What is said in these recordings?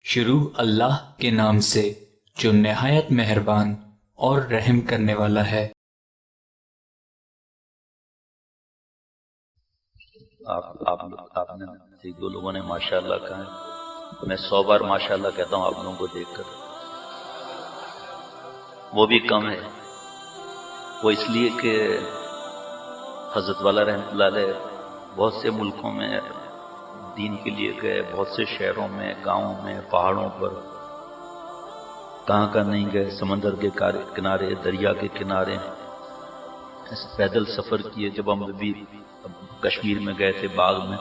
شروع اللہ کے نام سے جو نہایت مہربان اور رحم کرنے والا ہے۔ آپ نے ایک دو لوگوں نے ماشاءاللہ کہا ہے، میں 100 بار ماشاءاللہ کہتا ہوں آپ لوگوں کو دیکھ کر، وہ بھی کم ہے۔ وہ اس لیے کہ حضرت والا رحمۃ اللہ علیہ بہت سے ملکوں میں دین کے لیے گئے، بہت سے شہروں میں، گاؤں میں، پہاڑوں پر، کہاں نہیں گئے، سمندر کے کنارے، دریا کے کنارے، ایسے پیدل سفر کیے۔ جب ہم بھی کشمیر میں گئے تھے باغ میں،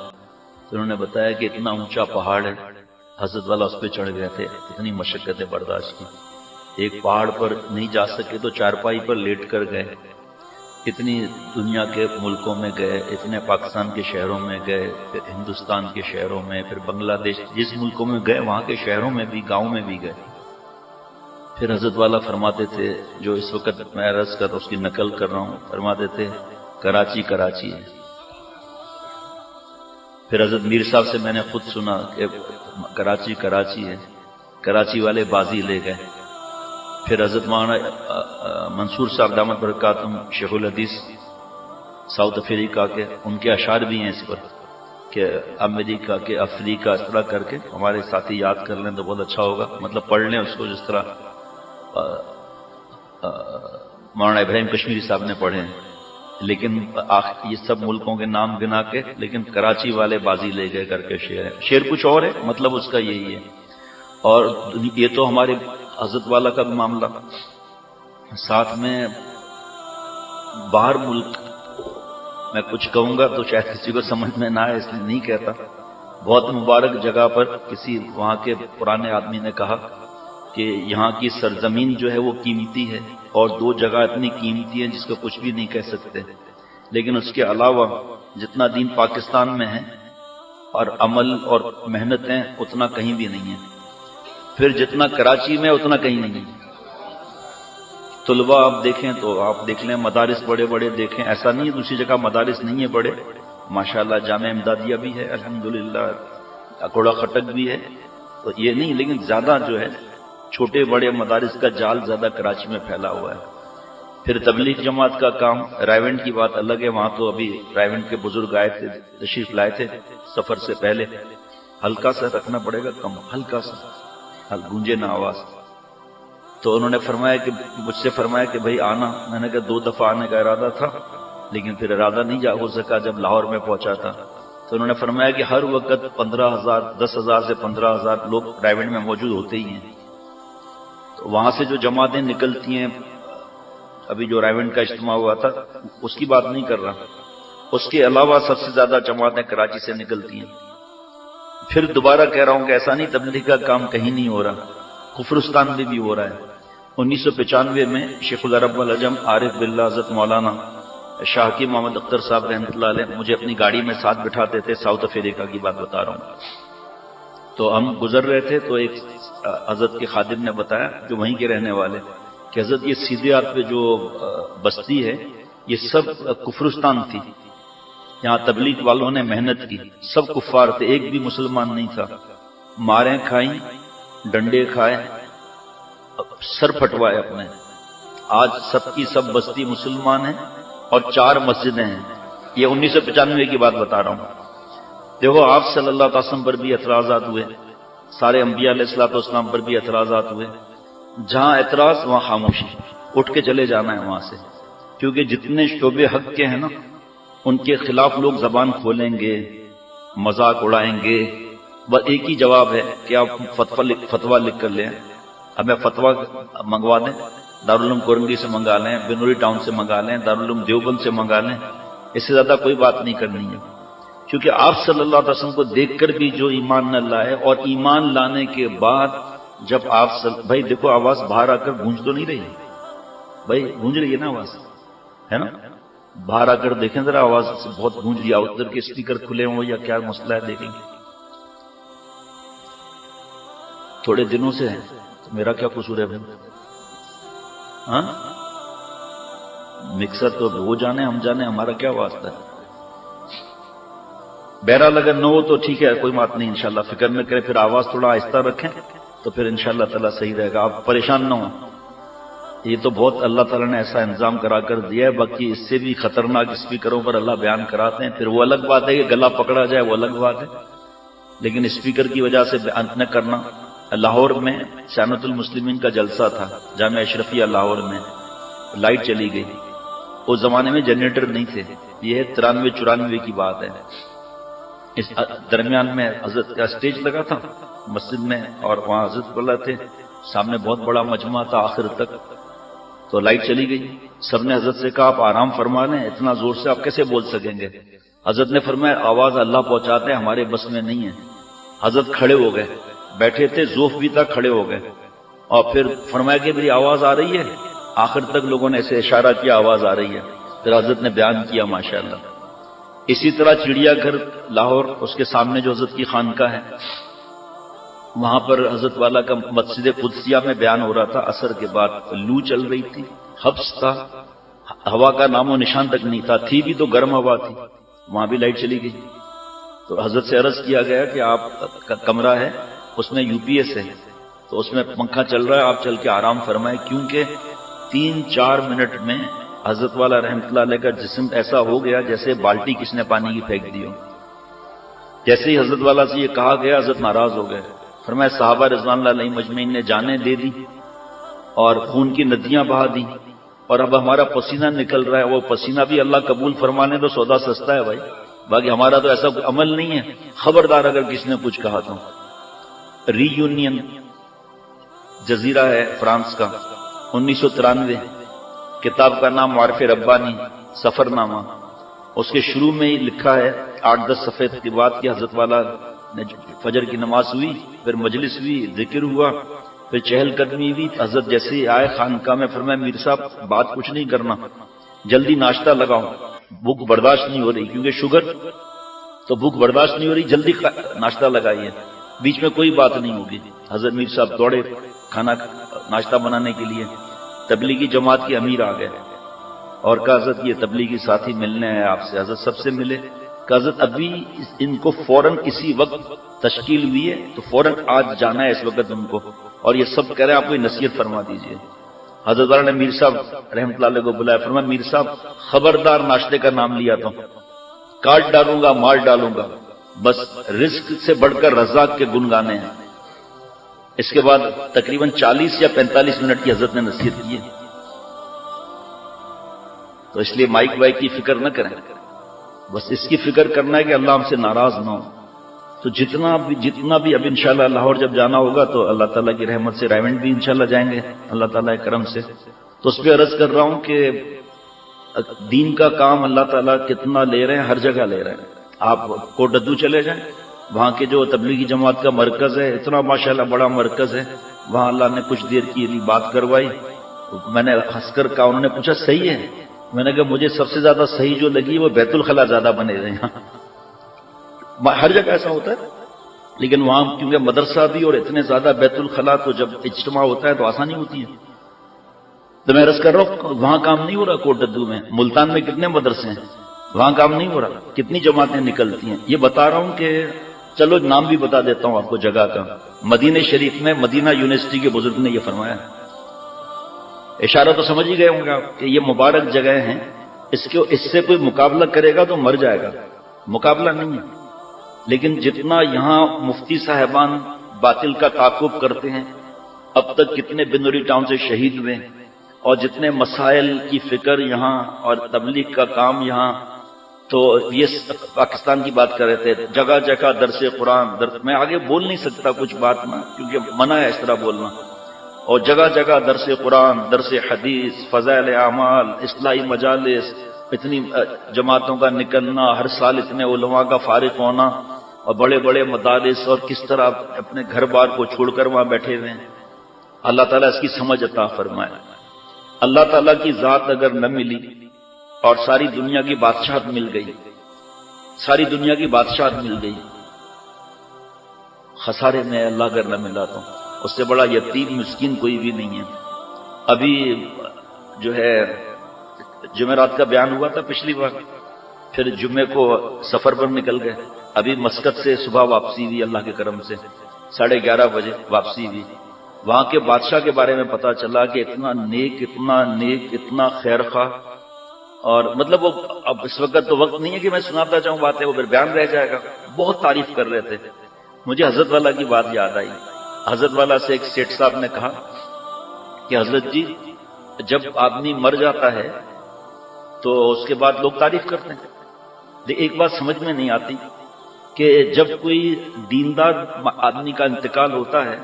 تو انہوں نے بتایا کہ اتنا اونچا پہاڑ ہے، حضرت والا اس پہ چڑھ گئے تھے، اتنی مشقتیں برداشت کی۔ ایک پہاڑ پر نہیں جا سکے تو چارپائی پر لیٹ کر گئے۔ اتنی دنیا کے ملکوں میں گئے، اتنے پاکستان کے شہروں میں گئے، پھر ہندوستان کے شہروں میں، پھر بنگلہ دیش، جس ملکوں میں گئے وہاں کے شہروں میں بھی، گاؤں میں بھی گئے۔ پھر حضرت والا فرماتے تھے، جو اس وقت میں عرض کر اس کی نقل کر رہا ہوں، فرماتے تھے کراچی کراچی ہے۔ پھر حضرت میر صاحب سے میں نے خود سنا کہ کراچی کراچی ہے، کراچی والے بازی لے گئے۔ پھر حضرت مولانا منصور صاحب دامت برکاتہم شیخ الحدیث ساؤتھ افریقہ کے، ان کے اشعار بھی ہیں اس پر کہ امریکہ کے افریقہ، اس طرح کر کے ہمارے ساتھی یاد کر لیں تو بہت اچھا ہوگا، مطلب پڑھ لیں اس کو جس طرح مولانا ابراہیم کشمیری صاحب نے پڑھے ہیں۔ لیکن یہ سب ملکوں کے نام گنا کے، لیکن کراچی والے بازی لے گئے کر کے شعر ہے۔ شعر کچھ اور ہے، مطلب اس کا یہی ہے۔ اور یہ تو ہمارے حضرت والا کا بھی معاملہ، ساتھ میں باہر ملک میں کچھ کہوں گا تو شاید کسی کو سمجھ میں نہ آئے، اس لیے نہیں کہتا۔ بہت مبارک جگہ پر کسی وہاں کے پرانے آدمی نے کہا کہ یہاں کی سرزمین جو ہے وہ قیمتی ہے، اور دو جگہ اتنی قیمتی ہیں جس کو کچھ بھی نہیں کہہ سکتے، لیکن اس کے علاوہ جتنا دین پاکستان میں ہے اور عمل اور محنت ہیں اتنا کہیں بھی نہیں ہے، پھر جتنا کراچی میں اتنا کہیں نہیں ہے۔ طلباء آپ دیکھیں تو آپ دیکھ لیں، مدارس بڑے بڑے دیکھیں، ایسا نہیں ہے دوسری جگہ مدارس نہیں ہے بڑے، ماشاءاللہ جامعہ امدادیہ بھی ہے، الحمدللہ اکوڑا خٹک بھی ہے، تو یہ نہیں، لیکن زیادہ جو ہے چھوٹے بڑے مدارس کا جال زیادہ کراچی میں پھیلا ہوا ہے۔ پھر تبلیغ جماعت کا کام، رائیونڈ کی بات الگ ہے، وہاں تو ابھی رائیونڈ کے بزرگ آئے تھے، تشریف لائے تھے سفر سے پہلے، ہلکا سا رکھنا پڑے گا، کم ہلکا سا، گونجے نہ آواز۔ تو انہوں نے فرمایا کہ مجھ سے فرمایا کہ بھائی آنا، میں نے کہا 2 دفعہ آنے کا ارادہ تھا، لیکن پھر ارادہ نہیں ہو سکا جب لاہور میں پہنچا تھا۔ تو انہوں نے فرمایا کہ ہر وقت 15,000 10,000 سے 15,000 لوگ رائیونڈ میں موجود ہوتے ہی ہیں، تو وہاں سے جو جماعتیں نکلتی ہیں، ابھی جو رائیونڈ کا اجتماع ہوا تھا اس کی بات نہیں کر رہا، اس کے علاوہ سب سے زیادہ جماعتیں کراچی سے نکلتی ہیں۔ پھر دوبارہ کہہ رہا ہوں کہ ایسا نہیں تبلیغ کا کام کہیں نہیں ہو رہا، کفرستان میں بھی ہو رہا ہے۔ 1995 میں شیخ العرب والعجم عارف باللہ حضرت مولانا شاہ کی محمد اختر صاحب رحمۃ اللہ علیہ مجھے اپنی گاڑی میں ساتھ بٹھاتے تھے، ساؤتھ افریقہ کی بات بتا رہا ہوں۔ تو ہم گزر رہے تھے تو ایک حضرت کے خادم نے بتایا جو وہیں کے رہنے والے کہ حضرت یہ سیدھے ہاتھ پہ جو بستی ہے یہ سب کفرستان تھی، یہاں تبلیغ والوں نے محنت کی، سب کفار تھے، ایک بھی مسلمان نہیں تھا، ماریں کھائیں، ڈنڈے کھائے، سر پھٹوائے اپنے۔ آج سب کی سب بستی مسلمان ہیں اور 4 مسجدیں ہیں۔ یہ 1995 کی بات بتا رہا ہوں۔ دیکھو آپ صلی اللہ علیہ وسلم پر بھی اعتراضات ہوئے، سارے انبیاء علیہ الصلوۃ والسلام پر بھی اعتراضات ہوئے، جہاں اعتراض وہاں خاموشی، اٹھ کے چلے جانا ہے وہاں سے، کیونکہ جتنے شعبے حق کے ہیں نا ان کے خلاف لوگ زبان کھولیں گے، مذاق اڑائیں گے، بس ایک ہی جواب ہے کہ آپ فتویٰ لکھ کر لیں، ہمیں فتویٰ منگوا دیں، دارالعلوم کورنگی سے منگا لیں، بنوری ٹاؤن سے منگا لیں، دارالعلوم دیوبند سے منگا لیں، اس سے زیادہ کوئی بات نہیں کرنی ہے۔ کیونکہ آپ صلی اللہ علیہ وسلم کو دیکھ کر بھی جو ایمان نہ لائے، اور ایمان لانے کے بعد جب آپ بھائی دیکھو آواز باہر آ کر گونج تو نہیں رہی، بھائی گونج رہی ہے نا آواز، ہے نا؟ باہر آ کر دیکھیں ذرا، آواز بہت گونج رہی ہے، ادھر کے اسپیکر کھلے ہوں یا کیا مسئلہ ہے، دیکھیں گے۔ تھوڑے دنوں سے ہے تو میرا کیا قصور ہے بھائی؟ ہاں مکسر تو وہ جانے ہم جانے، ہمارا کیا واسطہ ہے؟ بہرحال اگر نہ ہو تو ٹھیک ہے، کوئی بات نہیں، انشاءاللہ فکر میں کریں، پھر آواز تھوڑا آہستہ رکھیں۔ تو پھر انشاءاللہ تعالیٰ صحیح رہے گا. آپ پریشان نہ ہوں. یہ تو بہت اللہ تعالیٰ نے ایسا انتظام کرا کر دیا ہے. باقی اس سے بھی خطرناک اسپیکروں پر اللہ بیان کراتے ہیں. پھر وہ الگ بات ہے کہ گلا پکڑا جائے، وہ الگ بات ہے، لیکن اسپیکر کی وجہ سے بیان نہ کرنا. لاہور میں سیانت المسلمین کا جلسہ تھا جامعہ اشرفیہ لاہور میں. لائٹ چلی گئی. اس زمانے میں جنریٹر نہیں تھے. یہ 93-94 کی بات ہے. اس درمیان میں حضرت کا اسٹیج لگا تھا مسجد میں، اور وہاں حضرت اللہ تھے. سامنے بہت بڑا مجمع تھا آخر تک. تو لائٹ چلی گئی. سب نے حضرت سے کہا آپ آرام فرما لیں، اتنا زور سے آپ کیسے بول سکیں گے؟ حضرت نے فرمایا آواز اللہ پہنچاتے ہیں، ہمارے بس میں نہیں ہے. حضرت کھڑے ہو گئے. بیٹھے تھے، ذوف بھی تھا، کھڑے ہو گئے. اور پھر فرمایا کہ میری آواز آ رہی ہے. آخر تک لوگوں نے ایسے اشارہ کیا آواز آ رہی ہے. پھر حضرت نے بیان کیا ماشاءاللہ. اسی طرح چڑیا گھر لاہور، اس کے سامنے جو حضرت کی خانقاہ ہے، وہاں پر حضرت والا کا مسجد قدسیہ میں بیان ہو رہا تھا. عصر کے بعد لو چل رہی تھی، حبس تھا، ہوا کا نام و نشان تک نہیں تھا. تھی بھی تو گرم ہوا تھی. وہاں بھی لائٹ چلی گئی. تو حضرت سے عرض کیا گیا کہ آپ کا کمرہ ہے، اس میں UPS ہے، تو اس میں پنکھا چل رہا ہے، آپ چل کے آرام فرمائیں. کیونکہ 3-4 منٹ میں حضرت والا رحمۃ اللہ علیہ کا جسم ایسا ہو گیا جیسے بالٹی کس نے پانی کی پھینک دی ہو. جیسے ہی حضرت والا سے یہ کہا گیا حضرت ناراض ہو گئے. فرمایا صحابہ رضوان اللہ علیہم مجمعین نے جانیں دے دی اور خون کی ندیاں بہا دی، اور اب ہمارا پسینہ نکل رہا ہے. وہ پسینہ بھی اللہ قبول فرمانے تو سودا سستا ہے بھائی. باقی ہمارا تو ایسا کوئی عمل نہیں ہے. خبردار اگر کس نے کچھ کہا تو. ری یونین جزیرہ ہے فرانس کا، 1993. کتاب کا نام معارف ربانی سفر نامہ. اس کے شروع میں ہی لکھا ہے 8-10 صفحے خطبات کی. حضرت والا نے فجر کی نماز ہوئی، پھر مجلس ہوئی، ذکر ہوا، پھر چہل قدمی ہوئی. حضرت جیسے ہی آئے خانقاہ میں فرمایا میر صاحب بات کچھ نہیں کرنا، جلدی ناشتہ لگاؤ، بھوک برداشت نہیں ہو رہی. کیونکہ شوگر تو بھوک برداشت نہیں ہو رہی، جلدی ناشتہ لگائیے، بیچ میں کوئی بات نہیں ہوگی. حضرت میر صاحب دوڑے کھانا ناشتہ بنانے کے لیے. تبلیغی جماعت کے امیر آ گئے اور کہا حضرت یہ تبلیغی ساتھی ملنے ہیں آپ سے. حضرت سب سے ملے. کہ حضرت ابھی ان کو فوراً اسی وقت تشکیل ہوئی ہے تو فوراً آج جانا ہے اس وقت ان کو، اور یہ سب کہہ رہے ہیں آپ کوئی نصیحت فرما دیجئے. حضرت والا نے میر صاحب رحمۃ اللہ علیہ کو بلایا. فرمایا میر صاحب خبردار ناشتے کا نام لیا تو کاٹ ڈالوں گا، مار ڈالوں گا، بس رزق سے بڑھ کر رزاق کے گن گانے ہیں. اس کے بعد تقریباً 40 یا 45 منٹ کی حضرت نے نصیحت کی ہے. تو اس لیے مائک وائک کی فکر نہ کریں، بس اس کی فکر کرنا ہے کہ اللہ ہم سے ناراض نہ ہو. تو جتنا بھی اب انشاءاللہ لاہور جب جانا ہوگا تو اللہ تعالیٰ کی رحمت سے رائمنڈ بھی انشاءاللہ جائیں گے اللہ تعالیٰ کے کرم سے. تو اس پہ عرض کر رہا ہوں کہ دین کا کام اللہ تعالیٰ کتنا لے رہے ہیں، ہر جگہ لے رہے ہیں. آپ کوٹدو چلے جائیں، وہاں کے جو تبلیغی جماعت کا مرکز ہے، اتنا ماشاءاللہ بڑا مرکز ہے، وہاں اللہ نے کچھ دیر کی بات کروائی. میں نے ہنس کر کہا، انہوں نے پوچھا صحیح ہے؟ میں نے کہا مجھے سب سے زیادہ صحیح جو لگی وہ بیت الخلا زیادہ بنے رہے ہیں. ہر جگہ ایسا ہوتا ہے، لیکن وہاں کیونکہ مدرسہ بھی اور اتنے زیادہ بیت الخلا، تو جب اجتماع ہوتا ہے تو آسانی ہوتی ہے. تو میں عرض کر رہا ہوں وہاں کام نہیں ہو رہا. کوٹدو میں، ملتان میں کتنے مدرسے ہیں، وہاں کام نہیں ہو رہا. کتنی جماعتیں نکلتی ہیں. یہ بتا رہا ہوں کہ چلو نام بھی بتا دیتا ہوں آپ کو جگہ کا. مدینہ شریف میں مدینہ یونیورسٹی کے بزرگ نے یہ فرمایا. اشارہ تو سمجھ ہی گئے ہوں گے آپ کہ یہ مبارک جگہ ہیں. اس سے کوئی مقابلہ کرے گا تو مر جائے گا. مقابلہ نہیں ہے، لیکن جتنا یہاں مفتی صاحبان باطل کا تعاقب کرتے ہیں، اب تک کتنے بنوری ٹاؤن سے شہید ہوئے، اور جتنے مسائل کی فکر یہاں اور تبلیغ کا کام یہاں. تو یہ پاکستان کی بات کر رہے تھے، جگہ جگہ درس قرآن. میں آگے بول نہیں سکتا کچھ بات نا، کیونکہ منع ہے اس طرح بولنا. اور جگہ جگہ درس قرآن، درس حدیث، فضائل اعمال، اصلاحی مجالس، اتنی جماعتوں کا نکلنا، ہر سال اتنے علماء کا فارغ ہونا، اور بڑے بڑے مدارس، اور کس طرح اپنے گھر بار کو چھوڑ کر وہاں بیٹھے ہوئے ہیں. اللہ تعالیٰ اس کی سمجھ عطا فرمائے. اللہ تعالیٰ کی ذات اگر نہ ملی اور ساری دنیا کی بادشاہت مل گئی، ساری دنیا کی بادشاہت مل گئی، خسارے میں اللہ اگر نہ ملا تو اس سے بڑا یتیم مسکین کوئی بھی نہیں ہے. ابھی جو ہے جمعرات کا بیان ہوا تھا پچھلی بار، پھر جمعے کو سفر پر نکل گئے. ابھی مسقط سے صبح واپسی ہوئی اللہ کے کرم سے. 11:30 بجے واپسی ہوئی. وہاں کے بادشاہ کے بارے میں پتا چلا کہ اتنا نیک اتنا خیر خواہ، اور مطلب وہ اب اس وقت تو وقت نہیں ہے کہ میں سناتا جاؤں باتیں، وہ پھر بیان رہ جائے گا. بہت تعریف کر رہے تھے. مجھے حضرت والا کی بات یاد آئی. حضرت والا سے ایک سیٹھ صاحب نے کہا کہ حضرت جی جب آدمی مر جاتا ہے تو اس کے بعد لوگ تعریف کرتے ہیں، لیکن ایک بات سمجھ میں نہیں آتی کہ جب کوئی دیندار آدمی کا انتقال ہوتا ہے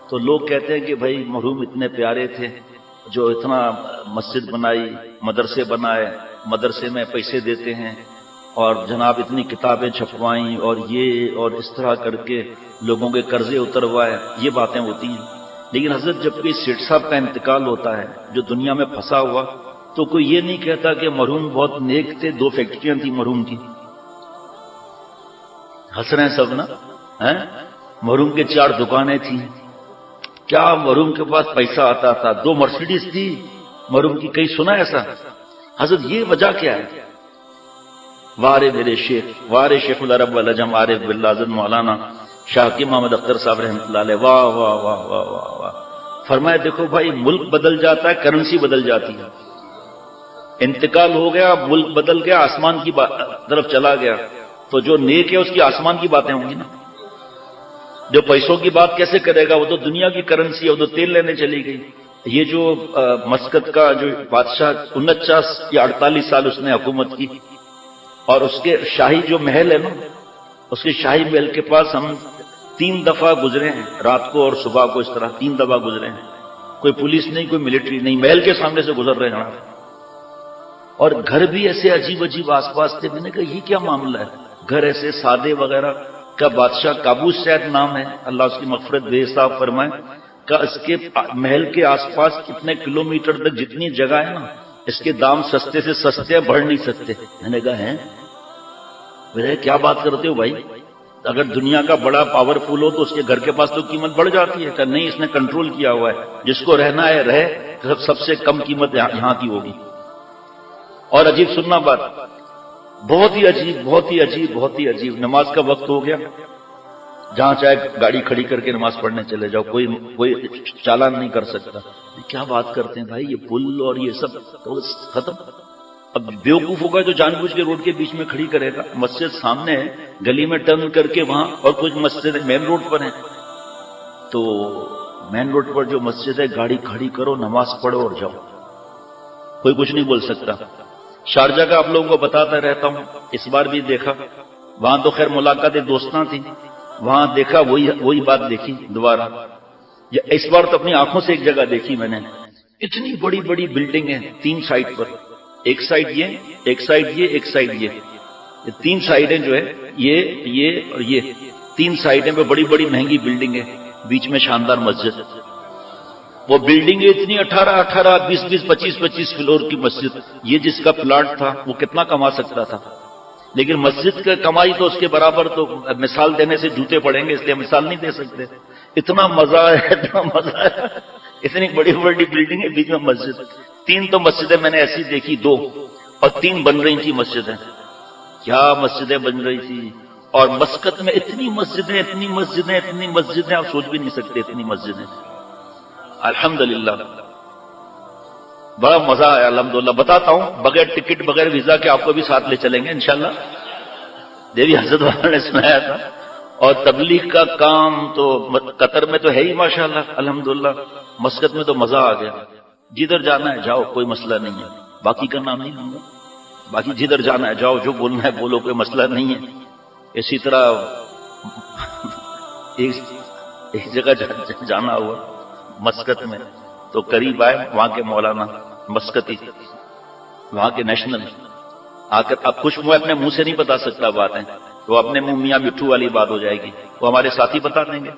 تو لوگ کہتے ہیں کہ بھائی مرحوم اتنے پیارے تھے جو اتنا مسجد بنائی، مدرسے بنائے، مدرسے میں پیسے دیتے ہیں، اور جناب اتنی کتابیں چھپوائیں، اور یہ اور اس طرح کر کے لوگوں کے قرضے اتروائے. یہ باتیں ہوتی ہیں. لیکن حضرت جب کوئی سیٹھ صاحب کا انتقال ہوتا ہے جو دنیا میں پھنسا ہوا، تو کوئی یہ نہیں کہتا کہ مرحوم بہت نیک تھے، 2 فیکٹریاں تھیں مرحوم کی. ہنس رہے ہیں سب نا. مرحوم کے 4 دکانیں تھیں. کیا مرحوم کے پاس پیسہ آتا تھا، 2 مرسیڈیز تھی مرحوم کی. کہیں سنا ایسا؟ حضرت یہ وجہ کیا ہے؟ وارے میرے شیخ، وارے شیخ العرب والعجم عارف باللہ مولانا شاہ کی محمد اختر صاحب رحمۃ اللہ علیہ. واہ واہ واہ واہ واہ واہ. فرمایا دیکھو بھائی، ملک بدل جاتا ہے، کرنسی بدل جاتی ہے. انتقال ہو گیا، ملک بدل گیا، آسمان کی طرف چلا گیا، تو جو نیک ہے اس کی آسمان کی باتیں ہوں گی نا. جو پیسوں کی بات کیسے کرے گا؟ وہ تو دنیا کی کرنسی ہے، وہ تو تیل لینے چلی گئی. یہ جو مسقط کا جو بادشاہ 49 یا 48 سال اس نے حکومت کی، اور اس کے شاہی جو محل ہے نا، اس کے شاہی محل کے پاس ہم 3 دفعہ گزرے ہیں، رات کو اور صبح کو، اس طرح 3 دفعہ گزرے ہیں. کوئی پولیس نہیں، کوئی ملٹری نہیں، محل کے سامنے سے گزر رہے ہیں. اور گھر بھی ایسے عجیب عجیب آس پاس تھے. میں نے کہا یہ کیا معاملہ ہے؟ گھر ایسے سادے وغیرہ کا. بادشاہ قابوس شاید نام ہے، اللہ اس کی مغفرت بے حساب فرمائے، کا اس کے محل کے آس پاس کتنے کلومیٹر تک جتنی جگہ ہے نا، اس کے دام سستے سے سستے بڑھ نہیں سکتے. میں نے کہا ہے کیا بات کرتے ہو بھائی؟ اگر دنیا کا بڑا پاورفل ہو تو اس کے گھر کے پاس تو قیمت بڑھ جاتی ہے. کہ نہیں، اس نے کنٹرول کیا ہوا ہے، جس کو رہنا ہے رہے، سب سے کم قیمت یہاں کی ہوگی. اور عجیب سننا بات، بہت ہی عجیب، بہت ہی عجیب، بہت ہی عجیب. نماز کا وقت ہو گیا، جہاں چاہے گاڑی کھڑی کر کے نماز پڑھنے چلے جاؤ، کوئی چالان نہیں کر سکتا. کیا بات کرتے ہیں بھائی، یہ پل اور یہ سب ختم. اب بیوقوف ہوگا جو جان بوجھ کے روڈ کے بیچ میں کھڑی کرے گا. مسجد سامنے ہے، گلی میں ٹرن کر کے وہاں، اور کچھ مسجد مین روڈ پر ہیں. تو مین روڈ پر جو مسجد ہے، گاڑی کھڑی کرو، نماز پڑھو اور جاؤ، کوئی کچھ نہیں بول سکتا. شارجہ کا آپ لوگوں کو بتاتا رہتا ہوں، اس بار بھی دیکھا. وہاں تو خیر ملاقاتیں دوستاں تھیں، وہاں دیکھا وہی بات دیکھی دوبارہ. اس بار تو اپنی آنکھوں سے ایک جگہ دیکھی میں نے. اتنی بڑی بڑی بلڈنگ ہیں 3 سائڈ پر، ایک سائڈ یہ، ایک سائڈ یہ، ایک سائڈ یہ. 3 سائڈیں جو ہے، یہ اور یہ 3 سائڈیں پہ بڑی بڑی مہنگی بلڈنگیں، بیچ میں شاندار مسجد. وہ بلڈنگیں اتنی 18 20 25 فلور کی مسجد. یہ جس کا پلاٹ تھا وہ کتنا کما سکتا تھا، لیکن مسجد کا کمائی تو اس کے برابر، تو مثال دینے سے جوتے پڑیں گے، اس لیے مثال نہیں دے سکتے. اتنا مزہ ہے، اتنا مزہ ہے. اتنی بڑی بڑی بلڈنگ ہے، بیچ میں مسجد. 3 تو مسجدیں میں نے ایسی دیکھی، 2 اور 3 بن رہی تھی مسجدیں. کیا مسجدیں بن رہی تھی. اور مسقط میں اتنی مسجدیں، اتنی مسجدیں، اتنی مسجدیں، آپ سوچ بھی نہیں سکتے اتنی مسجدیں. الحمدللہ بڑا مزہ آیا الحمدللہ. بتاتا ہوں، بغیر ٹکٹ بغیر ویزا کے آپ کو بھی ساتھ لے چلیں گے انشاءاللہ. دیوی حضرت والا نے سنایا تھا. اور تبلیغ کا کام تو قطر میں تو ہے ہی ماشاءاللہ الحمدللہ. مسقط میں تو مزہ آ گیا. جدھر جانا ہے جاؤ، کوئی مسئلہ نہیں ہے. باقی کا نام نہیں لوں گا. باقی جدھر جانا ہے جاؤ، جو بولنا ہے بولو، کوئی مسئلہ نہیں ہے. اسی طرح ایک جگہ جانا ہوا مسقط میں، تو قریب آئے وہاں کے مولانا مسقطی، وہاں کے نیشنل آ کر. اب کچھ میں اپنے منہ سے نہیں بتا سکتا باتیں، تو اپنے منہ میاں مٹھو والی بات ہو جائے گی، وہ ہمارے ساتھی بتا دیں گے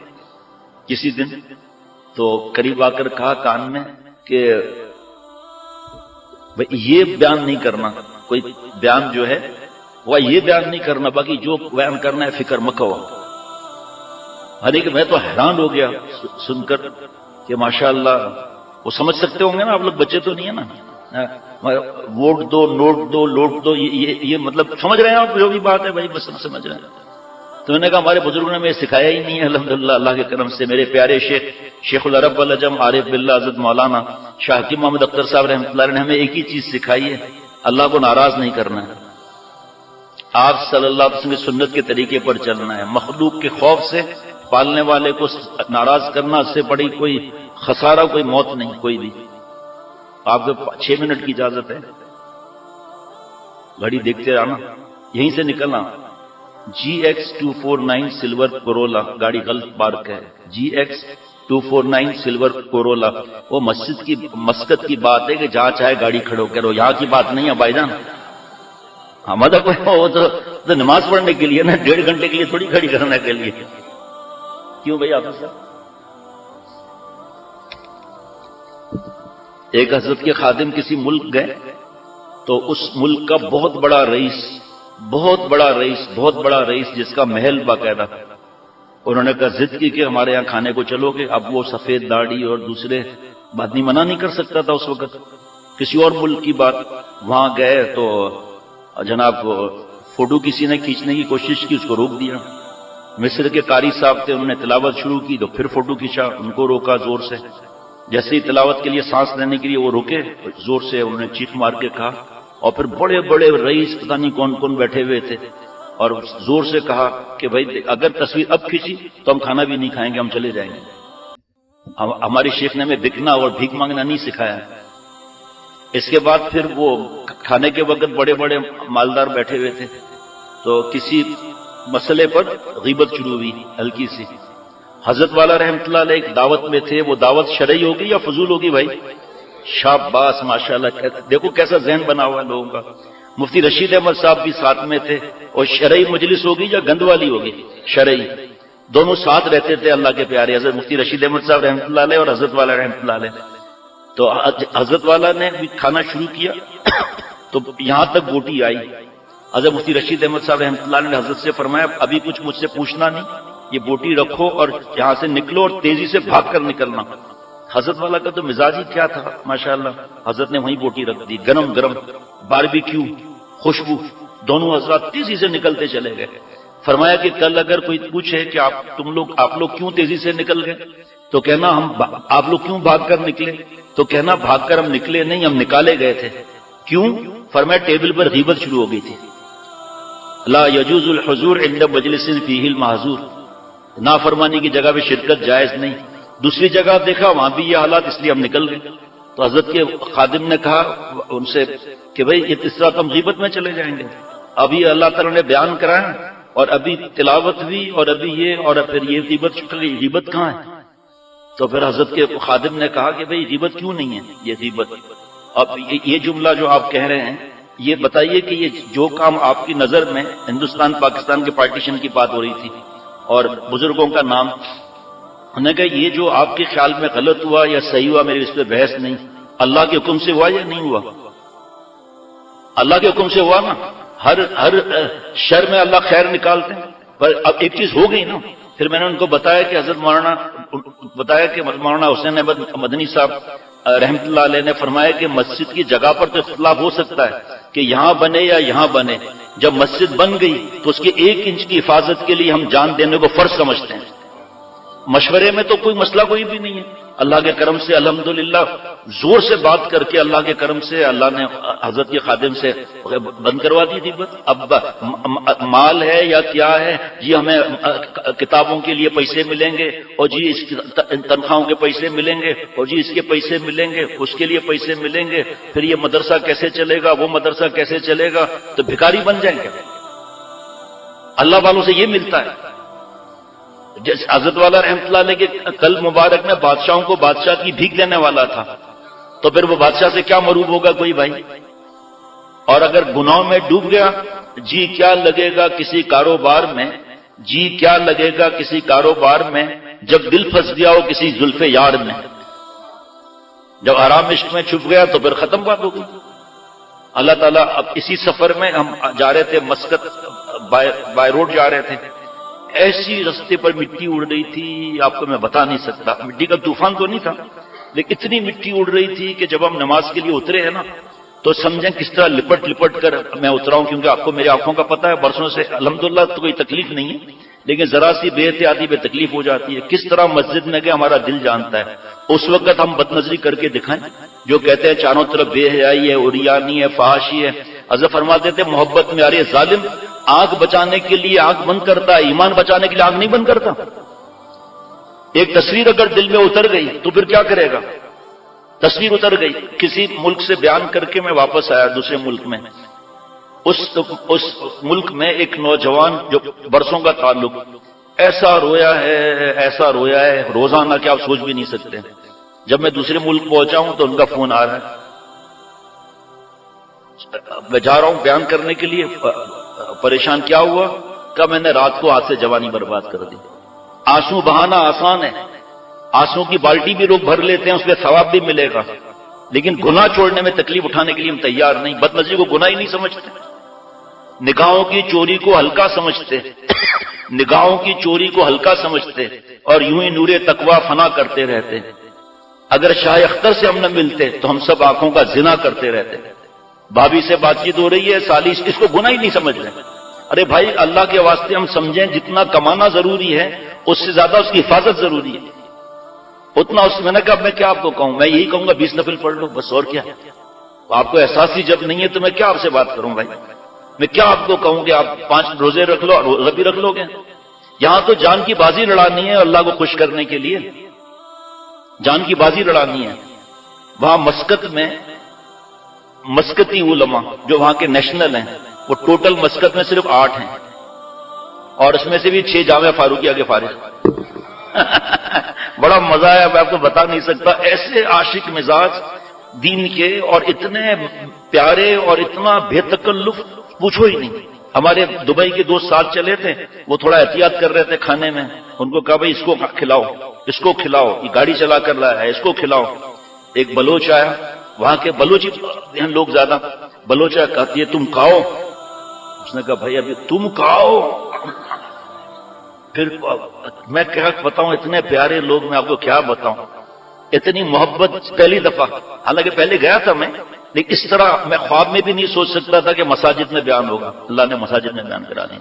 کسی دن. تو قریب آ کر کہا کان میں کہ یہ بیان نہیں کرنا، کوئی بیان جو ہے وہ یہ بیان نہیں کرنا، باقی جو بیان کرنا ہے فکر مت کرو. حالانکہ میں تو حیران ہو گیا سن کر کہ ماشاءاللہ. وہ سمجھ سکتے ہوں گے نا آپ لوگ، بچے تو نہیں ہے نا. ووٹ دو، نوٹ دو، لوٹ دو، یہ مطلب سمجھ رہے ہیں آپ جو بھی بات ہے بھائی، بس سمجھ رہے ہیں. تو میں نے کہا ہمارے بزرگوں نے ہمیں سکھایا ہی نہیں ہے الحمدللہ اللہ کے کرم سے. میرے پیارے شیخ العرب والعجم عارف باللہ حضرت مولانا شاہ حکیم محمد اختر صاحب رحمۃ اللہ علیہ نے ہمیں ایک ہی چیز سکھائی ہے، اللہ کو ناراض نہیں کرنا ہے، آپ صلی اللہ علیہ وسلم کی سنت کے طریقے پر چلنا ہے. مخلوق کے خوف سے پالنے والے کو ناراض کرنا اس سے بڑی کوئی خسارہ، کوئی موت نہیں کوئی بھی. آپ کو 6 منٹ کی اجازت ہے، گھڑی دیکھتے رہنا. یہیں سے نکلنا. GX249 سلور کورولا گاڑی غلط پارک ہے. GX249 silver کورولا. وہ مسجد کی بات ہے کہ جہاں چاہے گاڑی کھڑو کرو، یہاں کی بات نہیں ہے بھائی جان. مطلب وہ تو نماز پڑھنے کے لیے نا، 1.5 گھنٹے کے لیے تھوڑی کھڑی کرنے کے لیے. کیوں بھائی آپ صاحب؟ ایک حضرت کے خادم کسی ملک گئے تو اس ملک کا بہت بڑا رئیس جس کا محل باقاعدہ، انہوں نے کہا ضد کی کہ ہمارے یہاں کھانے کو چلو گے. اب وہ سفید داڑھی اور دوسرے آدمی منع نہیں کر سکتا تھا اس وقت. کسی اور ملک کی بات، وہاں گئے تو جناب فوٹو کسی نے کھینچنے کی کوشش کی، اس کو روک دیا. مصر کے قاری صاحب تھے، انہوں نے تلاوت شروع کی تو پھر فوٹو کھینچا، ان کو روکا زور سے. جیسے ہی تلاوت کے لیے سانس لینے کے لیے وہ روکے، زور سے انہوں نے چیخ مار کے کہا. اور پھر بڑے بڑے رئیس پتہ نہیں کون کون بیٹھے ہوئے تھے، اور زور سے کہا کہ بھائی اگر تصویر اب کھینچی تو ہم کھانا بھی نہیں کھائیں گے، ہم چلے جائیں گے. ہماری شیخ نے ہمیں بکنا اور بھیک مانگنا نہیں سکھایا. اس کے بعد پھر وہ کھانے کے وقت بڑے بڑے مالدار بیٹھے ہوئے تھے، تو کسی مسئلے پر غیبت شروع ہوئی ہلکی سی. حضرت والا رحمۃ اللہ علیہ ایک دعوت میں تھے، وہ دعوت شرعی ہوگی یا فضول ہوگی بھائی؟ شاباش ماشاءاللہ. دیکھو کیسا ذہن بنا ہوا ہے لوگوں کا. مفتی رشید احمد صاحب بھی ساتھ میں تھے. اور شرعی مجلس ہوگی یا گند والی ہوگی؟ شرعی. دونوں ساتھ رہتے تھے اللہ کے پیارے حضرت مفتی رشید احمد صاحب رحمۃ اللہ علیہ اور حضرت والا رحمۃ اللہ علیہ. تو حضرت والا نے بھی کھانا شروع کیا تو یہاں تک بوٹی آئی. حضرت مفتی رشید احمد صاحب رحمۃ اللہ علیہ نے حضرت سے فرمایا ابھی کچھ مجھ سے پوچھنا نہیں، یہ بوٹی رکھو اور یہاں سے نکلو اور تیزی سے بھاگ کر نکلنا. حضرت والا کا تو مزاج ہی کیا تھا ماشاءاللہ. حضرت نے وہیں بوٹی رکھ دی، گرم گرم باربیکیو خوشبو. دونوں حضرات تیزی سے نکلتے چلے گئے. فرمایا کہ کل اگر کوئی پوچھے کہ آپ لوگ کیوں تیزی سے نکل گئے تو کہنا آپ لوگ کیوں بھاگ کر نکلے؟ تو کہنا بھاگ کر ہم نکلے نہیں، ہم نکالے گئے تھے. کیوں؟ فرمایا ٹیبل پر غیبت شروع ہو گئی تھی. لا یجوز الحضور عند مجلس فیہ المحظور. نافرمانی کی جگہ پہ شرکت جائز نہیں. دوسری جگہ دیکھا وہاں بھی یہ حالات، اس لیے ہم نکل گئے. تو حضرت کے خادم نے کہا ان سے کہ بھائی اس طرح تو ہم غیبت میں چلے جائیں گے. ابھی اللہ تعالیٰ نے بیان کرایا اور ابھی تلاوت ہوئی اور ابھی یہ اور پھر یہ غیبت کہاں ہے؟ تو پھر حضرت کے خادم نے کہا کہ بھئی غیبت کیوں نہیں ہے؟ یہ غیبت. اب یہ جملہ جو آپ کہہ رہے ہیں یہ بتائیے کہ یہ جو کام آپ کی نظر میں ہندوستان پاکستان کے پارٹیشن کی بات ہو رہی تھی اور بزرگوں کا نام، انہوں نے کہا یہ جو آپ کے خیال میں غلط ہوا یا صحیح ہوا میری اس پہ بحث نہیں. اللہ کے حکم سے ہوا یا نہیں ہوا؟ اللہ کے حکم سے ہوا نا. ہر شر میں اللہ خیر نکالتے ہیں. پر اب ایک چیز ہو گئی نا. پھر میں نے ان کو بتایا کہ حضرت مولانا حسین احمد مدنی صاحب رحمۃ اللہ علیہ نے فرمایا کہ مسجد کی جگہ پر تو اختلاف ہو سکتا ہے کہ یہاں بنے یا یہاں بنے. جب مسجد بن گئی تو اس کے 1 انچ کی حفاظت کے لیے ہم جان دینے کو فرض سمجھتے ہیں. مشورے میں تو کوئی مسئلہ کوئی بھی نہیں ہے. اللہ کے کرم سے الحمدللہ زور سے بات کر کے اللہ کے کرم سے اللہ نے حضرت کے خادم سے بند کروا دی تھی. اب مال ہے یا کیا ہے جی، ہمیں کتابوں کے لیے پیسے ملیں گے اور جی اس تنخواہوں کے پیسے ملیں گے اور جی اس کے پیسے ملیں گے، اس کے لیے پیسے ملیں گے، پھر یہ مدرسہ کیسے چلے گا، وہ مدرسہ کیسے چلے گا، تو بھکاری بن جائیں گے. اللہ والوں سے یہ ملتا ہے. جیسے حضرت والا رحمۃ اللہ علیہ کے کل مبارک میں بادشاہوں کو بادشاہ کی بھیک دینے والا تھا، تو پھر وہ بادشاہ سے کیا مروب ہوگا کوئی بھائی؟ اور اگر گناہوں میں ڈوب گیا، جی کیا لگے گا کسی کاروبار میں، جی کیا لگے گا کسی کاروبار میں جب دل پھنس گیا ہو کسی زلف یار میں. جب حرام عشق میں چھپ گیا تو پھر ختم بات ہو گئی. اللہ تعالیٰ اب اسی سفر میں ہم جا رہے تھے، مسقط بائی روڈ جا رہے تھے، ایسی رستے پر مٹی اڑ رہی تھی آپ کو میں بتا نہیں سکتا. مٹی کا طوفان تو نہیں تھا لیکن اتنی مٹی اڑ رہی تھی کہ جب ہم نماز کے لیے اترے ہیں نا تو سمجھیں کس طرح لپٹ کر میں اترا ہوں، کیونکہ آپ کو میری آنکھوں کا پتہ ہے برسوں سے الحمدللہ تو کوئی تکلیف نہیں ہے، لیکن ذرا سی بے احتیاطی پہ تکلیف ہو جاتی ہے. کس طرح مسجد میں گئے ہمارا دل جانتا ہے. اس وقت ہم بد نظری کر کے دکھائیں. جو کہتے ہیں چاروں طرف بے حیائی ہے، عریانی ہے، فحاشی ہے. حضرت فرماتے تھے محبت میں آ رہی ہے ظالم آنکھ بچانے کے لیے آنکھ بند کرتا ہے، ایمان بچانے کے لیے آنکھ نہیں بند کرتا. ایک تصویر اگر دل میں اتر گئی تو پھر کیا کرے گا؟ تصویر اتر گئی. کسی ملک سے بیان کر کے میں واپس آیا دوسرے ملک میں. اس ملک میں ایک نوجوان جو برسوں کا تعلق ایسا رویا ہے روزانہ کہ آپ سوچ بھی نہیں سکتے. جب میں دوسرے ملک پہنچا ہوں تو ان کا فون آ رہا ہے. میں جا رہا ہوں بیان کرنے کے لیے. پریشان کیا ہوا؟ کہ میں نے رات کو ہاتھ سے جوانی برباد کر دی. آنسو بہانا آسان ہے، آنسو کی بالٹی بھی لوگ بھر لیتے ہیں، اس پہ ثواب بھی ملے گا، لیکن گناہ چھوڑنے میں تکلیف اٹھانے کے لیے ہم تیار نہیں. بد نظری کو گناہ ہی نہیں سمجھتے، نگاہوں کی چوری کو ہلکا سمجھتے، نگاہوں کی چوری کو ہلکا سمجھتے اور یوں ہی نور تقوی فنا کرتے رہتے. اگر شاہ اختر سے ہم نہ ملتے تو ہم سب آنکھوں کا زنا کرتے رہتے. بھابھی سے بات چیت ہو رہی ہے، سالی اس کو گناہ ہی نہیں سمجھ رہے. ارے بھائی اللہ کے واسطے ہم سمجھیں جتنا کمانا ضروری ہے اس سے زیادہ اس کی حفاظت ضروری ہے. اتنا اس میں نے کہا میں کیا آپ کو کہوں، میں یہی کہوں گا 20 نفل پڑھ لو بس، اور کیا. آپ کو احساس ہی جب نہیں ہے تو میں کیا آپ سے بات کروں بھائی. میں کیا آپ کو کہوں کہ آپ 5 روزے رکھ لو، روزہ بھی رکھ لو گے. یہاں تو جان کی بازی لڑانی ہے اللہ کو خوش کرنے کے لیے، جان کی بازی لڑانی ہے. وہاں مسقط میں مسقطی علماء جو وہاں کے نیشنل ہیں وہ ٹوٹل مسقط میں صرف 8 ہیں، اور اس میں سے بھی 6 جامعہ فاروقیہ کے فارغ. بڑا مزہ آیا، میں آپ کو بتا نہیں سکتا. ایسے عاشق مزاج دین کے اور اتنے پیارے اور اتنا بے تکلف پوچھو ہی نہیں. ہمارے دبئی کے 2 سال چلے تھے، وہ تھوڑا احتیاط کر رہے تھے کھانے میں. ان کو کہا بھائی اس کو کھلاؤ، اس کو کھلاؤ، یہ گاڑی چلا کر رہا ہے، اس کو کھلاؤ. ایک بلوچ آیا، وہاں کے بلوچی لوگ زیادہ، بلوچ آیا کہتی ہے تم کھاؤ. اس نے کہا بھائی ابھی تم کھاؤ. پھر میں کیا بتاؤں، اتنے پیارے لوگ، میں آپ کو کیا بتاؤں. اتنی محبت پہلی دفعہ، حالانکہ پہلے گیا تھا میں، لیکن اس طرح میں خواب میں بھی نہیں سوچ سکتا تھا کہ مساجد میں بیان ہوگا. اللہ نے مساجد میں بیان کرا دیا،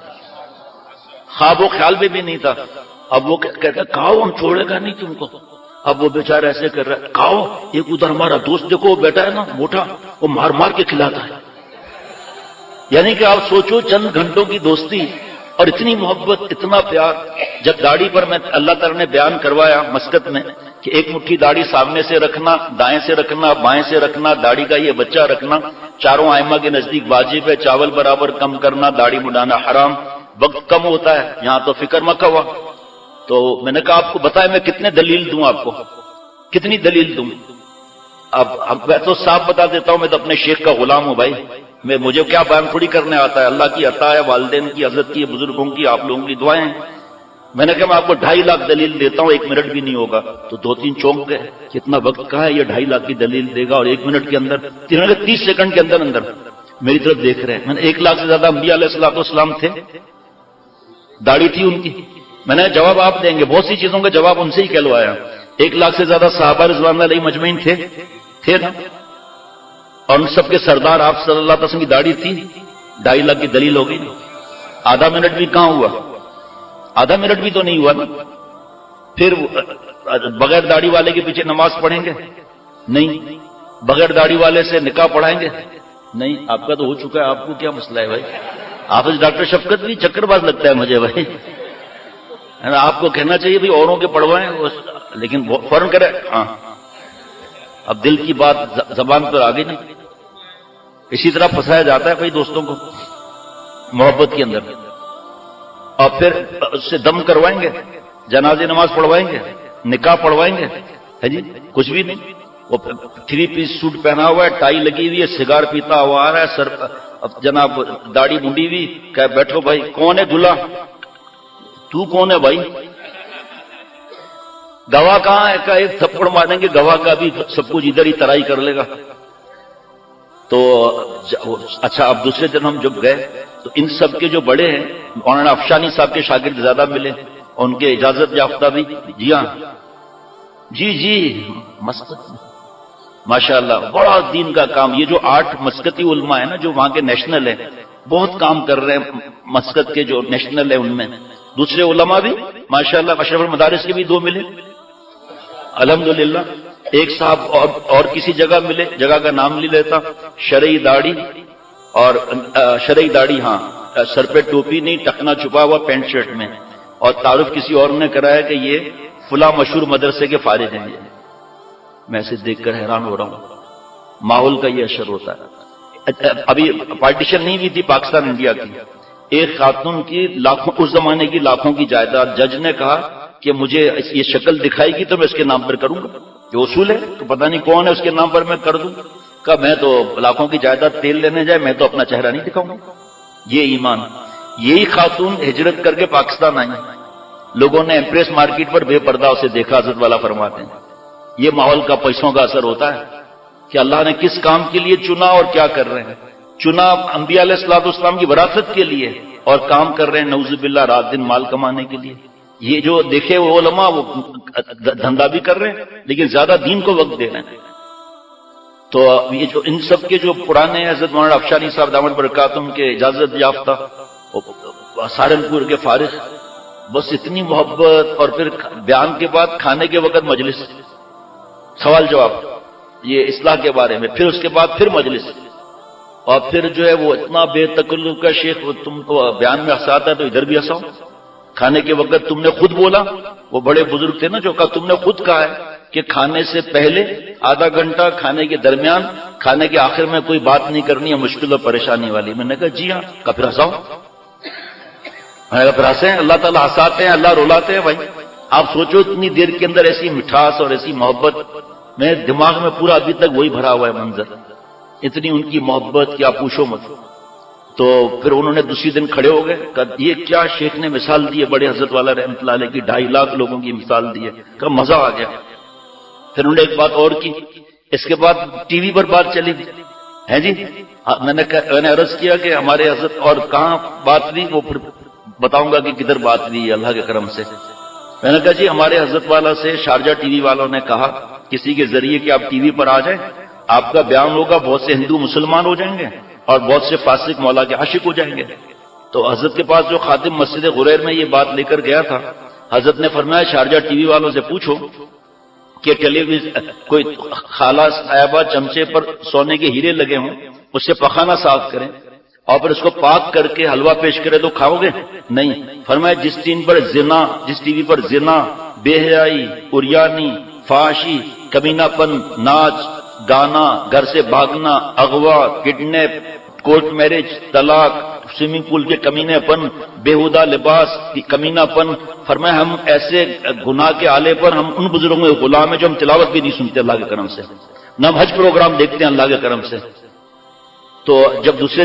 خواب و خیال میں بھی نہیں تھا. اب وہ کہتا کھاؤ ہم چھوڑے گا نہیں تم کو. اب وہ بیچارہ ایسے کر رہا ہے کھاؤ. ایک ادھر ہمارا دوست دیکھو وہ بیٹا ہے نا موٹا، وہ مار مار کے کھلاتا ہے. یعنی کہ آپ سوچو چند گھنٹوں کی دوستی اور اتنی محبت، اتنا پیار. جب داڑھی پر میں اللہ تعالیٰ نے بیان کروایا مسقط میں کہ ایک مٹھی داڑھی سامنے سے رکھنا، دائیں سے رکھنا، بائیں سے رکھنا، داڑھی کا یہ بچہ رکھنا، چاروں ائمہ کے نزدیک واجب ہے، چاول برابر کم کرنا، داڑھی مڈانا حرام، وقت کم ہوتا ہے یہاں تو فکر مت ہوا. تو میں نے کہا آپ کو بتایا میں کتنے دلیل دوں، آپ کو کتنی دلیل دوں. اب میں تو صاف بتا دیتا ہوں، میں تو اپنے شیخ کا غلام ہوں بھائی. مجھے کیا بیان تھوڑی کرنے آتا ہے. اللہ کی عطا ہے، والدین کی عزت کی، بزرگوں کی، آپ لوگوں کی دعائیں ہیں. میں نے کہا میں آپ کو 2.5 لاکھ دلیل دیتا ہوں، 1 منٹ بھی نہیں ہوگا. تو 2-3 چونک گئے، کتنا وقت کہا ہے یہ 2.5 لاکھ کی دلیل دے گا، اور 1 منٹ کے اندر 30 سیکنڈ کے اندر اندر میری طرف دیکھ رہے ہیں. میں نے 1 لاکھ سے زیادہ انبیاء علیہ الصلوۃ والسلام تھے، داڑھی تھی ان کی. میں نے جواب آپ دیں گے، بہت سی چیزوں کا جواب ان سے ہی کہلوایا. 1 لاکھ سے زیادہ صحابہ رضوان اللہ علیہم مجمعین تھے نا، اور ان سب کے سردار آپ صلی اللہ علیہ وسلم کی داڑھی تھی. 2.5 لاکھ کی دلیل ہو گئی. آدھا منٹ بھی کہاں ہوا، آدھا منٹ بھی تو نہیں ہوا نا. پھر بغیر داڑھی والے کے پیچھے نماز پڑھیں گے؟ نہیں. بغیر داڑھی والے سے نکاح پڑھائیں گے؟ نہیں. آپ کا تو ہو چکا ہے، آپ کو کیا مسئلہ ہے بھائی. حافظ ڈاکٹر شفقت بھی چکر باز لگتا ہے مجھے بھائی. آپ کو کہنا چاہیے بھی اوروں کے پڑھوائیں، لیکن فوراً کرے ہاں. اب دل کی بات زبان پر آ گئی نا. اسی طرح پھنسایا جاتا ہے بھائی دوستوں کو محبت کے اندر. اور پھر اس سے دم کروائیں گے، جنازے نماز پڑھوائیں گے، نکاح پڑھوائیں گے، ہے جی کچھ بھی نہیں. وہ 3 پیس سوٹ پہنا ہوا ہے، ٹائی لگی ہوئی ہے، سگار پیتا ہوا آ رہا ہے، سر جناب داڑھی منڈی ہوئی. کہ بیٹھو بھائی، کون ہے دلہا؟ تو کون ہے بھائی؟ گواہ کہاں ہے؟ کہ ایک تھپڑ ماریں گے گواہ کا بھی سب کچھ ادھر ہی ترائی کر لے گا. تو اچھا اب دوسرے دن ہم جب گئے تو ان سب کے جو بڑے ہیں مولانا افشانی صاحب کے شاگرد زیادہ ملے، ان کے اجازت یافتہ بھی. جی ہاں جی مسقط ماشاء اللہ بڑا دین کا کام. یہ جو 8 مسقطی علماء ہیں نا جو وہاں کے نیشنل ہیں، بہت کام کر رہے ہیں. مسقط کے جو نیشنل ہیں ان میں دوسرے علماء بھی ماشاءاللہ اشرف المدارس کے بھی 2 ملے الحمدللہ. ایک صاحب اور کسی جگہ ملے, جگہ کا نام نہیں لیتا, شرعی داڑھی اور شرعی داڑھی, ہاں سر پہ ٹوپی نہیں, ٹکنا چھپا ہوا پینٹ شرٹ میں, اور تعارف کسی اور نے کرایا کہ یہ فلاں مشہور مدرسے کے فارغ ہیں. میں اسے دیکھ کر حیران ہو رہا ہوں. ماحول کا یہ اثر ہوتا ہے. ابھی پارٹیشن نہیں ہوئی تھی پاکستان انڈیا کی, ایک خاتون کی لاکھوں, اس زمانے کی لاکھوں کی جائیداد, جج نے کہا کہ مجھے یہ شکل دکھائے گی تو میں اس کے نام پر کروں گا, یہ اصول ہے, تو پتہ نہیں کون ہے اس کے نام پر میں کر دوں. کہا میں تو لاکھوں کی جائیداد تیل لینے جائے, میں تو اپنا چہرہ نہیں دکھاؤں گا. یہ ایمان. یہی خاتون ہجرت کر کے پاکستان آئی, لوگوں نے ایمپریس مارکیٹ پر بے پردہ اسے دیکھا. حضرت والا فرماتے ہیں یہ ماحول کا پیسوں کا اثر ہوتا ہے کہ اللہ نے کس کام کے لیے چنا اور کیا کر رہے ہیں. چنا انبیاء علیہ الصلوۃ والسلام کی وراثت کے لیے, اور کام کر رہے ہیں نعوذ باللہ رات دن مال کمانے کے لیے. یہ جو دیکھے وہ علماء وہ دھندا بھی کر رہے ہیں لیکن زیادہ دین کو وقت دے رہے ہیں. تو یہ جو ان سب کے جو پرانے حضرت مولانا افشانی صاحب دامت برکاتہم کے اجازت یافتہ سہارنپور کے فارغ, بس اتنی محبت, اور پھر بیان کے بعد کھانے کے وقت مجلس, سوال جواب, یہ اصلاح کے بارے میں, پھر اس کے بعد پھر مجلس, اور پھر جو ہے وہ اتنا بے تکلف کا شیخ, تم تو بیان میں ہنساتا ہے تو ادھر بھی ہنساؤ. کھانے کے وقت تم نے خود بولا, وہ بڑے بزرگ تھے نا جو کہا تم نے خود کہا ہے کہ کھانے سے پہلے آدھا گھنٹہ, کھانے کے درمیان, کھانے کے آخر میں کوئی بات نہیں کرنی ہے مشکل اور پریشانی والی. میں نے کہا جی ہاں. کہا پھر ہنساؤ. میں نے کہا پھر ہنسیں, اللہ تعالیٰ ہنساتے ہیں, اللہ رلاتے ہیں. بھائی آپ سوچو اتنی دیر کے اندر ایسی مٹھاس اور ایسی محبت, میرے دماغ میں پورا ابھی تک وہی بھرا ہوا ہے منظر, اتنی ان کی محبت کیا پوچھو مت. تو پھر انہوں نے دوسری دن کھڑے ہو گئے, کہا یہ کیا شیخ نے مثال دی ہے بڑے حضرت والا رحمۃ اللہ علیہ کی, 2.5 لاکھ لوگوں کی مثال دی ہے. کہا مزہ آ گیا. پھر انہوں نے ایک بات اور کی, اس کے بعد ٹی وی پر بات چلی ہے جی. میں نے عرض کیا کہ ہمارے حضرت, اور کہاں بات ہوئی وہ پھر بتاؤں گا کہ کدھر بات ہوئی اللہ کے کرم سے. میں نے کہا جی ہمارے حضرت والا سے شارجہ ٹی وی والوں نے کہا کسی کے ذریعے کہ آپ ٹی وی پر آ جائیں, آپ کا بیان ہوگا, بہت سے ہندو مسلمان ہو جائیں گے اور بہت سے فاسق مولا کے عاشق ہو جائیں گے. تو حضرت کے پاس جو خادم مسجد غریر میں یہ بات لے کر گیا تھا, حضرت نے فرمایا شارجہ ٹی وی والوں سے پوچھو کہ ٹیلی ویژن کوئی خالہ صاحبہ چمچے پر سونے کے ہیرے لگے ہوں, اس سے پخانہ صاف کریں اور پھر اس کو پاک کر کے حلوہ پیش کرے تو کھاؤ گے؟ نہیں. فرمایا جس ٹی وی پر زنا, بے حیائی, عریانی, فحاشی, کمینہ پن, ناچ گانا, گھر سے بھاگنا, اغوا, کڈنیپ, کورٹ میرج, طلاق, سوئمنگ پول کے کمینے پن, بےہودہ لباس, کمینہ پن. فرمایا ہم ایسے گناہ کے آلے پر ہم ان بزرگوں کے غلام ہیں جو ہم تلاوت بھی نہیں سنتے اللہ کے کرم سے, نہ ہم حج پروگرام دیکھتے ہیں اللہ کے کرم سے. تو جب دوسرے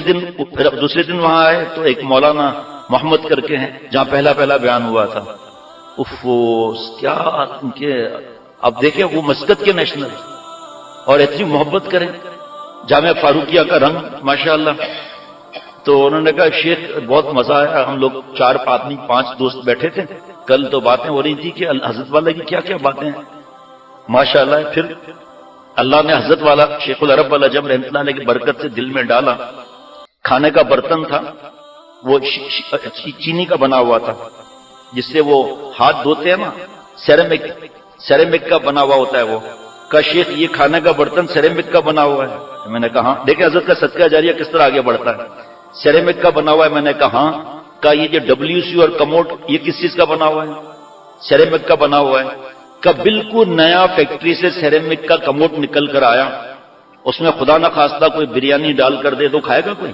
دن وہاں آئے تو ایک مولانا محمد کر کے ہیں جہاں پہلا بیان ہوا تھا, کیا ان کے, اب دیکھیں وہ مسجد کے نیشنل اور اتنی محبت کریں, جامعہ فاروقیہ کا رنگ ماشاءاللہ. تو انہوں نے کہا شیخ بہت مزہ آیا, ہم لوگ 4 آدمی 5 دوست بیٹھے تھے, کل تو باتیں ہو رہی تھی کہ حضرت والا کی کیا کیا باتیں ہیں ماشاءاللہ. پھر اللہ نے حضرت والا شیخ العرب والا جب رحمۃ اللہ علیہ کی برکت سے دل میں ڈالا. کھانے کا برتن تھا وہ چینی کا بنا ہوا تھا, جس سے وہ ہاتھ دھوتے ہیں نا, سیرامک کا بنا ہوا ہوتا ہے وہ. کہا شیخ یہ کھانے کا برتن سیرامک کا بنا ہوا ہے؟ میں نے کہا ہاں. دیکھیں حضرت کا صدقہ جاریہ کس طرح آگے بڑھتا ہے. سیرامک کا بنا ہوا ہے؟ میں نے کہا ہاں. کہا یہ جو WC اور کموڈ یہ کس چیز کا بنا ہوا ہے؟ سیرامک کا بنا ہوا ہے. کا بالکل نیا فیکٹری سے سیرامک کا کموڈ نکل کر آیا, اس میں خدا نہ خواستہ کوئی بریانی ڈال کر دے تو کھائے گا کوئی؟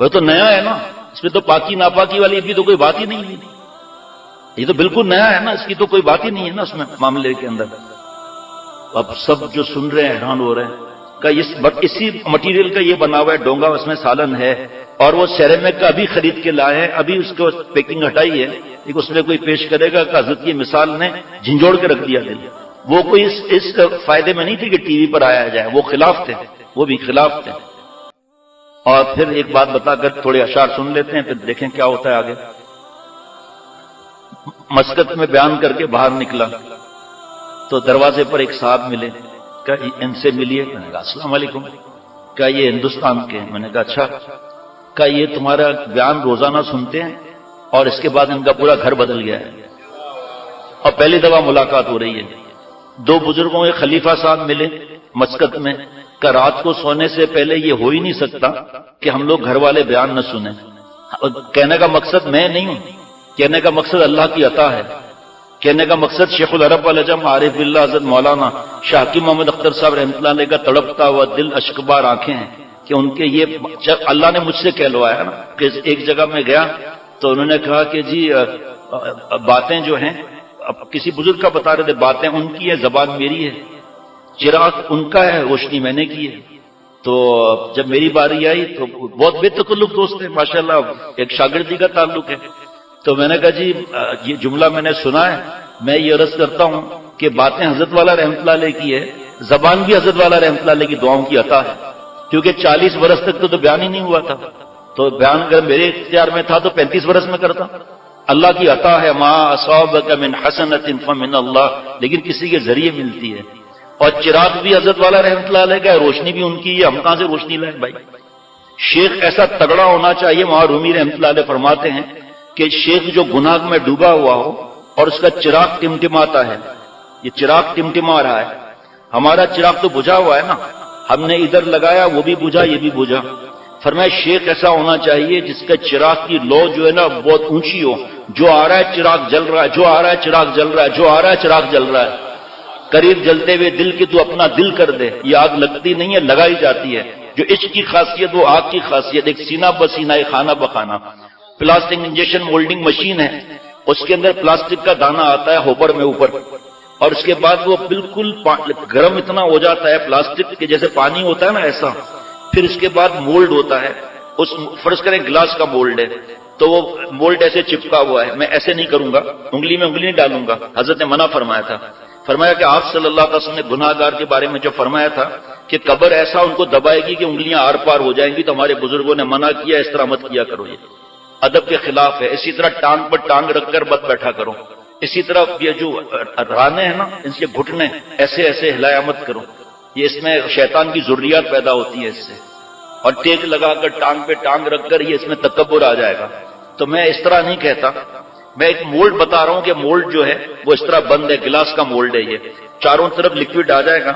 وہ تو نیا ہے نا, اس میں تو پاکی ناپاکی والی بھی تو کوئی بات ہی نہیں ہے. یہ تو بالکل نیا ہے نا, اس کی تو کوئی بات ہی نہیں ہے نا اس میں معاملے کے اندر. اب سب جو سن رہے ہیں حیران ہو رہے ہیں. کہ اسی مٹیریل کا یہ بنا ہوا ہے ڈونگا, اس میں سالن ہے, اور وہ سیرامک کا ابھی خرید کے لائے ہیں, ابھی اس کو پیکنگ ہٹائی ہے, لیکن اس میں کوئی پیش کرے گا کہ حضرت کی مثال نے جھنجھوڑ کے رکھ دیا دل. وہ کوئی اس فائدے میں نہیں تھے کہ ٹی وی پر آیا جائے, وہ خلاف تھے, وہ بھی خلاف تھے. اور پھر ایک بات بتا کر تھوڑے اشعار سن لیتے ہیں, پھر دیکھیں کیا ہوتا ہے آگے. مسجد میں بیان کر کے باہر نکلا تو دروازے پر ایک صاحب ملے. کہ ان سے ملیے؟ میں نے کہا السلام علیکم. کہ یہ ہندوستان کے ہیں؟ میں نے کہا اچھا. کہ یہ تمہارا بیان روزانہ سنتے ہیں اور اس کے بعد ان کا پورا گھر بدل گیا ہے اور پہلی دفعہ ملاقات ہو رہی ہے. دو بزرگوں کے خلیفہ صاحب ملے مسکت میں کہ رات کو سونے سے پہلے یہ ہو ہی نہیں سکتا کہ ہم لوگ گھر والے بیان نہ سنیں. کہنے کا مقصد میں نہیں ہوں، کہنے کا مقصد اللہ کی عطا ہے، کہنے کا مقصد شیخ العرب العجم عارف باللہ حضرت مولانا شاہ حکیم محمد اختر صاحب رحمۃ اللہ علیہ کا تڑپتا ہوا دل اشکبار آنکھیں ہیں کہ ان کے یہ اللہ نے مجھ سے کہلوایا نا کہ ایک جگہ میں گیا تو انہوں نے کہا کہ جی باتیں جو ہیں کسی بزرگ کا بتا رہے تھے، باتیں ان کی ہے زبان میری ہے، چراغ ان کا ہے روشنی میں نے کی ہے. تو جب میری باری آئی تو بہت بے تکلف دوست ہے ماشاءاللہ، ایک شاگردی کا تعلق ہے. تو میں نے کہا جی یہ جملہ میں نے سنا ہے، میں یہ عرض کرتا ہوں کہ باتیں حضرت والا رحمۃ اللہ علیہ کی ہے، زبان بھی حضرت والا رحمۃ اللہ علیہ کی دعاؤں کی عطا ہے، کیونکہ 40 برس تک تو بیان ہی نہیں ہوا تھا. تو بیان اگر میرے اختیار میں تھا تو 35 برس میں کرتا. اللہ کی عطا ہے، ما اصابک من حسنۃ فمن اللہ، لیکن کسی کے ذریعے ملتی ہے. اور چراغ بھی حضرت والا رحمۃ اللہ علیہ کا ہے، روشنی بھی ان کی ہے، ہم کہاں سے روشنی لائیں بھائی. شیخ ایسا تگڑا ہونا چاہیے. وہاں رومی رحمۃ اللہ علیہ فرماتے ہیں کہ شیخ جو گناہ میں ڈوبا ہوا ہو اور اس کا چراغ ٹمٹماتا ہے، یہ چراغ ٹمٹما رہا ہے، ہمارا چراغ تو بجھا ہوا ہے نا، ہم نے ادھر لگایا وہ بھی بجھا یہ بھی بجھا. فرمایا شیخ ایسا ہونا چاہیے جس کا چراغ کی لو جو ہے نا بہت اونچی ہو، جو آ رہا ہے چراغ جل رہا ہے، جو آ رہا ہے چراغ جل رہا ہے، جو آ رہا ہے چراغ جل رہا ہے. قریب جلتے ہوئے دل کی تو اپنا دل کر دے، یہ آگ لگتی نہیں ہے لگائی جاتی ہے. جو عشق کی خاصیت وہ آگ کی خاصیت، ایک سینہ بسینہ ایک خانہ بخانہ. پلاسٹک انجیکشن مولڈنگ مشین ہے، اس کے اندر پلاسٹک کا دانہ آتا ہے ہوبر میں اوپر، اور اس کے بعد وہ بالکل گرم اتنا ہو جاتا ہے پلاسٹک کے جیسے پانی ہوتا ہے نا ایسا. پھر اس کے بعد مولڈ ہوتا ہے، اس فرض کریں گلاس کا مولڈ ہے تو وہ مولڈ ایسے چپکا ہوا ہے. میں ایسے نہیں کروں گا، انگلی میں انگلی نہیں ڈالوں گا، حضرت نے منع فرمایا تھا. فرمایا کہ آپ صلی اللہ علیہ وسلم نے گناہ گار کے بارے میں جو فرمایا تھا کہ قبر ایسا ان کو دبائے گی کہ انگلیاں آر پار ہو جائیں گی، تو ہمارے بزرگوں نے منع کیا اس طرح مت کیا کرو، یہ ادب کے خلاف ہے. اسی طرح ٹانگ پر ٹانگ رکھ کر مت بیٹھا کرو. اسی طرح یہ جو رانے ہیں نا ان سے گھٹنے ایسے ایسے ہلایا مت کرو، یہ اس میں شیطان کی ذریات پیدا ہوتی ہے اس سے. اور ٹیک لگا کر ٹانگ پہ ٹانگ رکھ کر یہ اس میں تکبر آ جائے گا. تو میں اس طرح نہیں کہتا، میں ایک مولڈ بتا رہا ہوں کہ مولڈ جو ہے وہ اس طرح بند ہے، گلاس کا مولڈ ہے، یہ چاروں طرف لکوڈ آ جائے گا،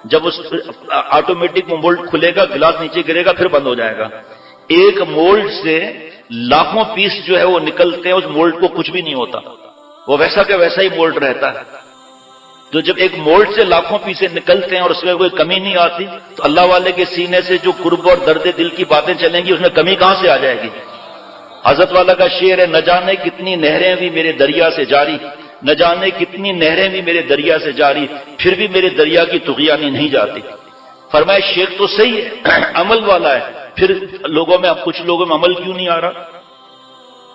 جب اس آٹومیٹک مولڈ کھلے گا گلاس نیچے گرے گا پھر بند ہو جائے گا. ایک مولڈ سے لاکھوں پیس جو ہے وہ نکلتے ہیں، اس مولڈ کو کچھ بھی نہیں ہوتا، وہ ویسا کہ ویسا ہی مولڈ رہتا ہے. تو جب ایک مولڈ سے لاکھوں پیسے نکلتے ہیں اور اس میں کوئی کمی نہیں آتی تو اللہ والے کے سینے سے جو قرب اور درد دل کی باتیں چلیں گی اس میں کمی کہاں سے آ جائے گی. حضرت والا کا شعر ہے، نہ جانے کتنی نہریں بھی میرے دریا سے جاری، نہ جانے کتنی نہریں بھی میرے دریا سے جاری، پھر بھی میرے دریا کی طغیانی نہیں جاتی. فرمایا شیخ تو صحیح ہے، عمل والا ہے، پھر لوگوں میں اب کچھ لوگوں میں عمل کیوں نہیں آ رہا.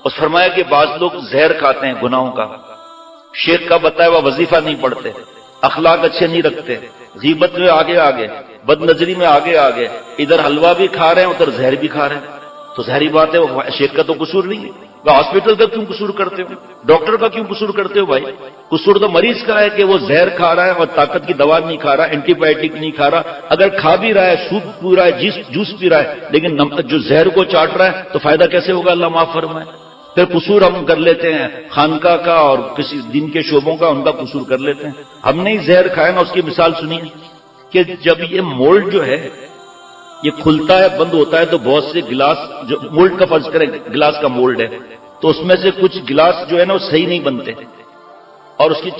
اس فرمایا کہ بعض لوگ زہر کھاتے ہیں گناہوں کا، شیخ کا بتایا ہوا وظیفہ نہیں پڑھتے، اخلاق اچھے نہیں رکھتے، غیبت میں آگے آگے، بد نظری میں آگے آگے، ادھر حلوہ بھی کھا رہے ہیں ادھر زہر بھی کھا رہے ہیں. تو ظاہری بات ہے وہ شیخ کا تو قصور نہیں ہے. وہ ہاسپٹل کا کیوں قصور کرتے ہو، ڈاکٹر کا کیوں قصور کرتے ہو بھائی؟ قصور تو مریض کا ہے کہ وہ زہر کھا رہا ہے اور طاقت کی دوا نہیں کھا رہا، اینٹی بایوٹک نہیں کھا رہا. اگر کھا بھی رہا ہے، سوپ پی رہا ہے، جوس پی رہا ہے، لیکن جو زہر کو چاٹ رہا ہے تو فائدہ کیسے ہوگا؟ اللہ معاف فرمائے. پھر قصور ہم کر لیتے ہیں خانقاہ کا اور کسی دین کے شعبوں کا، ان کا قصور کر لیتے ہیں. ہم نے ہی زہر کھایا نا، اس کی مثال سنی کہ جب یہ مولڈ جو ہے یہ کھلتا ہے بند ہوتا ہے تو بہت سے گلاس، جو مولڈ کا فرض کریں گلاس کا مولڈ ہے تو اس میں سے کچھ گلاس جو ہے نا وہ صحیح نہیں بنتے اور اس کی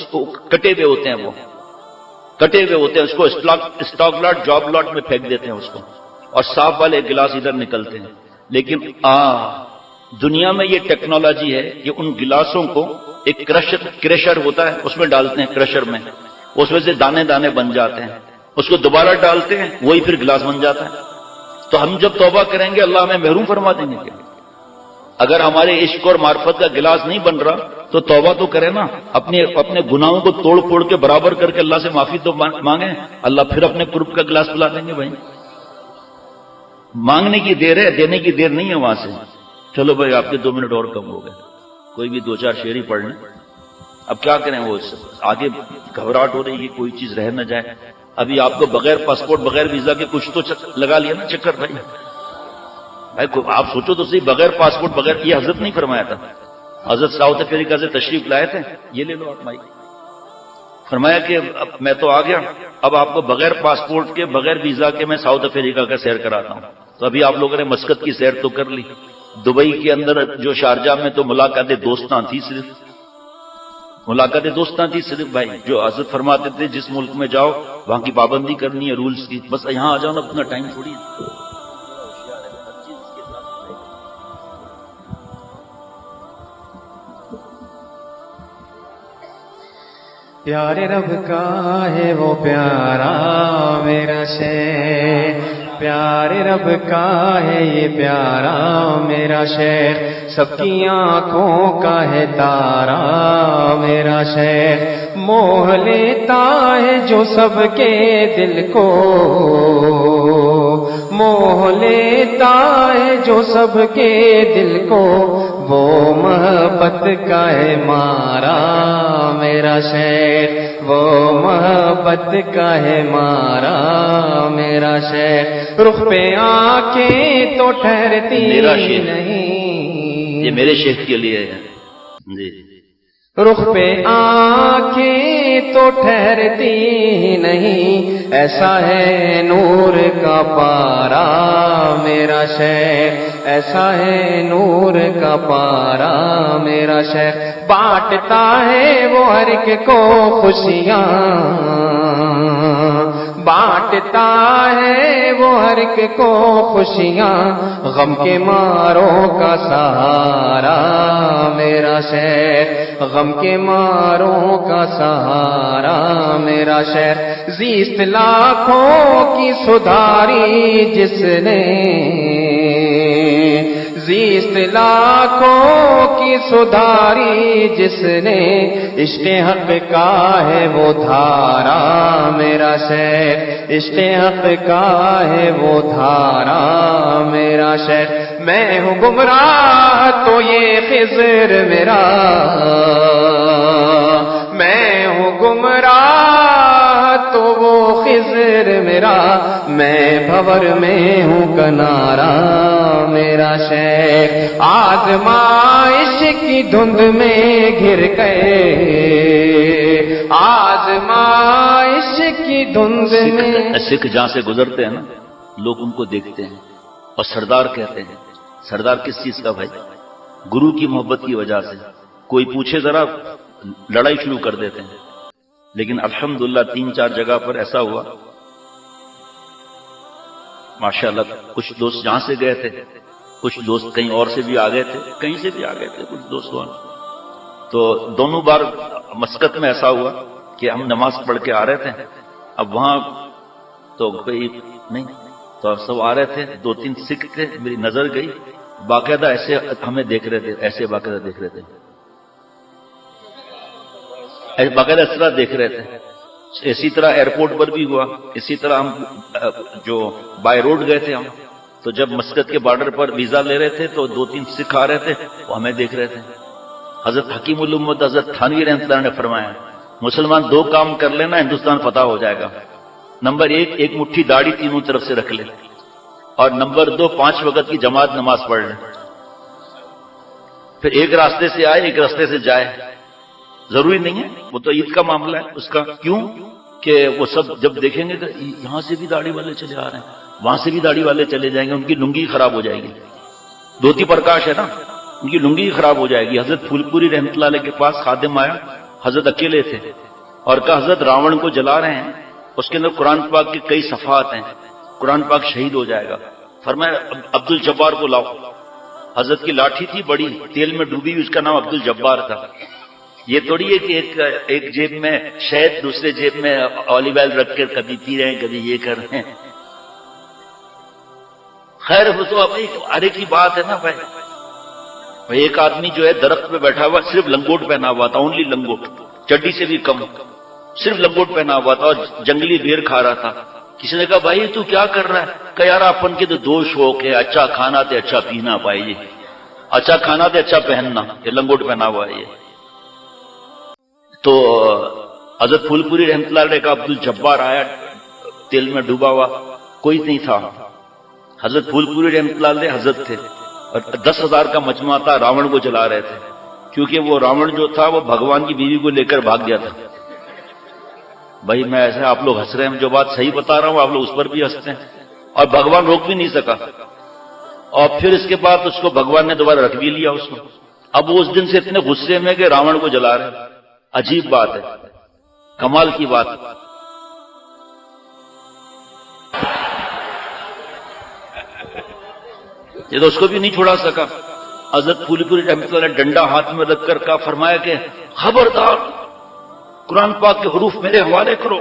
کٹے ہوئے ہوتے ہیں، وہ کٹے ہوئے ہوتے ہیں، اس کو اسٹاک لاٹ جاب لاٹ میں پھینک دیتے ہیں اس کو، اور صاف والے گلاس ادھر نکلتے ہیں. لیکن دنیا میں یہ ٹیکنالوجی ہے کہ ان گلاسوں کو ایک کریشر ہوتا ہے اس میں ڈالتے ہیں، کریشر میں اس میں سے دانے دانے بن جاتے ہیں، اس کو دوبارہ ڈالتے ہیں وہی پھر گلاس بن جاتا ہے. تو ہم جب توبہ کریں گے اللہ ہمیں محروم فرما دیں گے کیا؟ اگر ہمارے عشق اور معرفت کا گلاس نہیں بن رہا تو توبہ تو کریں نا، اپنے گناہوں کو توڑ پھوڑ کے برابر کر کے اللہ سے معافی تو مانگیں، اللہ پھر اپنے قرب کا گلاس پلا دیں گے. بھائی مانگنے کی دیر ہے، دینے کی دیر نہیں ہے وہاں سے. چلو بھائی آپ کے 2 منٹ اور کم ہو گئے، کوئی بھی 2-4 شعر ہی پڑھ لیں. اب کیا کریں، وہ آگے گھبراہٹ ہو رہی ہے کوئی چیز رہ نہ جائے. ابھی آپ کو بغیر پاسپورٹ بغیر ویزا کے کچھ تو لگا لیا نا چکر. بھائی آپ سوچو تو صحیح، بغیر پاسپورٹ بغیر، یہ حضرت نہیں فرمایا تھا، حضرت ساؤتھ افریقہ سے تشریف لائے تھے، یہ لے لو آپ مائک. فرمایا کہ اب میں تو آ گیا، اب آپ کو بغیر پاسپورٹ کے بغیر ویزا کے میں ساؤتھ افریقہ کا سیر کراتا ہوں. تو ابھی آپ لوگوں نے مسقط کی سیر تو کر لی، دبئی کے اندر جو شارجہ میں تو ملاقاتیں دوستاں تھی، صرف ملاقاتیں دوستاں تھی صرف بھائی. جو حضرت فرماتے تھے جس ملک میں جاؤ وہاں کی پابندی کرنی ہے رولز کی، بس یہاں آ جاؤ نا اپنا ٹائم چھوڑیے. پیارے رب کا ہے وہ پیارا میرا شہر، پیارے رب کا ہے یہ پیارا میرا شہر، سب کی آنکھوں کا ہے تارا میرا شہر، موہ لیتا ہے جو سب کے دل کو، موہ لیتا ہے جو سب کے دل کو، وہ محبت کا ہے مارا میرا شہر، وہ محبت کا ہے مارا میرا شہر، رخ پہ آنکھیں تو ٹھہرتی نہیں، یہ میرے شیخ کے لیے ہے جی. رخ پہ آنکھیں تو ٹھہرتی نہیں، ایسا ہے نور کا پارا میرا شہر، ایسا ہے نور کا پارا میرا شہر، بانٹتا ہے وہ ہر ایک کو خوشیاں، بانٹتا ہے وہ ہر ایک کو خوشیاں، غم کے ماروں کا سہارا میرا شہر، غم کے ماروں کا سہارا میرا شہر، زیست لاکھوں کی سدھاری جس نے، زیست لاکھوں کی سدھاری جس نے، عشق حق کا ہے وہ دھارا میرا شہر، عشق حق کا ہے وہ دھارا میرا شہر، میں ہوں گمراہ تو یہ خضر میرا، میں ہوں گمراہ تو وہ خضر میرا، میں بھور میں ہوں کنارا میرا شہر، آزمائش کی دھند میں گر گئے، آزمائش کی دھند میں. سکھ جہاں سے گزرتے ہیں نا لوگ ان کو دیکھتے ہیں اور سردار کہتے ہیں. سردار کس چیز کا بھائی؟ گرو کی محبت کی وجہ سے. کوئی پوچھے ذرا لڑائی شروع کر دیتے ہیں. لیکن الحمدللہ 3-4 جگہ پر ایسا ہوا ماشاءاللہ، کچھ دوست جہاں سے گئے تھے، کچھ دوست کہیں اور سے بھی آ گئے تھے، کہیں سے بھی آ گئے تھے کچھ دوست وہاں. تو دونوں بار مسقط میں ایسا ہوا کہ ہم نماز پڑھ کے آ رہے تھے، اب وہاں تو کوئی نہیں، تو سب آ رہے تھے، 2-3 سکھ تھے، میری نظر گئی، باقاعدہ ایسے ہمیں دیکھ رہے تھے، ایسے باقاعدہ دیکھ رہے تھے، باقاعدہ اس طرح دیکھ رہے تھے. اسی طرح ایئرپورٹ پر بھی ہوا، اسی طرح ہم جو بائی روڈ گئے تھے ہم، تو جب مسقط کے بارڈر پر ویزا لے رہے تھے تو 2-3 سکھ آ رہے تھے، وہ ہمیں دیکھ رہے تھے. حضرت حکیم الامت حضرت تھانوی رحمۃ اللہ نے فرمایا مسلمان 2 کام کر لینا ہندوستان فتح ہو جائے گا. نمبر 1 ایک مٹھی داڑھی تینوں طرف سے رکھ لے، اور نمبر 2 5 وقت کی جماعت نماز پڑھ لے. پھر ایک راستے سے آئے ایک راستے سے جائے، ضروری نہیں ہے، وہ تو عید کا معاملہ ہے اس کا. کیوں کہ وہ سب جب دیکھیں گے کہ یہاں سے بھی داڑھی والے چلے آ رہے ہیں، وہاں سے بھی داڑھی والے چلے جائیں گے، ان کی لنگی خراب ہو جائے گی. دھوتی پرکاش ہے نا، ان کی لنگی خراب ہو جائے گی. حضرت پھول پوری رحمۃ اللہ علیہ کے پاس خادم آیا، حضرت اکیلے تھے، اور کہا حضرت راون کو جلا رہے ہیں، اس کے اندر قرآن پاک کے کئی صفحات ہیں، قرآن پاک شہید ہو جائے گا. فرمایا عبد الجبار کو لاؤ. حضرت کی لاٹھی تھی بڑی، تیل میں ڈوبی ہوئی، اس کا نام عبد الجبار تھا. یہ تھوڑی ہے کہ ایک جیب میں شہد دوسرے جیب میں اولیو آئل رکھ کر کبھی پی رہے ہیں کبھی یہ کر رہے ہیں. خیر وہ تو اپنی ارے کی بات ہے نا بھائی. ایک آدمی جو ہے درخت پہ بیٹھا ہوا، صرف لنگوٹ پہنا ہوا تھا، اونلی لنگوٹ، چڈی سے بھی کم، صرف لنگوٹ پہنا ہوا تھا اور جنگلی بیر کھا رہا تھا. کسی نے کہا بھائی تو کیا کر رہا ہے؟ کہ یار اپن کے تو 2 شوق ہے، اچھا کھانا تے اچھا پینا پائی جی، اچھا کھانا تے اچھا پہننا. یہ لنگوٹ پہنا ہوا ہے یہ. تو حضرت پھول پوری رحمۃ اللہ علیہ کا عبد الجبار آیا، تیل میں ڈوبا ہوا، کوئی نہیں تھا. حضرت پھول پوری رحمۃ اللہ علیہ حضرت تھے، اور 10,000 کا مجمع تھا، راون کو جلا رہے تھے. کیونکہ وہ راون جو تھا وہ بھگوان کی بیوی کو لے کر بھاگ گیا تھا. بھائی میں ایسے آپ لوگ ہنس رہے ہیں، جو بات صحیح بتا رہا ہوں آپ لوگ اس پر بھی ہنستے ہیں، اور بھگوان روک بھی نہیں سکا. اور پھر اس کے بعد اس کو بھگوان نے دوبارہ رکھ بھی لیا اس کو. اب وہ اس دن سے اتنے غصے میں کہ راون کو جلا رہے ہیں. عجیب بات ہے، کمال کی بات. یہ تو اس کو بھی نہیں چھوڑا سکا. حضرت پھول پوری رحمۃ اللہ نے ڈنڈا ہاتھ میں رکھ کر کہا، فرمایا کہ خبردار قرآن پاک کے حروف میرے حوالے کرو،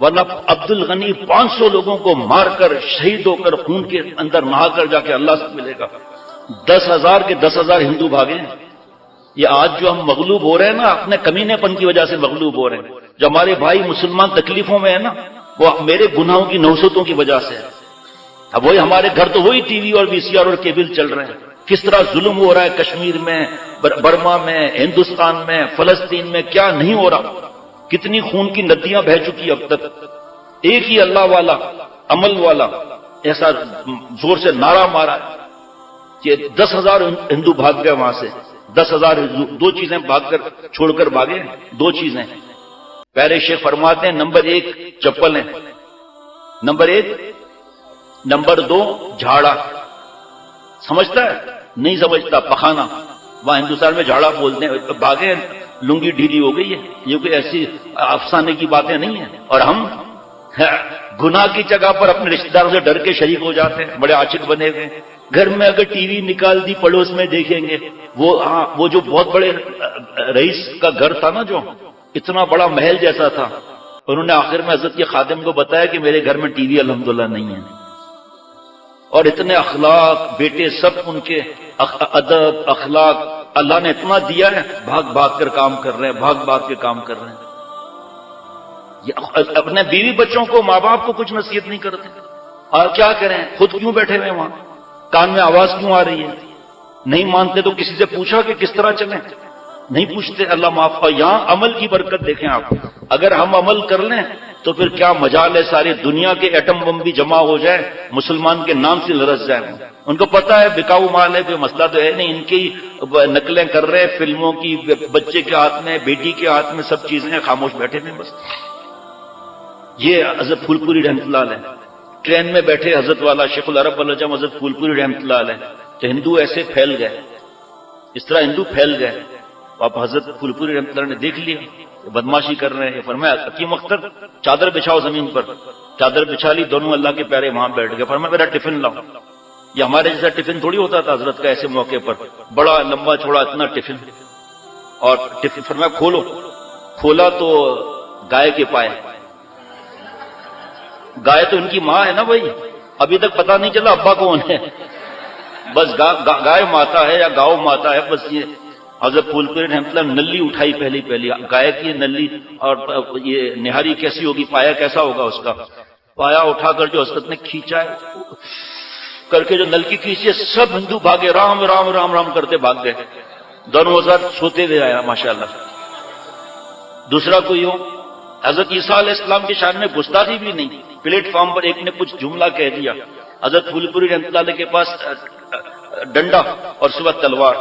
ورنہ عبد الغنی 500 لوگوں کو مار کر شہید ہو کر خون کے اندر نہا کر جا کے اللہ سے ملے گا. 10,000 کے 10,000 ہندو بھاگے. یہ آج جو ہم مغلوب ہو رہے ہیں نا، اپنے کمینے پن کی وجہ سے مغلوب ہو رہے ہیں. جو ہمارے بھائی مسلمان تکلیفوں میں ہیں نا، وہ میرے گناہوں کی نوسطوں کی وجہ سے ہے. اب وہی ہمارے گھر تو وہی ٹی وی اور وی سی آر اور کیبل چل رہے ہیں. کس طرح ظلم ہو رہا ہے کشمیر میں، برما میں، ہندوستان میں، فلسطین میں، کیا نہیں ہو رہا. کتنی خون کی ندیاں بہہ چکی اب تک. ایک ہی اللہ والا، عمل والا ایسا زور سے نعرہ مارا کہ 10,000 ہندو بھاگ گئے وہاں سے. 10,000 ہندو. 2 چیزیں بھاگ کر چھوڑ کر بھاگے. 2 چیزیں پیارے شیخ فرماتے ہیں، نمبر 1 چپل ہے، نمبر 1. نمبر 2 جھاڑا. سمجھتا ہے؟ نہیں سمجھتا. پخانا. وہاں ہندوستان میں جھاڑا بولتے ہیں. بھاگے، لنگی ڈھیلی ہو گئی ہے. یہ کوئی ایسی افسانے کی باتیں نہیں ہیں. اور ہم گناہ کی جگہ پر اپنے رشتہ داروں سے ڈر کے شریک ہو جاتے ہیں. بڑے عاشق بنے ہوئے. گھر میں اگر ٹی وی نکال دی، پڑوس میں دیکھیں گے وہ جو بہت بڑے رئیس کا گھر تھا نا، جو اتنا بڑا محل جیسا تھا، انہوں نے آخر میں حضرت کے خادم کو بتایا کہ میرے گھر میں ٹی وی الحمدللہ نہیں ہے. اور اتنے اخلاق، بیٹے سب ان کے ادب اخلاق اللہ نے اتنا دیا ہے، بھاگ بھاگ کر کام کر رہے ہیں، بھاگ بھاگ کے کام کر رہے ہیں. اپنے بیوی بچوں کو، ماں باپ کو کچھ نصیحت نہیں کرتے. اور کیا کریں، خود کیوں بیٹھے ہوئے وہاں؟ کان میں آواز کیوں آ رہی ہے؟ نہیں مانتے تو کسی سے پوچھا کہ کس طرح چلیں؟ نہیں پوچھتے. اللہ معاف. اور یہاں عمل کی برکت دیکھیں آپ. اگر ہم عمل کر لیں تو پھر کیا مجال ہے، ساری دنیا کے ایٹم بم بھی جمع ہو جائے، مسلمان کے نام سے لرز جائے. ان کو پتا ہے بکاؤ مال ہے، کوئی مسئلہ تو ہے نہیں. ان کی نقلیں کر رہے، فلموں کی، بچے کے ہاتھ میں، بیٹی کے ہاتھ میں سب چیزیں ہیں، خاموش بیٹھے ہیں بس. یہ حضرت پھول پوری رحمۃ اللہ علیہ. ٹرین میں بیٹھے حضرت والا شیخ العرب والعجم حضرت پھول پوری رحمۃ اللہ علیہ. تو ہندو ایسے پھیل گئے، اس طرح ہندو پھیل گئے. آپ حضرت پھول پوری رحمۃ اللہ نے دیکھ لیا بدماشی کر رہے ہیں. فرمایا حکیم اختر چادر بچھاؤ زمین پر. چادر بچھا لی، دونوں اللہ کے پیارے وہاں بیٹھ گئے. فرمایا میرا ٹفن لاؤ. یہ ہمارے جیسا ٹفن تھوڑی ہوتا تھا حضرت کا ایسے موقع پر، بڑا لمبا چوڑا اتنا ٹفن. اور ٹفن فرمایا کھولو. کھولا تو گائے کے پائے. گائے تو ان کی ماں ہے نا بھائی. ابھی تک پتا نہیں چلا ابا کون ہے. بس گائے ماتا ہے یا گاؤ ماتا ہے بس. یہ حضرت پھول پوری رحمۃ اللہ نلی اٹھائی پہلی گائے کی نلی. اور یہ نہاری کیسی ہوگی، پایا کیسا ہوگا اس کا. پایا اٹھا کر جو حضرت نے کھینچا ہے کر کے، جو نل کی کھینچی، سب ہندو بھاگے، رام رام رام رام کرتے بھاگ گئے. دونوں حضرت سوتے ہوئے آیا ماشاءاللہ. دوسرا کوئی ہو، حضرت عیسیٰ علیہ السلام کی شان میں گستاخی بھی نہیں. پلیٹ فارم پر ایک نے کچھ جملہ کہہ دیا، حضرت پھول پوری رحمۃ اللہ علیہ کے پاس ڈنڈا اور صبح تلوار.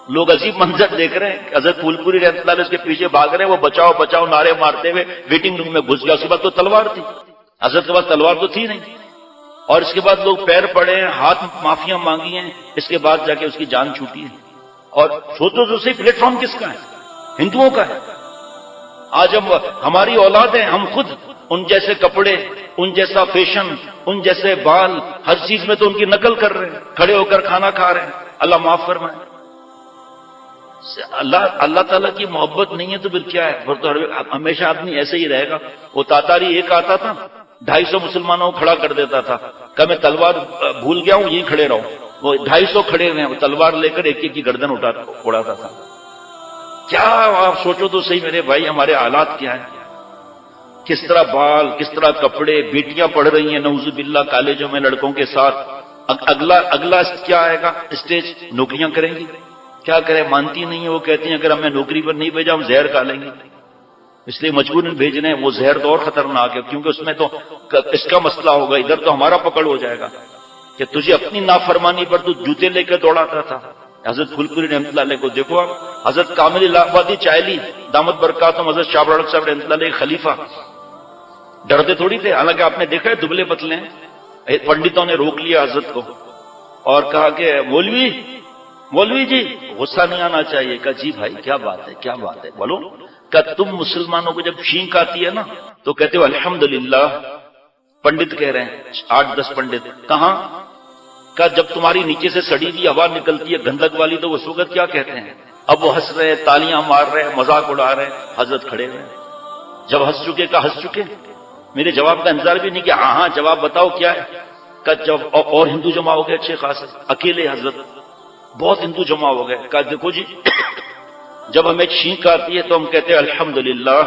لوگ عجیب منظر دیکھ رہے ہیں. حضرت پھول پوری رحمۃ اللہ علیہ اس کے پیچھے بھاگ رہے ہیں، وہ بچاؤ بچاؤ نعرے مارتے ہوئے ویٹنگ روم میں گھس گیا. اس کے بعد تو تلوار تھی، حضرت کے پاس تلوار تو تھی نہیں. اور اس کے بعد لوگ پیر پڑے ہیں، ہاتھ معافیاں مانگی ہیں. اس کے بعد جا کے اس کی جان چھوٹی ہے. اور سوچو تو صحیح، پلیٹ فارم کس کا ہے؟ ہندوؤں کا ہے. آج ہماری اولاد ہے، ہم خود ان جیسے کپڑے، ان جیسا فیشن، ان جیسے بال، ہر چیز میں تو ان کی نقل کر رہے ہیں. کھڑے ہو کر کھانا کھا رہے ہیں. اللہ معاف فرمائے. اللہ تعالیٰ کی محبت نہیں ہے تو پھر کیا ہے؟ پھر تو ہمیشہ آدمی ایسے ہی رہے گا. وہ تاتاری ایک آتا تھا 250 مسلمانوں کو کھڑا کر دیتا تھا کہ میں تلوار بھول گیا ہوں، یہیں کھڑے رہو. وہ 250 کھڑے ہوئے ہیں، وہ تلوار لے کر ایک ایک کی گردن اڑاتا تھا. کیا آپ سوچو تو صحیح میرے بھائی، ہمارے حالات کیا ہیں. کس طرح بال، کس طرح کپڑے. بیٹیاں پڑھ رہی ہیں نعوذ باللہ کالجوں میں لڑکوں کے ساتھ. اگلا کیا آئے گا اسٹیج؟ نوکریاں کریں گی. کیا کریں، مانتی نہیں ہے. وہ کہتی ہیں اگر ہمیں نوکری پر نہیں بھیجا ہم زہر کھا لیں گے، اس لیے مجبوراً بھیج رہے ہیں. وہ زہر تو اور خطرناک ہے، کیونکہ اس میں تو اس کا مسئلہ ہوگا، ادھر تو ہمارا پکڑ ہو جائے گا کہ تجھے اپنی نافرمانی پر تو جوتے لے کر دوڑاتا تھا. حضرت پھولپوری رحمۃ اللہ علیہ کو دیکھو آپ، حضرت کامل الہ آبادی چائلی دامت برکاتہم، حضرت شاہ بڑک صاحب رحمۃ اللہ علیہ خلیفہ، ڈرتے تھوڑی تھے؟ حالانکہ آپ نے دیکھا ہے دبلے پتلے ہیں، پنڈتوں نے روک لیا حضرت کو اور کہا کہ مولوی جی غصہ نہیں آنا چاہیے. کہا جی بھائی کیا بات ہے، کیا بات ہے، بولو. کہا تم مسلمانوں کو جب چھینک آتی ہے نا تو کہتے ہو الحمدللہ. پنڈت کہہ رہے ہیں 8-10 پنڈت. کہاں؟ کہا جب تمہاری نیچے سے سڑی ہوئی ہوا نکلتی ہے گندک والی تو اس وقت کیا کہتے ہیں؟ اب وہ ہنس رہے، تالیاں مار رہے، مذاق اڑا رہے. حضرت کھڑے ہوئے، جب ہنس چکے کہا ہنس چکے؟ میرے جواب کا انتظار بھی نہیں کیا. ہاں جواب بتاؤ کیا ہے؟ کہا جب اور ہندو جمع ہو گئے اچھے خاصے، اکیلے حضرت بہت ہندو جمع ہو گئے. کہا دیکھو جی جب ہمیں چھینک آتی ہے تو ہم کہتے ہیں الحمدللہ،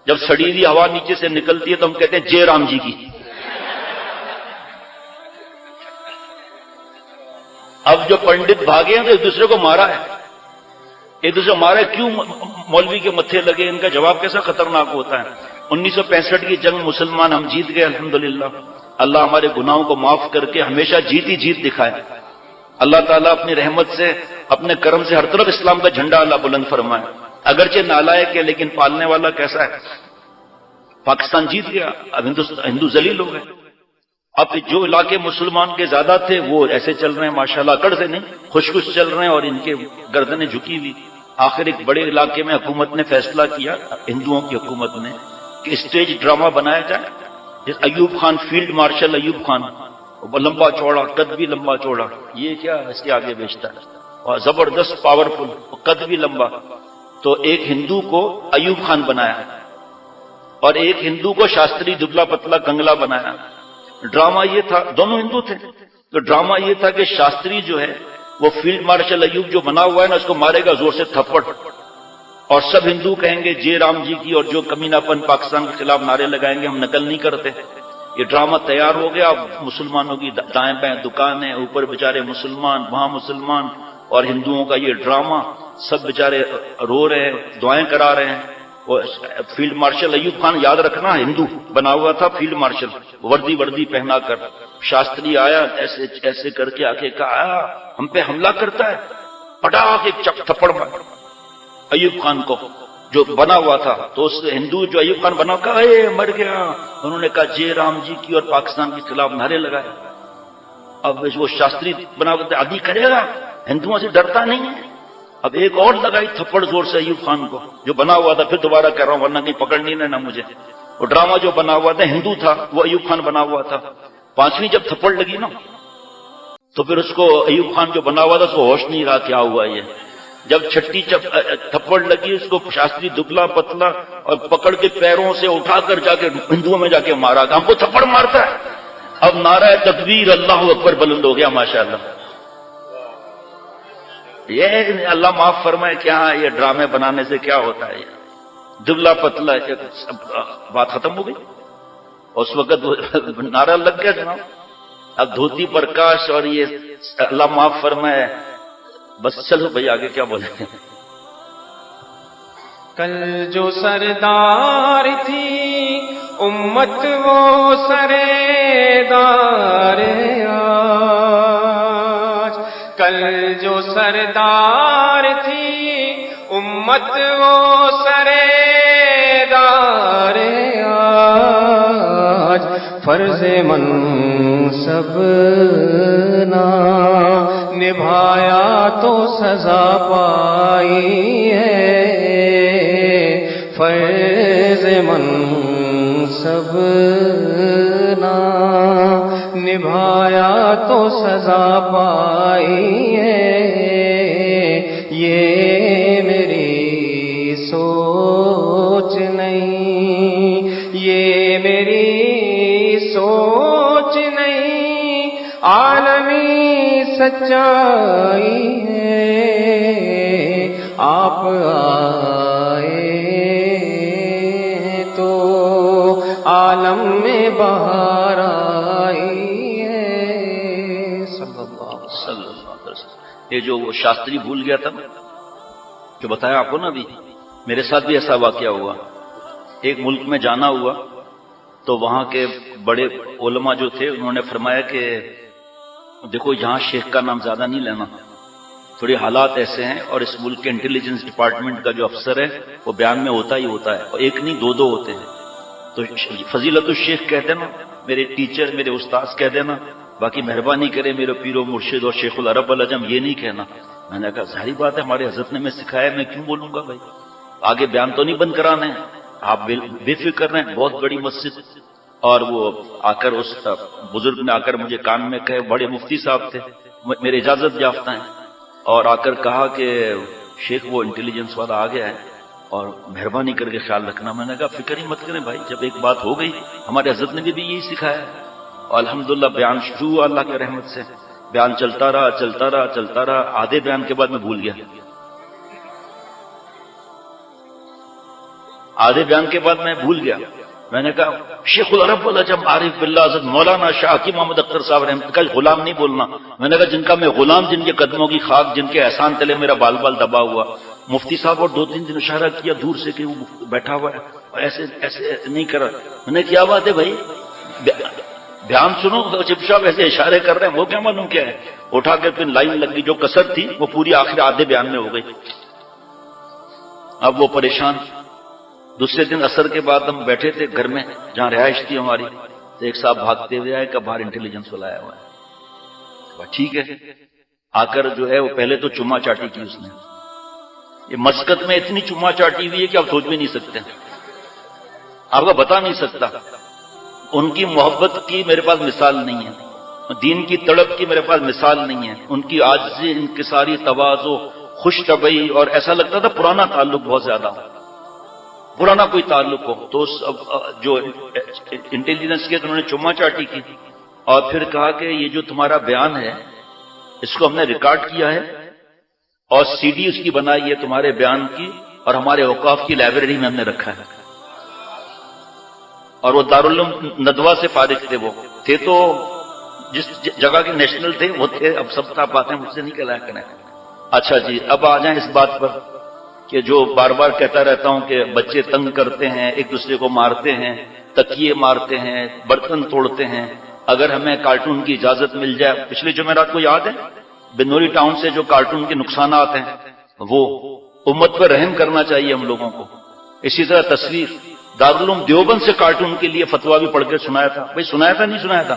جب سڑی ہوئی ہوا نیچے سے نکلتی ہے تو ہم کہتے ہیں جے رام جی کی. اب جو پنڈت بھاگے ہیں تو ایک دوسرے کو مارا ہے، ایک دوسرے کو مارا ہے. کیوں مولوی کے متھے لگے؟ ان کا جواب کیسا خطرناک ہوتا ہے. 1965 کی جنگ مسلمان ہم جیت گئے الحمدللہ. اللہ ہمارے گناہوں کو معاف کر کے ہمیشہ جیت ہی جیت دکھائے. اللہ تعالیٰ اپنی رحمت سے اپنے کرم سے ہر طرف اسلام کا جھنڈا اللہ بلند فرمائے. اگرچہ نالائق ہے لیکن پالنے والا کیسا ہے. پاکستان جیت گیا، اب ہندو ذلیل ہو گئے. اب جو علاقے مسلمان کے زیادہ تھے وہ ایسے چل رہے ہیں ماشاءاللہ، کڑ سے نہیں خوش چل رہے ہیں اور ان کے گردنیں جھکی ہوئی. آخر ایک بڑے علاقے میں حکومت نے فیصلہ کیا، ہندوؤں کی حکومت نے، کہ اسٹیج ڈرامہ بنایا جائے. جس ایوب خان، فیلڈ مارشل ایوب خان، لمبا چوڑا، قد بھی لمبا چوڑا، یہ کیا اس کے آگے بیچتا ہے، اور زبردست پاورفل، قد بھی لمبا. تو ایک ہندو کو ایوب خان بنایا اور ایک ہندو کو شاستری دبلا پتلا کنگلا بنایا. ڈرامہ یہ تھا، دونوں ہندو تھے، تو ڈرامہ یہ تھا کہ شاستری جو ہے وہ فیلڈ مارشل ایوب جو بنا ہوا ہے نا اس کو مارے گا زور سے تھپڑ، اور سب ہندو کہیں گے جے رام جی کی، اور جو کمینہ پن پاکستان کے خلاف نعرے لگائیں گے ہم نقل نہیں کرتے. یہ ڈرامہ تیار ہو گیا. اب مسلمانوں کی دائیں بائیں دکانیں، اوپر بیچارے مسلمان، وہاں مسلمان، اور ہندوؤں کا یہ ڈرامہ، سب بیچارے رو رہے ہیں، دعائیں کرا رہے ہیں. وہ فیلڈ مارشل ایوب خان یاد رکھنا ہندو بنا ہوا تھا، فیلڈ مارشل وردی پہنا کر. شاستری آیا ایسے ایسے کر کے آ کے کہا ہم پہ حملہ کرتا ہے، پٹا کے تھپڑ مار ایوب خان کو جو بنا ہوا تھا. تو اس ہندو جو ایوب خان بنا کہا اے مر گیا. انہوں نے کہا جے رام جی کی اور پاکستان کے خلاف نعرے لگائے. اب وہ شاستری بنا کرتے آدھی کرے گا، ہندوؤں سے ڈرتا نہیں ہے. اب ایک اور لگائی تھپڑ زور سے ایوب خان کو جو بنا ہوا تھا. پھر دوبارہ کہہ رہا ہوں ورنہ کہیں پکڑ نہیں لینا مجھے. وہ ڈرامہ جو بنا ہوا تھا ہندو تھا، وہ ایوب خان بنا ہوا تھا. پانچویں جب تھپڑ لگی نا تو پھر اس کو ایوب خان جو بنا ہوا تھا اس کو ہوش نہیں رہا کیا ہوا یہ. جب چھٹی تھپڑ لگی اس کو شاستری دبلا پتلا اور پکڑ کے پیروں سے اٹھا کر جا کے ہندوؤں میں جا کے مارا. ہم کو تھپڑ مارتا ہے. اب نعرہ تکبیر اللہ اکبر بلند ہو گیا ماشاءاللہ. یہ اللہ معاف فرمائے کیا یہ ڈرامے بنانے سے کیا ہوتا ہے. دبلا پتلا بات ختم ہو گئی. اس وقت نعرہ لگ گیا جناب. اب دھوتی پرکاش اور یہ اللہ معاف فرمائے. بس چلو بھائی آگے کیا بولیں. کل جو سردار تھی امت وہ سردار آج. کل جو سردار تھی امت وہ سردار آج. فرض منصب نہ نبھایا تو سزا پائی ہے. فرض منصب نہ نبھایا تو سزا پائی ہے. یہ میری سوچ نہیں، یہ میری سوچ نہیں، عالمی سچائی ہے. آپ آئے تو عالم میں بہار آئی ہے. صلی اللہ علیہ وسلم. یہ جو وہ شاستری بھول گیا تھا جو بتایا آپ کو نا ابھی، میرے ساتھ بھی ایسا واقعہ ہوا. ایک ملک میں جانا ہوا تو وہاں کے بڑے علماء جو تھے انہوں نے فرمایا کہ دیکھو یہاں شیخ کا نام زیادہ نہیں لینا، تھوڑی حالات ایسے ہیں، اور اس ملک کے انٹیلیجنس ڈپارٹمنٹ کا جو افسر ہے وہ بیان میں ہوتا ہی ہوتا ہے، اور ایک نہیں دو ہوتے ہیں. تو فضیلت الشیخ کہہ دینا، میرے ٹیچر میرے استاذ کہہ دینا، باقی مہربانی کرے میرے پیر و مرشد اور شیخ العرب والعجم یہ نہیں کہنا. میں نے کہا ظاہری بات ہے، ہمارے حضرت نے میں سکھایا، میں کیوں بولوں گا بھائی، آگے بیان تو نہیں بند کرانے ہیں، آپ بے فکر رہیں. بہت بڑی مسجد، اور وہ آ کر اس بزرگ نے آ کر مجھے کان میں کہے، بڑے مفتی صاحب تھے میرے اجازت یافتہ ہیں، اور آ کر کہا کہ شیخ وہ انٹیلیجنس والا آ گیا ہے اور مہربانی کر کے خیال رکھنا. میں نے کہا فکر ہی مت کریں بھائی، جب ایک بات ہو گئی، ہمارے حضرت نے بھی یہی سکھایا ہے. اور الحمدللہ بیان شروع ہوا اللہ کی رحمت سے، بیان چلتا رہا. آدھے بیان کے بعد میں بھول گیا، میں نے کہا شیخ العرب والعجم عارف باللہ حضرت مولانا شاہ کی محمد اختر صاحب رحمۃ اللہ علیہ، غلام نہیں بولنا. میں نے کہا جن کا میں غلام، جن کے قدموں کی خاک، جن کے احسان تلے میرا بال بال دبا ہوا. مفتی صاحب اور 2-3 دن اشارہ کیا دور سے کہ وہ بیٹھا ہوا ہے، اور ایسے نہیں کرا. میں نے کیا بات ہے بھائی، بیان سنو. چپ صاحب ایسے اشارے کر رہے ہیں، وہ کیا معلوم کیا ہے. اٹھا کے پھر لائن لگ گئی، جو کسر تھی وہ پوری آخر آدھے بیان میں ہو گئی. اب وہ پریشان. دوسرے دن عصر کے بعد ہم بیٹھے تھے گھر میں جہاں رہائش تھی ہماری، تو ایک صاحب بھاگتے ہوئے آئے کہ باہر انٹیلیجنس والا آیا ہوا ہے. ٹھیک ہے. آ کر جو ہے وہ پہلے تو چما چاٹی کی اس نے. یہ مسکت میں اتنی چما چاٹی ہوئی ہے کہ آپ سوچ بھی نہیں سکتے، آپ کا بتا نہیں سکتا. ان کی محبت کی میرے پاس مثال نہیں ہے، دین کی تڑپ کی میرے پاس مثال نہیں ہے. ان کی عاجزی، انکساری، تواضع، خوش طبعی، اور ایسا لگتا تھا پرانا تعلق بہت زیادہ ہو، پرانا کوئی تعلق ہو. تو جو انٹیلیجنس کے انہوں نے چما چاٹی کی، اور پھر کہا کہ یہ جو تمہارا بیان ہے اس کو ہم نے ریکارڈ کیا ہے اور سی ڈی اس کی بنائی ہے تمہارے بیان کی، اور ہمارے اوقاف کی لائبریری میں ہم نے رکھا ہے. اور وہ دارالعلوم ندوہ سے فارغ تھے، وہ تھے تو جس جگہ کے نیشنل تھے وہ تھے. اب سب آپ باتیں مجھ سے نہیں کہلایا کریں. اچھا جی، اب آ جائیں اس بات پر کہ جو بار بار کہتا رہتا ہوں کہ بچے تنگ کرتے ہیں، ایک دوسرے کو مارتے ہیں، تکیے مارتے ہیں، برتن توڑتے ہیں. اگر ہمیں کارٹون کی اجازت مل جائے، پچھلے جمعرات کو یاد ہے بنوری ٹاؤن سے جو کارٹون کے نقصانات ہیں، وہ امت پر رحم کرنا چاہیے ہم لوگوں کو. اسی طرح تصویر، دارالعلوم دیوبند سے کارٹون کے لیے فتویٰ بھی پڑھ کے سنایا تھا. بھائی سنایا تھا نہیں سنایا تھا.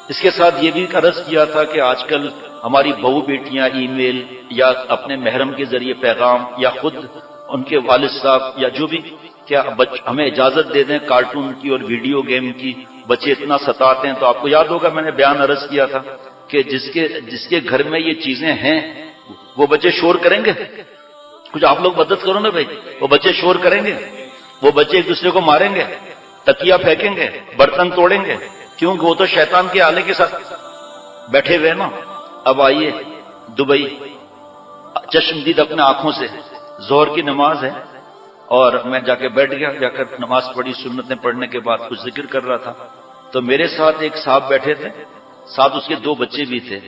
اس کے ساتھ یہ بھی عرض کیا تھا کہ آج کل ہماری بہو بیٹیاں ای میل یا اپنے محرم کے ذریعے پیغام، یا خود ان کے والد صاحب یا جو بھی، کیا ہمیں اجازت دے دیں کارٹون کی اور ویڈیو گیم کی. بچے اتنا ستاتے ہیں. تو آپ کو یاد ہوگا میں نے بیان عرض کیا تھا کہ جس کے گھر میں یہ چیزیں ہیں وہ بچے شور کریں گے. کچھ آپ لوگ مدد کرو نا بھائی. وہ بچے شور کریں گے، وہ بچے ایک دوسرے کو ماریں گے، تکیا پھینکیں گے، برتن توڑیں گے، کیونکہ وہ تو شیطان کے آلے کے ساتھ بیٹھے ہوئے نا. اب آئیے دبئی، چشمدید اپنے آنکھوں سے ظہر کی نماز ہے، اور میں جا کے بیٹھ گیا، جا کر نماز پڑھی. سنتیں پڑھنے کے بعد کچھ ذکر کر رہا تھا، تو میرے ساتھ ایک صاحب بیٹھے تھے، ساتھ اس کے 2 بچے بھی تھے.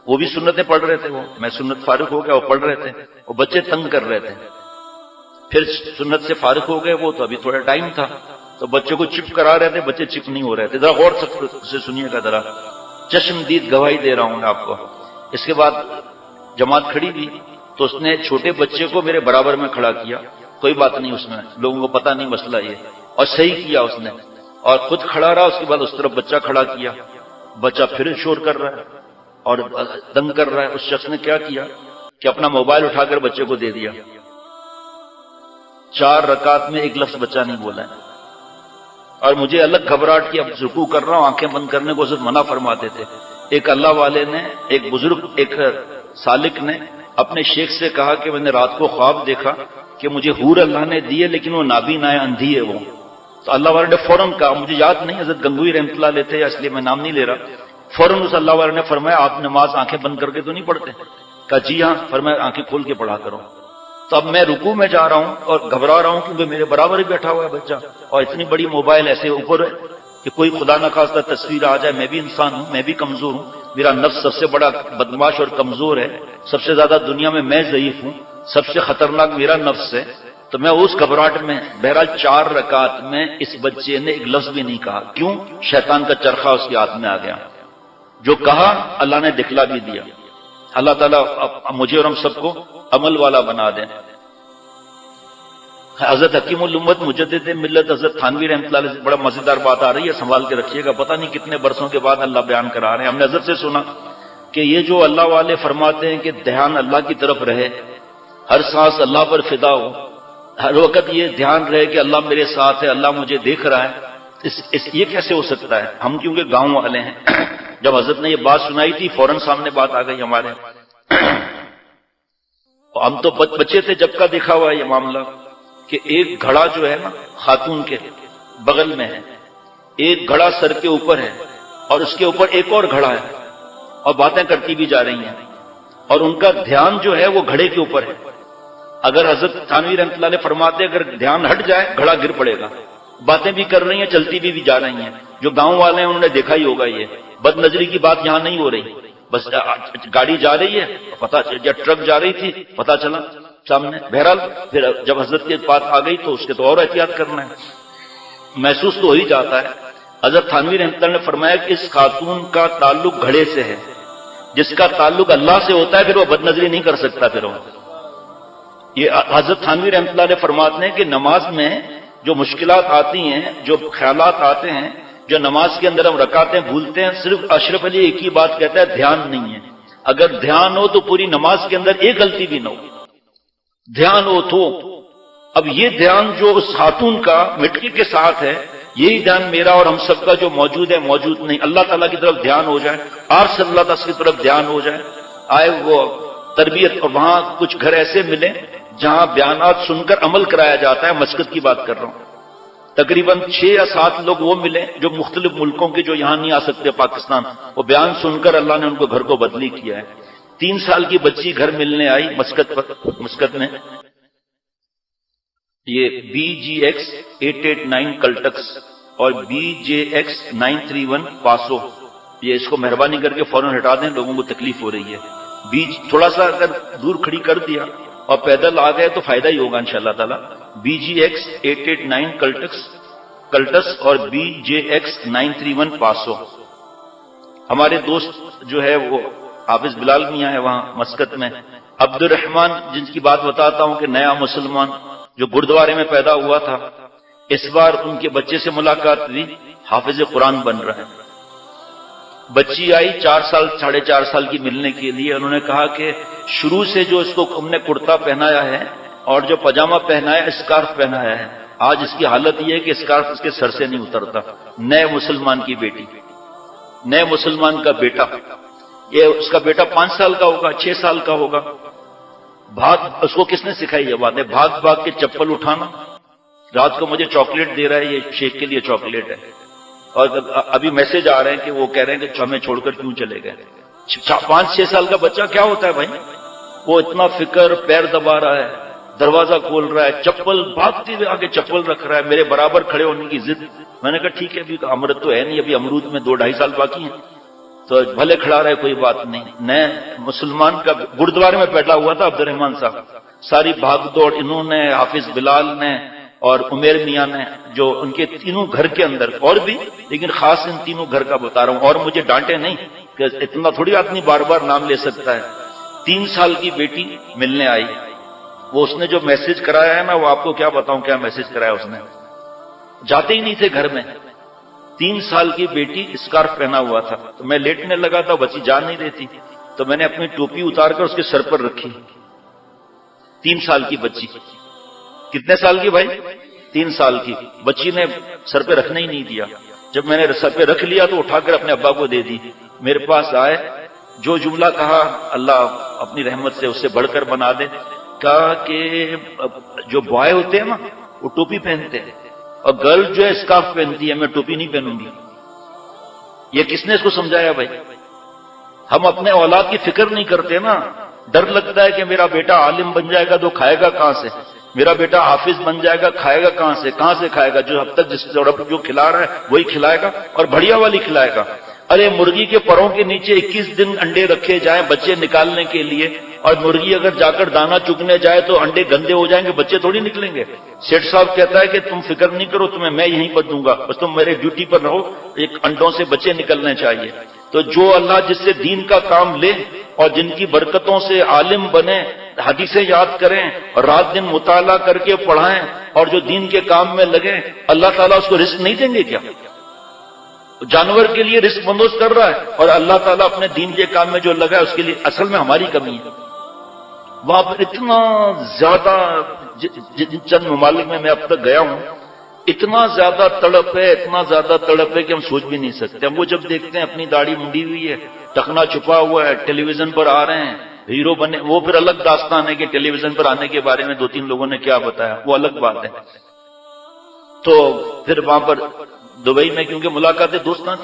وہ بھی سنتیں پڑھ رہے تھے. میں سنت فارغ ہو گیا، وہ پڑھ رہے تھے. وہ بچے تنگ کر رہے تھے. پھر سنت سے فارغ ہو گئے وہ، تو ابھی تھوڑا ٹائم تھا، تو بچوں کو چپ کرا رہے تھے. بچے چپ نہیں ہو رہے تھے. ذرا غور سے سنیے گا ذرا، چشمدید گواہی دے رہا ہوں میں آپ کو. اس کے بعد جماعت کھڑی ہوئی تو اس نے چھوٹے بچے کو میرے برابر میں کھڑا کیا. کوئی بات نہیں، اس میں لوگوں کو پتہ نہیں مسئلہ یہ، اور صحیح کیا اس نے. اور خود کھڑا رہا. اس کے بعد اس طرف بچہ کھڑا کیا. بچہ پھر شور کر رہا ہے اور تنگ کر رہا ہے. اس شخص نے کیا کیا کہ اپنا موبائل اٹھا کر بچے کو دے دیا. 4 رکعت میں ایک لفظ بچہ نہیں بولا ہے. اور مجھے الگ گھبراہٹ کی. اب رکوع کر رہا ہوں، آنکھیں بند کرنے کو صرف منع فرماتے تھے. ایک اللہ والے نے، ایک بزرگ، ایک سالک نے اپنے شیخ سے کہا کہ میں نے رات کو خواب دیکھا کہ مجھے حور اللہ نے دیے لیکن وہ نابینا ہے، اندھی ہے وہ. تو اللہ والے نے فوراً کہا، مجھے یاد نہیں حضرت گنگوئی رحمۃ اللہ علیہ تھے، اس لیے میں نام نہیں لے رہا. فوراً اس اللہ والے نے فرمایا آپ نماز آنکھیں بند کر کے تو نہیں پڑھتے؟ کہا جی ہاں. فرمایا آنکھیں کھول کے پڑھا کرو. تو اب میں رکوع میں جا رہا ہوں اور گھبرا رہا ہوں کیونکہ میرے برابر ہی بیٹھا ہوا ہے بچہ، اور اتنی بڑی موبائل ایسے اوپر ہے کہ کوئی خدا نخواستہ تصویر آ جائے. میں بھی انسان ہوں، میں بھی کمزور ہوں. میرا نفس سب سے بڑا بدماش اور کمزور ہے. سب سے زیادہ دنیا میں ضعیف ہوں. سب سے خطرناک میرا نفس ہے. تو میں اس گھبراہٹ میں، بہرحال 4 رکعت میں اس بچے نے ایک لفظ بھی نہیں کہا. کیوں؟ شیطان کا چرخہ اس کے ہاتھ میں آ گیا. جو کہا اللہ نے دکھلا بھی دیا. اللہ تعالیٰ مجھے اور ہم سب کو عمل والا بنا دیں۔ حضرت حکیم الامت مجدد ملت حضرت تھانوی رحمۃ اللہ علیہ سے بڑا مزیدار بات آ رہی ہے، سنبھال کے رکھیے گا، پتہ نہیں کتنے برسوں کے بعد اللہ بیان کرا رہے ہیں۔ ہم نے حضرت سے سنا کہ یہ جو اللہ والے فرماتے ہیں کہ دھیان اللہ کی طرف رہے، ہر سانس اللہ پر فدا ہو، ہر وقت یہ دھیان رہے کہ اللہ میرے ساتھ ہے، اللہ مجھے دیکھ رہا ہے، یہ کیسے ہو سکتا ہے؟ ہم کیونکہ گاؤں والے ہیں، جب حضرت نے یہ بات سنائی تھی فوراً سامنے بات آ گئی ہمارے، ہم تو بچے تھے جب کا دیکھا ہوا ہے یہ معاملہ کہ ایک گھڑا جو ہے نا خاتون کے بغل میں ہے، ایک گھڑا سر کے اوپر ہے اور اس کے اوپر ایک اور گھڑا ہے اور باتیں کرتی بھی جا رہی ہیں، اور ان کا دھیان جو ہے وہ گھڑے کے اوپر ہے۔ اگر حضرت تھانوی رحمۃ اللہ علیہ فرماتے اگر دھیان ہٹ جائے گھڑا گر پڑے گا، باتیں بھی کر رہی ہیں چلتی بھی جا رہی ہیں۔ جو گاؤں والے ہیں انہوں نے دیکھا ہی ہوگا، یہ بد نظری کی بات یہاں نہیں ہو رہی، بس گاڑی جا رہی ہے پتا، یا ٹرک جا رہی تھی پتا چلا سامنے، بہرحال پھر جب حضرت کی بات آ گئی تو اس کے تو اور احتیاط کرنا ہے، محسوس تو ہو ہی جاتا ہے۔ حضرت تھانوی رحمۃ اللہ نے فرمایا کہ اس خاتون کا تعلق گھڑے سے ہے، جس کا تعلق اللہ سے ہوتا ہے پھر وہ بد نظری نہیں کر سکتا۔ پھر وہ یہ حضرت تھانوی رحمۃ اللہ علیہ فرماتے ہیں کہ نماز میں جو مشکلات آتی ہیں، جو خیالات آتے ہیں، جو نماز کے اندر ہم رکعتیں بھولتے ہیں، صرف اشرف علی ایک ہی بات کہتا ہے، دھیان نہیں ہے۔ اگر دھیان ہو تو پوری نماز کے اندر ایک غلطی بھی نہ ہو، دھیان ہو تو۔ اب یہ دھیان جو اس خاتون کا مٹی کے ساتھ ہے، یہی دھیان میرا اور ہم سب کا جو موجود ہے موجود نہیں، اللہ تعالیٰ کی طرف دھیان ہو جائے، اور صلی اللہ تعالیٰ کی طرف دھیان ہو جائے، آئے وہ تربیت۔ اور وہاں کچھ گھر ایسے ملے جہاں بیانات سن کر عمل کرایا جاتا ہے، مسجد کی بات کر رہا ہوں، تقریباً 6 یا 7 لوگ وہ ملے جو مختلف ملکوں کے جو یہاں نہیں آ سکتے پاکستان، وہ بیان سن کر اللہ نے ان کو گھر کو بدلی کیا ہے۔ 3 سال کی بچی گھر ملنے آئی مسکت میں، یہ BGX 889 کلٹکس اور BJX 931 پاسو، یہ اس کو مہربانی کر کے فوراً ہٹا دیں، لوگوں کو تکلیف ہو رہی ہے۔ تھوڑا سا اگر دور کھڑی کر دیا اور پیدل آ گئے تو فائدہ ہی ہوگا انشاءاللہ تعالی۔ BGX 889 کلٹس اور BJX 931 پاسو۔ ہمارے دوست جو ہے وہ حافظ بلال میاں ہے وہاں مسکت میں، عبد الرحمان جن کی بات بتاتا ہوں کہ نیا مسلمان جو گردوارے میں پیدا ہوا تھا، اس بار ان کے بچے سے ملاقات ہوئی، حافظ قرآن بن رہا ہے۔ بچی آئی 4 سال 4.5 سال کی ملنے کے لیے، انہوں نے کہا کہ شروع سے جو اس کو ہم نے کرتا پہنایا ہے اور جو پاجامہ پہنایا، اسکارف پہنایا ہے، آج اس کی حالت یہ ہے کہ اسکارف اس کے سر سے نہیں اترتا۔ نئے مسلمان کی بیٹی، نئے مسلمان کا بیٹا، یہ اس کا بیٹا 5 سال کا ہوگا، 6 سال کا ہوگا، اس کو کس نے سکھائی یہ بات ہے؟ بھاگ بھاگ کے چپل اٹھانا، رات کو مجھے چاکلیٹ دے رہا ہے، یہ شیخ کے لیے چاکلیٹ ہے، اور ابھی میسج آ رہے ہیں کہ وہ کہہ رہے ہیں کہ ہمیں چھوڑ کر کیوں چلے گئے۔ 5-6 سال کا بچہ کیا ہوتا ہے بھائی؟ وہ اتنا فکر، پیر دبا رہا ہے، دروازہ کھول رہا ہے، چپل بھاگتے ہوئے آگے چپل رکھ رہا ہے، میرے برابر کھڑے ہونے کی ضد۔ میں نے کہا ٹھیک ہے، ابھی امرت تو ہے نہیں، ابھی امرود میں 2-2.5 سال باقی ہیں، تو بھلے کھڑا رہے کوئی بات نہیں۔ نئے مسلمان کا گردوارے میں پیدا ہوا تھا عبد الرحمان صاحب، ساری بھاگ دوڑ انہوں نے، حافظ بلال نے اور عمیر میاں نے، جو ان کے تینوں گھر کے اندر، اور بھی لیکن خاص ان تینوں گھر کا بتا رہا ہوں، اور مجھے ڈانٹے نہیں کہ اتنا تھوڑی آدمی بار بار نام لے سکتا ہے۔ 3 سال کی بیٹی ملنے آئی، وہ اس نے جو میسج کرایا ہے نا، وہ آپ کو کیا بتاؤں کیا میسج کرایا اس نے، جاتے ہی نہیں تھے گھر میں۔ 3 سال کی بیٹی اسکارف پہنا ہوا تھا، تو میں لیٹنے لگا تھا، بچی جان نہیں دیتی، تو میں نے اپنی ٹوپی اتار کر اس کے سر پر رکھی۔ 3 سال کی بچی، کتنے سال کی بھائی؟ 3 سال کی بچی نے سر پہ رکھنا ہی نہیں دیا۔ جب میں نے سر پہ رکھ لیا تو اٹھا کر اپنے ابا کو دے دی۔ میرے پاس آئے، جو جملہ کہا اللہ اپنی رحمت سے اس سے بڑھ کر بنا دے، کہا کہ جو بوائے ہوتے ہیں نا وہ ٹوپی پہنتے ہیں، اور گرل جو ہے اسکارف پہنتی ہے، میں ٹوپی نہیں پہنوں گی۔ یہ کس نے اس کو سمجھایا بھائی؟ ہم اپنے اولاد کی فکر نہیں کرتے نا، ڈر لگتا ہے کہ میرا بیٹا عالم بن جائے گا تو کھائے گا کہاں سے، میرا بیٹا حافظ بن جائے گا کھائے گا کہاں سے کھائے گا، جو اب تک جس رب جو کھلا رہا ہے وہی کھلائے گا، اور بڑھیا والی کھلائے گا۔ ارے مرغی کے پروں کے نیچے 21 دن انڈے رکھے جائیں بچے نکالنے کے لیے، اور مرغی اگر جا کر دانا چگنے جائے تو انڈے گندے ہو جائیں گے، بچے تھوڑی نکلیں گے۔ سیٹ صاحب کہتا ہے کہ تم فکر نہیں کرو، تمہیں میں یہیں پر دوں گا، بس تم میرے ڈیوٹی پر رہو، ایک انڈوں سے بچے نکلنے چاہیے۔ تو جو اللہ جس سے دین کا کام لے اور جن کی برکتوں سے عالم بنے، حدیثیں یاد کریں اور رات دن مطالعہ کر کے پڑھائیں اور جو دین کے کام میں لگے، اللہ تعالیٰ اس کو رزق نہیں دیں گے کیا؟ جانور کے لیے رزق بندوبست کر رہا ہے اور اللہ تعالیٰ اپنے دین کے کام میں جو لگا ہے اس کے لیے اصل میں ہماری کمی ہے۔ وہاں پر اتنا زیادہ چند ممالک میں اب تک گیا ہوں، اتنا زیادہ تڑپ ہے، اتنا زیادہ تڑپ ہے کہ ہم سوچ بھی نہیں سکتے۔ ہم وہ جب دیکھتے ہیں اپنی داڑھی منڈی ہوئی ہے، ٹخنا چھپا ہوا ہے، ٹیلی ویژن پر آ رہے ہیں، ہیرو بنے، وہ پھر الگ داستان ہے کہ ٹیلی ویژن پر آنے کے بارے میں 2-3 لوگوں نے کیا بتایا، وہ الگ بات ہے۔ تو پھر وہاں پر دبئی میں کیونکہ ملاقاتیں دوستاں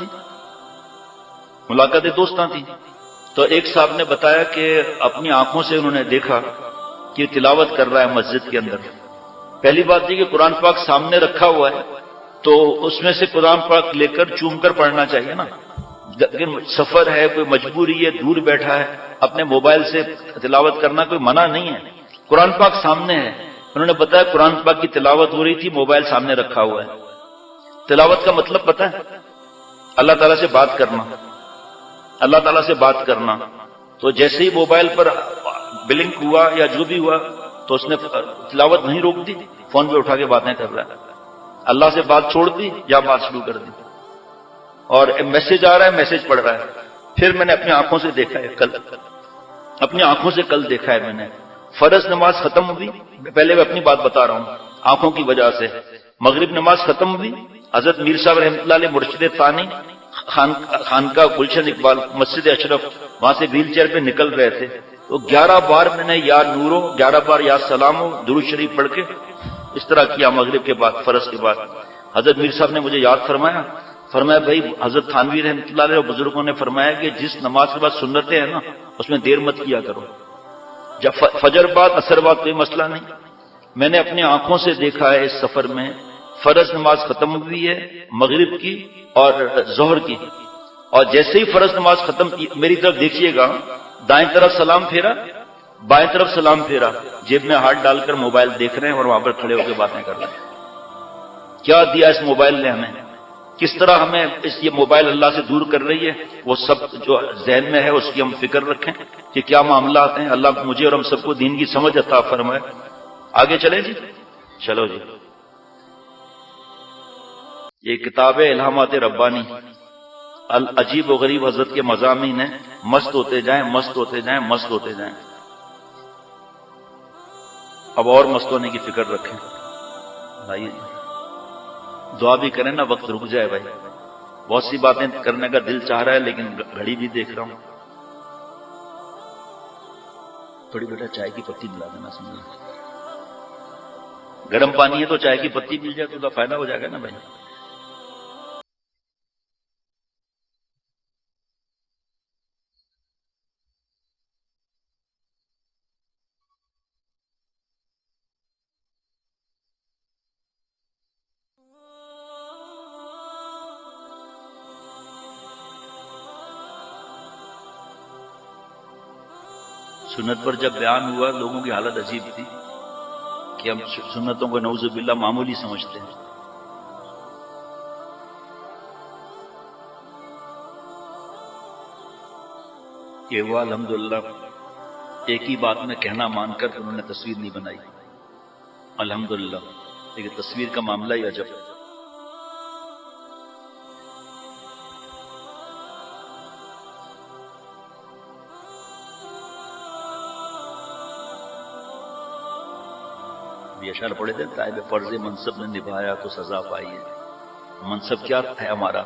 تھیں، تو ایک صاحب نے بتایا کہ اپنی آنکھوں سے انہوں نے دیکھا کہ تلاوت کر رہا ہے مسجد کے اندر۔ پہلی بات یہ کہ قرآن پاک سامنے رکھا ہوا ہے تو اس میں سے قرآن پاک لے کر چوم کر پڑھنا چاہیے نا، لیکن سفر ہے، کوئی مجبوری ہے، دور بیٹھا ہے، اپنے موبائل سے تلاوت کرنا کوئی منع نہیں ہے، قرآن پاک سامنے ہے۔ انہوں نے بتایا قرآن پاک کی تلاوت ہو رہی تھی، موبائل سامنے رکھا ہوا ہے۔ تلاوت کا مطلب پتہ ہے؟ اللہ تعالیٰ سے بات کرنا، اللہ تعالیٰ سے بات کرنا۔ تو جیسے ہی موبائل پر بلنک ہوا یا جو بھی ہوا تو اس نے تلاوت نہیں روک دی، فون پہ اٹھا کے باتیں کر رہا ہے، اللہ سے بات چھوڑ دی یا بات شروع کر دی، اور میسج آ رہا ہے، میسج پڑھ رہا ہے۔ پھر میں نے اپنی آنکھوں سے دیکھا ہے، اپنی آنکھوں سے کل دیکھا ہے میں نے، فرض نماز ختم ہوئی، پہلے میں اپنی بات بتا رہا ہوں آنکھوں کی وجہ سے، مغرب نماز ختم ہوئی، حضرت میر صاحب رحمۃ اللہ علیہ مرشد ثانی خانقاہ گلشن اقبال مسجد اشرف، وہاں سے ویل چیئر پہ نکل رہے تھے، تو 11 بار میں نے یا نورو، 11 بار یا سلامو درود شریف پڑھ کے اس طرح کیا مغرب کے بعد، فرض کے بعد۔ حضرت میر صاحب نے مجھے یاد فرمایا بھائی حضرت تھانوی رحمۃ اللہ علیہ اور بزرگوں نے فرمایا کہ جس نماز کے بعد سنتیں ہیں نا اس میں دیر مت کیا کرو، جب فجر بعد اثر بعد کوئی مسئلہ نہیں۔ میں نے اپنی آنکھوں سے دیکھا ہے اس سفر میں، فرض نماز ختم ہوئی ہے مغرب کی اور ظہر کی، اور جیسے ہی فرض نماز ختم کی میری طرف دیکھیے گا، دائیں طرف سلام پھیرا، بائیں طرف سلام پھیرا، جیب میں ہاتھ ڈال کر موبائل دیکھ رہے ہیں اور وہاں پر کھڑے ہو کے باتیں کر رہے ہیں۔ کیا دیا اس موبائل نے ہمیں، کس طرح ہمیں یہ موبائل اللہ سے دور کر رہی ہے، وہ سب جو ذہن میں ہے اس کی ہم فکر رکھیں کہ کیا معاملات ہیں۔ اللہ مجھے اور ہم سب کو دین کی سمجھ عطا فرمائے۔ آگے چلیں جی، چلو جی۔ یہ کتاب ہے الہامات ربانی، العجیب و غریب حضرت کے مضامین ہیں، مست ہوتے جائیں، مست ہوتے جائیں، مست ہوتے جائیں۔ اب اور مست ہونے کی فکر رکھیں بھائی، دعا بھی کریں نا، وقت رک جائے بھائی، بہت سی باتیں کرنے کا دل چاہ رہا ہے لیکن گھڑی بھی دیکھ رہا ہوں۔ تھوڑی بیٹا چائے کی پتی ملا دینا، سمجھ، گرم پانی ہے تو چائے کی پتی مل جائے تو فائدہ ہو جائے گا نا بھائی۔ سنت پر جب بیان ہوا لوگوں کی حالت عجیب تھی کہ ہم سنتوں کو نعوذ باللہ معمولی سمجھتے ہیں۔ کہ وہ الحمدللہ ایک ہی بات میں کہنا مان کر انہوں نے تصویر نہیں بنائی، الحمدللہ، لیکن تصویر کا معاملہ ہی عجب ہے۔ اشعار پڑھے تھے، صاحب فرض منصب نے نبھایا تو سزا پائی ہے۔ منصب کیا ہے ہمارا؟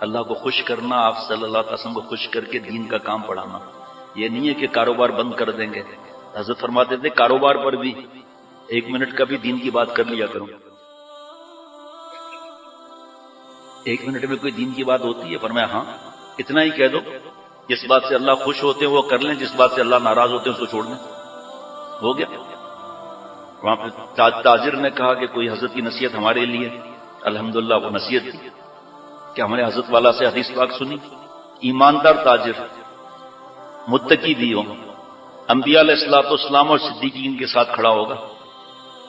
اللہ کو خوش کرنا، آپ صلی اللہ علیہ وسلم کو خوش کر کے دین کا کام پڑھانا۔ یہ نہیں ہے کہ کاروبار بند کر دیں گے، حضرت فرماتے تھے کاروبار پر بھی 1 منٹ کا بھی دین کی بات کر لیا کرو۔ 1 منٹ میں کوئی دین کی بات ہوتی ہے؟ فرمایا ہاں، اتنا ہی کہہ دو، جس بات سے اللہ خوش ہوتے ہیں وہ کر لیں، جس بات سے اللہ ناراض ہوتے ہیں اس کو چھوڑ دیں، ہو گیا۔ وہاں پہ تاجر نے کہا کہ کوئی حضرت کی نصیحت ہمارے لیے، الحمدللہ وہ نصیحت تھی کہ ہم نے حضرت والا سے حدیث پاک سنی، ایماندار تاجر متقی بھی ہو، انبیاء علیہ السلام اور صدیقین کے ساتھ کھڑا ہوگا۔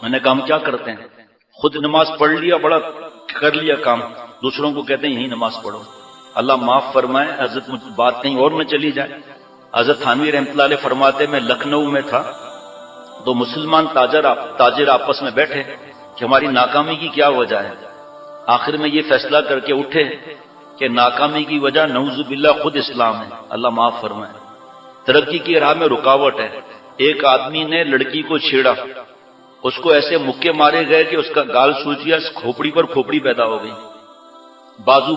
میں نے کہا ہم کیا کرتے ہیں، خود نماز پڑھ لیا، بڑا کر لیا کام، دوسروں کو کہتے ہیں یہی نماز پڑھو، اللہ معاف فرمائے حضرت بات کہیں اور نہ چلی جائے۔ حضرت تھانوی رحمۃ اللہ علیہ فرماتے میں لکھنؤ میں تھا تو مسلمان تاجر آپس میں بیٹھے کہ ہماری ناکامی کی کیا وجہ ہے. آخر میں یہ فیصلہ کر کے اٹھے کہ ناکامی کی وجہ نعوذ باللہ خود اسلام ہے، اللہ معاف فرمائے. ترقی کی راہ میں رکاوٹ ہے. ایک آدمی نے لڑکی کو چھیڑا، اس کو ایسے مکے مارے گئے کہ اس کا گال سوج گیا، کھوپڑی پر کھوپڑی پیدا ہو گئی، بازو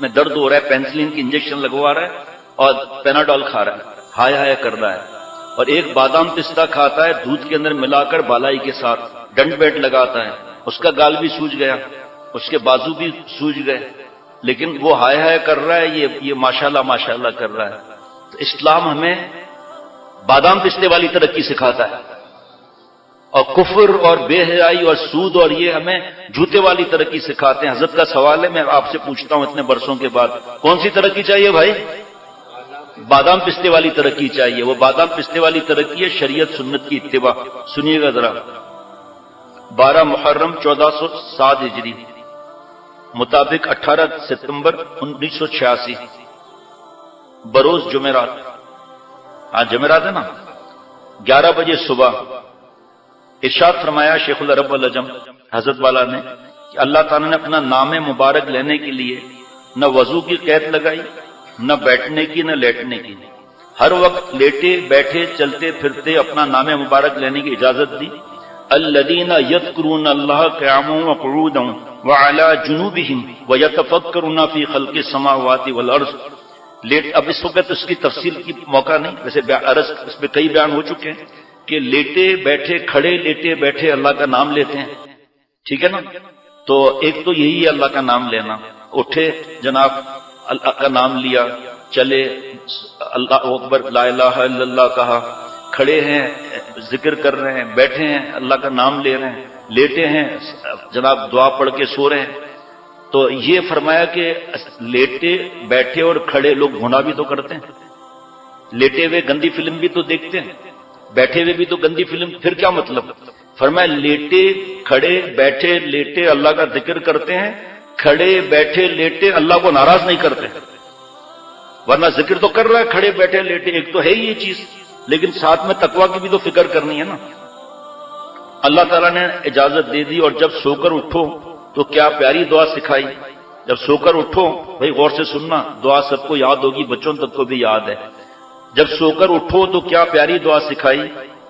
میں درد ہو رہا ہے، پینسلین کی انجیکشن لگوا رہا ہے اور پیناڈول کھا رہا ہے، ہائے ہائے کر رہا ہے. اور ایک بادام پستہ کھاتا ہے دودھ کے اندر ملا کر بالائی کے ساتھ، ڈنڈ بیٹ لگاتا ہے، اس کا گال بھی سوج گیا، اس کے بازو بھی سوج گئے، لیکن وہ ہائے ہائے کر رہا ہے، یہ ماشاءاللہ کر رہا ہے. تو اسلام ہمیں بادام پستے والی ترقی سکھاتا ہے، اور کفر اور بے حیائی اور سود اور یہ ہمیں جوتے والی ترقی سکھاتے ہیں. حضرت کا سوال ہے، میں آپ سے پوچھتا ہوں اتنے برسوں کے بعد، کون سی ترقی چاہیے بھائی؟ بادام پستے والی ترقی چاہیے. وہ بادام پستے والی ترقی ہے شریعت سنت کی اتباع. سنیے گا ذرا. 12 محرم 1407 ہجری مطابق 18 ستمبر 1986 بروز جمعرات. ہاں جمعرات ہے نا، 11 بجے صبح ارشاد فرمایا شیخ العرب والعجم حضرت والا نے کہ اللہ تعالیٰ نے اپنا نام مبارک لینے کے لیے نہ وضو کی قید لگائی، نہ بیٹھنے کی، نہ لیٹنے کی. ہر وقت لیٹے بیٹھے چلتے پھرتے اپنا نام مبارک لینے کی اجازت دی. الذین یذکرون اللہ قیاما وقعودا وعلی جنوبہم ویتفکرون فی خلق السماوات والارض. اب اس وقت اس کی تفصیل کی موقع نہیں، ویسے عرض اس میں کئی بیان ہو چکے ہیں کہ لیٹے بیٹھے کھڑے لیٹے بیٹھے اللہ کا نام لیتے ہیں، ٹھیک ہے نا. تو ایک تو یہی ہے اللہ کا نام لینا. اٹھے جناب اللہ کا نام لیا، چلے اللہ اکبر لا الہ الا اللہ کہا، کھڑے ہیں ذکر کر رہے ہیں، بیٹھے ہیں اللہ کا نام لے رہے ہیں، لیٹے ہیں جناب دعا پڑھ کے سو رہے ہیں. تو یہ فرمایا کہ لیٹے بیٹھے اور کھڑے لوگ گناہ بھی تو کرتے ہیں. لیٹے ہوئے گندی فلم بھی تو دیکھتے ہیں، بیٹھے ہوئے بھی تو گندی فلم. پھر کیا مطلب؟ فرمایا لیٹے کھڑے بیٹھے لیٹے اللہ کا ذکر کرتے ہیں، کھڑے بیٹھے لیٹے اللہ کو ناراض نہیں کرتے. ورنہ ذکر تو کر رہا ہے کھڑے بیٹھے لیٹے، ایک تو ہے یہ چیز، لیکن ساتھ میں تقویٰ کی بھی تو فکر کرنی ہے نا. اللہ تعالیٰ نے اجازت دے دی. اور جب سو کر اٹھو تو کیا پیاری دعا سکھائی. جب سو کر اٹھو بھائی غور سے سننا، دعا سب کو یاد ہوگی، بچوں تک کو بھی یاد ہے. جب سو کر اٹھو تو کیا پیاری دعا سکھائی.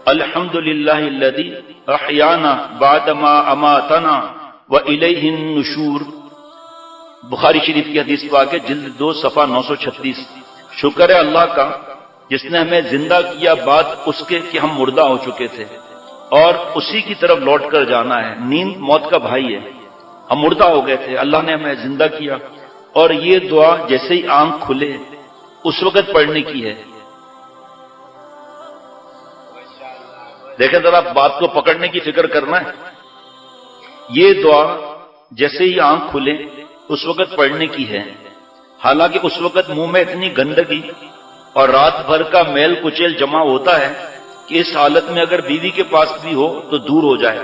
الحمدللہ الذی احیانا بعد ما اماتنا والیہ النشور. بخاری شریف کی حدیث پاک ہے، جلد 2 صفحہ 936. شکر ہے اللہ کا جس نے ہمیں زندہ کیا بعد اس کے کہ ہم مردہ ہو چکے تھے، اور اسی کی طرف لوٹ کر جانا ہے. نیند موت کا بھائی ہے، ہم مردہ ہو گئے تھے، اللہ نے ہمیں زندہ کیا. اور یہ دعا جیسے ہی آنکھ کھلے اس وقت پڑھنے کی ہے. دیکھیں ذرا بات کو پکڑنے کی فکر کرنا ہے. یہ دعا جیسے ہی آنکھ کھلے اس وقت پڑھنے کی ہے. حالانکہ اس وقت منہ میں اتنی گندگی اور رات بھر کا میل کچیل جمع ہوتا ہے کہ اس حالت میں اگر بیوی کے پاس بھی ہو تو دور ہو جائے.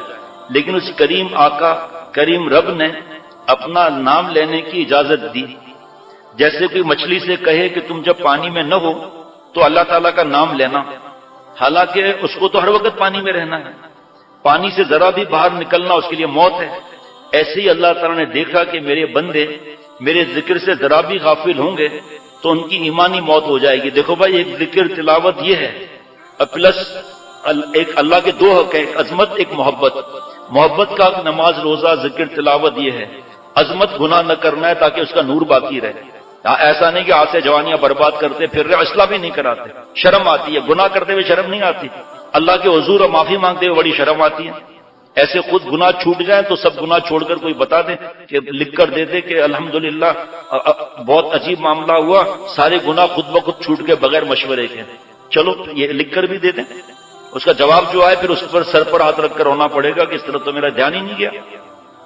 لیکن اس کریم آقا کریم رب نے اپنا نام لینے کی اجازت دی. جیسے کوئی مچھلی سے کہے کہ تم جب پانی میں نہ ہو تو اللہ تعالیٰ کا نام لینا، حالانکہ اس کو تو ہر وقت پانی میں رہنا ہے. پانی سے ذرا بھی باہر نکلنا اس کے لیے موت ہے. ایسے ہی اللہ تعالیٰ نے دیکھا کہ میرے بندے میرے ذکر سے ذرا بھی غافل ہوں گے تو ان کی ایمانی موت ہو جائے گی. دیکھو بھائی ایک ذکر تلاوت یہ ہے، پلس ایک اللہ کے 2 حق ہیں، ایک عظمت ایک محبت. محبت کا نماز روزہ ذکر تلاوت یہ ہے. عظمت گناہ نہ کرنا ہے تاکہ اس کا نور باقی رہے. ایسا نہیں کہ آج سے جوانیاں برباد کرتے پھر رہے، اصلاح بھی نہیں کراتے. شرم آتی ہے، گناہ کرتے ہوئے شرم نہیں آتی. اللہ کے حضور اور معافی مانگتے ہوئے بڑی شرم آتی ہے. ایسے خود گناہ چھوٹ جائیں تو سب گناہ چھوڑ کر کوئی بتا دے کہ لکھ کر دے دے کہ الحمدللہ بہت عجیب معاملہ ہوا، سارے گناہ خود بخود چھوٹ کے بغیر مشورے کے. چلو یہ لکھ کر بھی دے دیں. اس کا جواب جو آئے پھر اس پر سر پر ہاتھ رکھ کر رونا پڑے گا کہ اس طرف تو میرا دھیان ہی نہیں گیا،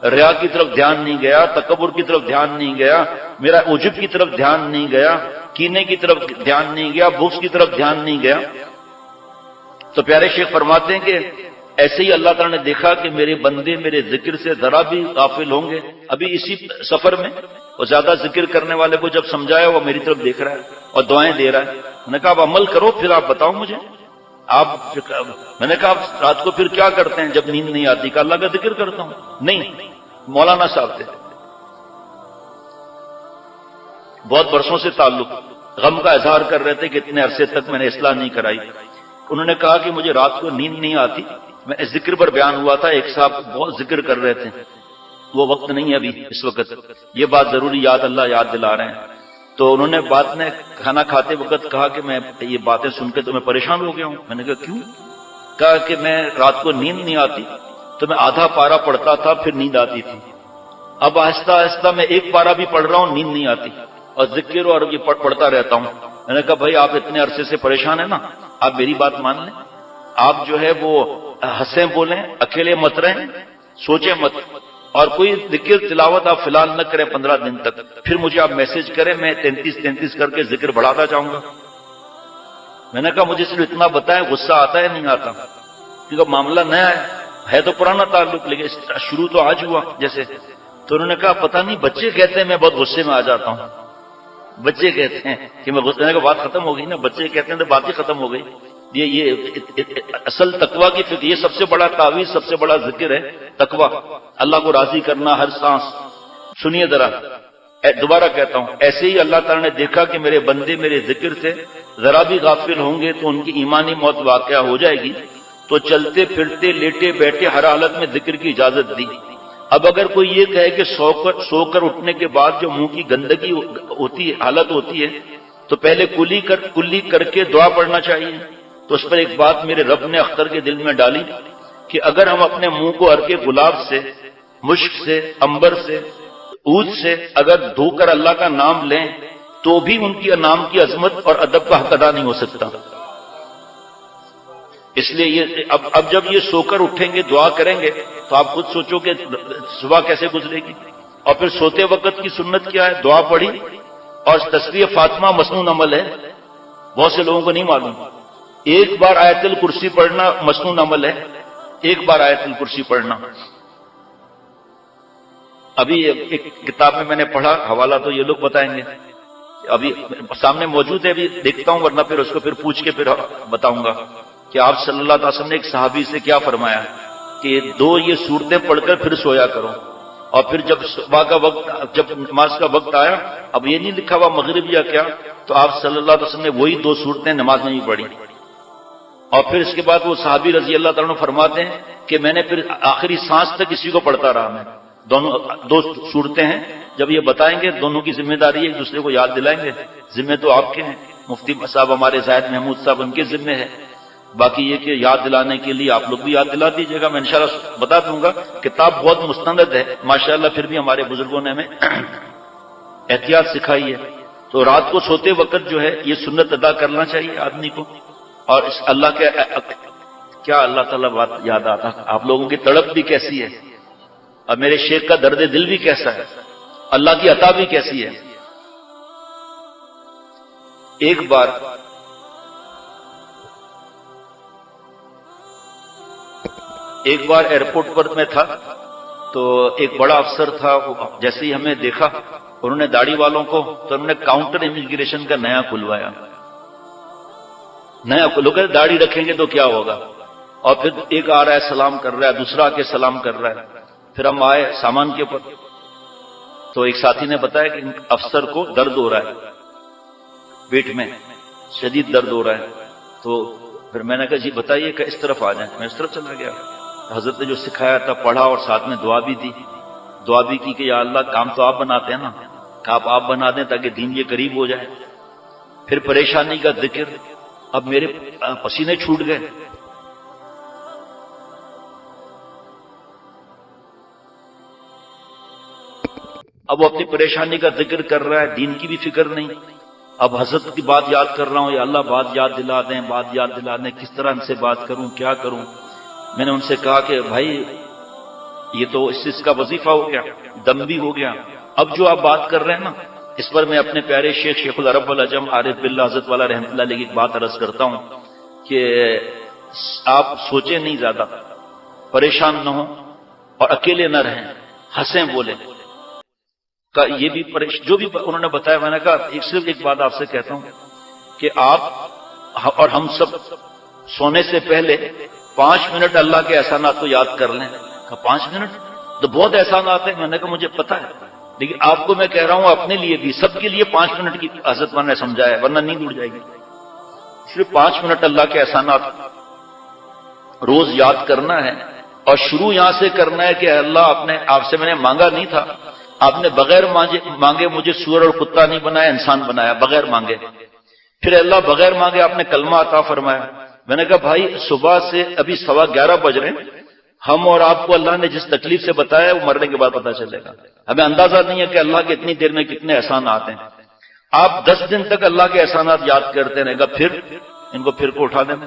ریا کی طرف دھیان نہیں گیا، تکبر کی طرف دھیان نہیں گیا، میرا عجب کی طرف دھیان نہیں گیا، کینے کی طرف دھیان نہیں گیا، بغض کی طرف دھیان نہیں گیا. تو پیارے شیخ فرماتے ہیں کہ ایسے ہی اللہ تعالیٰ نے دیکھا کہ میرے بندے میرے ذکر سے ذرا بھی غافل ہوں گے. ابھی اسی سفر میں وہ زیادہ ذکر کرنے والے کو جب سمجھایا وہ میری طرف دیکھ رہا ہے اور دعائیں دے رہا ہے. میں نے کہا اب عمل کرو پھر آپ بتاؤ مجھے آپ. میں نے کہا آپ رات کو پھر کیا کرتے ہیں جب نیند نہیں آتی؟ کہ اللہ کا ذکر کرتا ہوں. نہیں، مولانا صاحب تھے، بہت برسوں سے تعلق، غم کا اظہار کر رہے تھے کہ اتنے عرصے تک میں نے اصلاح نہیں کرائی. انہوں نے کہا کہ مجھے رات کو نیند نہیں آتی. میں ذکر پر بیان ہوا تھا، ایک صاحب بہت ذکر کر رہے تھے، وہ وقت نہیں ہے ابھی اس وقت، یہ بات ضروری اللہ یاد دلا رہے ہیں. تو انہوں نے بعد میں کھانا کھاتے وقت کہا کہ میں یہ باتیں سن کے تو میں پریشان ہو گیا ہوں. میں نے کہا کیوں؟ کہا کہ میں رات کو نیند نہیں آتی تو میں آدھا پارا پڑھتا تھا پھر نیند آتی تھی. اب آہستہ آہستہ میں ایک پارا بھی پڑھ رہا ہوں، نیند نہیں آتی، اور ذکر اور یہ پڑھتا رہتا ہوں. میں نے کہا بھائی آپ اتنے عرصے سے پریشان ہیں نا، آپ میری بات مان لیں، آپ جو ہے وہ ہنسیں بولیں، اکیلے مت رہیں، سوچیں مت، اور کوئی ذکر تلاوت آپ فی الحال نہ کریں 15 دن تک. پھر مجھے آپ میسج کریں، میں 33 کر کے ذکر بڑھاتا جاؤں گا. میں نے کہا مجھے صرف اتنا بتائیں غصہ آتا ہے نہیں آتا؟ کیونکہ معاملہ نیا ہے تو پرانا تعلق، لیکن شروع تو آج ہوا جیسے. تو انہوں نے کہا پتہ نہیں بچے کہتے ہیں میں بہت غصے میں آ جاتا ہوں. بچے کہتے ہیں کہ میں غصے کا بات ختم ہو گئی نا، بچے کہتے ہیں تو بات ہی ختم ہو گئی. یہ اصل تقویٰ کی فکر، یہ سب سے بڑا تعویذ، سب سے بڑا ذکر ہے تقویٰ، اللہ کو راضی کرنا ہر سانس. سنیے ذرا، دوبارہ کہتا ہوں، ایسے ہی اللہ تعالیٰ نے دیکھا کہ میرے بندے میرے ذکر سے ذرا بھی غافل ہوں گے تو ان کی ایمانی موت واقعہ ہو جائے گی، تو چلتے پھرتے لیٹے بیٹھے ہر حالت میں ذکر کی اجازت دی. اب اگر کوئی یہ کہے کہ سو کر اٹھنے کے بعد جو منہ کی گندگی ہوتی ہے، حالت ہوتی ہے، تو پہلے کلی کر کے دعا پڑھنا چاہیے. تو اس پر ایک بات میرے رب نے اختر کے دل میں ڈالی کہ اگر ہم اپنے منہ کو ہر کے گلاب سے، مشک سے، عنبر سے، عود سے اگر دھو کر اللہ کا نام لیں تو بھی ان کی نام کی عظمت اور ادب کا حق ادا نہیں ہو سکتا. اس لیے یہ اب جب یہ سو کر اٹھیں گے دعا کریں گے تو آپ خود سوچو کہ صبح کیسے گزرے گی. اور پھر سوتے وقت کی سنت کیا ہے؟ دعا پڑھی اور تسبیح فاطمہ مسنون عمل ہے، بہت سے لوگوں کو نہیں معلوم. ایک بار آیت الکرسی پڑھنا مسنون عمل ہے، ایک بار آیت الکرسی پڑھنا. ابھی ایک کتاب میں نے پڑھا، حوالہ تو یہ لوگ بتائیں گے، ابھی سامنے موجود ہے، ابھی دیکھتا ہوں ورنہ پھر اس کو پھر پوچھ کے پھر بتاؤں گا کہ آپ صلی اللہ علیہ وسلم نے ایک صحابی سے کیا فرمایا کہ یہ صورتیں پڑھ کر پھر سویا کرو. اور پھر جب صبح کا وقت، جب نماز کا وقت آیا، اب یہ نہیں لکھا ہوا مغرب یا کیا، تو آپ صلی اللہ علیہ وسلم نے وہی 2 صورتیں نماز میں بھی پڑھی. اور پھر اس کے بعد وہ صحابی رضی اللہ تعالیٰ عنہ فرماتے ہیں کہ میں نے پھر آخری سانس تک اسی کو پڑھتا رہا. میں 2 صورتیں ہیں، جب یہ بتائیں گے دونوں کی ذمہ داری ہے، ایک دوسرے کو یاد دلائیں گے. ذمہ تو آپ کے ہیں، مفتی صاحب ہمارے زاہد محمود صاحب ان کے ذمہ ہے. باقی یہ کہ یاد دلانے کے لیے آپ لوگ بھی یاد دلا دیجیے گا. میں انشاءاللہ بتا دوں گا، کتاب بہت مستند ہے ماشاءاللہ. پھر بھی ہمارے بزرگوں نے ہمیں احتیاط سکھائی ہے. تو رات کو سوتے وقت جو ہے یہ سنت ادا کرنا چاہیے آدمی کو. اور اس اللہ کے کیا اللہ تعالیٰ بات یاد آتا، آپ لوگوں کی تڑپ بھی کیسی ہے، اور میرے شیخ کا درد دل بھی کیسا ہے، اللہ کی عطا بھی کیسی ہے. ایک بار ایئرپورٹ پر میں تھا تو ایک بڑا افسر تھا، جیسے ہی ہمیں دیکھا انہوں نے داڑھی والوں کو، تو انہوں نے کاؤنٹر امیگریشن کا نیا کھلوایا. لوگ داڑھی رکھیں گے تو کیا ہوگا. اور پھر ایک آ رہا ہے سلام کر رہا ہے، دوسرا آ کے سلام کر رہا ہے. پھر ہم آئے سامان کے اوپر تو ایک ساتھی نے بتایا کہ افسر کو درد ہو رہا ہے، پیٹ میں شدید درد ہو رہا ہے. تو پھر میں نے کہا جی بتائیے کہ اس طرف آ جائیں. میں اس طرف چلا گیا، حضرت نے جو سکھایا تھا پڑھا اور ساتھ میں دعا بھی دی. دعا بھی کی کہ یا اللہ کام تو آپ بناتے ہیں نا، کہ آپ بنا دیں تاکہ دین یہ قریب ہو جائے. پھر پریشانی کا ذکر. اب میرے پسینے چھوٹ گئے. اب وہ اپنی پریشانی کا ذکر کر رہا ہے، دین کی بھی فکر نہیں. اب حضرت کی بات یاد کر رہا ہوں، یا اللہ بات یاد دلا دیں، بات یاد دلا دیں، کس طرح ان سے بات کروں، کیا کروں. میں نے ان سے کہا کہ بھائی یہ تو اس کا وظیفہ ہو گیا، دم بھی ہو گیا. اب جو آپ بات کر رہے ہیں نا، اس پر میں اپنے پیارے شیخ العرب والعجم عارف باللہ حضرت والا رحمۃ اللہ علیہ کی ایک بات عرض کرتا ہوں کہ آپ سوچیں نہیں زیادہ، پریشان نہ ہوں اور اکیلے نہ رہیں، ہنسیں بولیں. یہ بھی جو بھی انہوں نے بتایا، میں نے کہا صرف ایک بات آپ سے کہتا ہوں کہ آپ اور ہم سب سونے سے پہلے 5 منٹ اللہ کے احسانات کو یاد کر لیں. کہا 5 منٹ تو بہت احسانات ہیں. میں نے کہا مجھے پتا ہے، لیکن آپ کو میں کہہ رہا ہوں اپنے لیے بھی، سب کے لیے 5 منٹ کی حضرت نے سمجھایا، ورنہ نیند اڑ جائے گی. صرف 5 منٹ اللہ کے احسانات روز یاد کرنا ہے، اور شروع یہاں سے کرنا ہے کہ اللہ آپ سے میں نے مانگا نہیں تھا، آپ نے بغیر مانگے مجھے سور اور کتا نہیں بنایا، انسان بنایا بغیر مانگے. پھر اللہ بغیر مانگے آپ نے کلمہ عطا فرمایا. میں نے کہا بھائی صبح سے ابھی 11:15 بج رہے ہیں، ہم اور آپ کو اللہ نے جس تکلیف سے بتایا وہ مرنے کے بعد پتا چلے گا. ہمیں اندازہ نہیں ہے کہ اللہ کے اتنی دیر میں کتنے احسانات ہیں. آپ 10 دن تک اللہ کے احسانات یاد کرتے رہے گا، پھر ان کو پھر کو اٹھا دینا.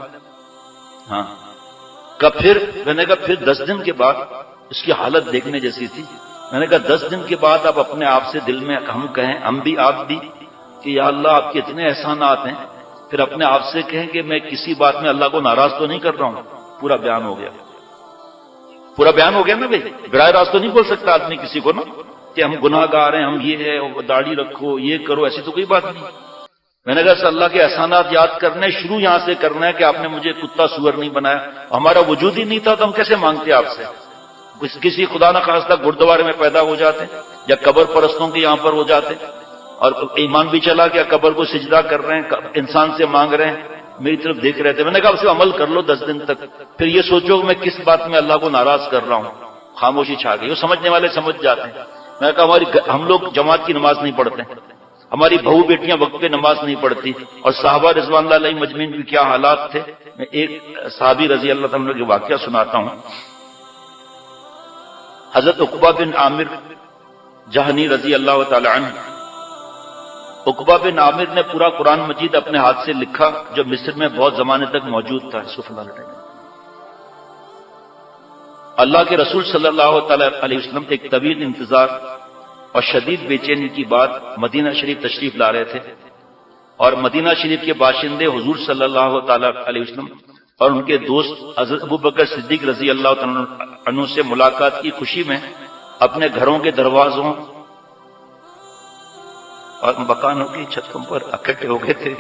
ہاں پھر میں نے کہا پھر 10 دن کے بعد اس کی حالت دیکھنے جیسی تھی. میں نے کہا 10 دن کے بعد آپ اپنے آپ سے دل میں ہم کہیں، ہم بھی آپ بھی، کہ یا اللہ آپ کے اتنے احسانات ہیں. پھر اپنے آپ سے کہیں کہ میں کسی بات میں اللہ کو ناراض تو نہیں کر رہا ہوں. پورا بیان ہو گیا، پورا بیان ہو گیا نا بھائی. براہ راست تو نہیں بول سکتا آدمی کسی کو نا کہ ہم گناہ گار ہیں، ہم یہ ہے، داڑھی رکھو، یہ کرو، ایسی تو کوئی بات نہیں. میں نے کہا اللہ کے احسانات یاد کرنے، شروع یہاں سے کرنا ہے کہ آپ نے مجھے کتا سور نہیں بنایا. ہمارا وجود ہی نہیں تھا تو ہم کیسے مانگتے آپ سے؟ کسی خدا نہ خواستہ گردوارے میں پیدا ہو جاتے یا قبر پرستوں کے یہاں پر ہو جاتے، اور ایمان بھی چلا کہ قبر کو سجدہ کر رہے ہیں، انسان سے مانگ رہے ہیں، میری طرف دیکھ رہے تھے. میں نے کہا اسے عمل کر لو 10 دن تک، پھر یہ سوچو کہ میں کس بات میں اللہ کو ناراض کر رہا ہوں. خاموشی چھا گئی. وہ سمجھنے والے سمجھ جاتے ہیں. میں نے کہا ہم لوگ جماعت کی نماز نہیں پڑھتے، ہماری بہو بیٹیاں وقت پہ نماز نہیں پڑھتی، اور صحابہ رضوان اللہ علیہ مجمعین کے کیا حالات تھے. میں ایک صحابی رضی اللہ عنہ کے واقعہ سناتا ہوں. حضرت عقبہ بن عامر جہنی رضی اللہ تعالی عنہ، عقبہ بن عامر نے پورا قرآن مجید اپنے ہاتھ سے لکھا، جو مصر میں بہت زمانے تک موجود تھا. اللہ کے رسول صلی اللہ تعالی علیہ وسلم ایک طویل انتظار اور شدید بے چینی کی بعد مدینہ شریف تشریف لا رہے تھے، اور مدینہ شریف کے باشندے حضور صلی اللہ تعالی علیہ وسلم اور ان کے دوست حضرت ابوبکر صدیق رضی اللہ تعالی عنہ سے ملاقات کی خوشی میں اپنے گھروں کے دروازوں اور مکانوں کی چھتوں پر اکٹھے ہو گئے تھے.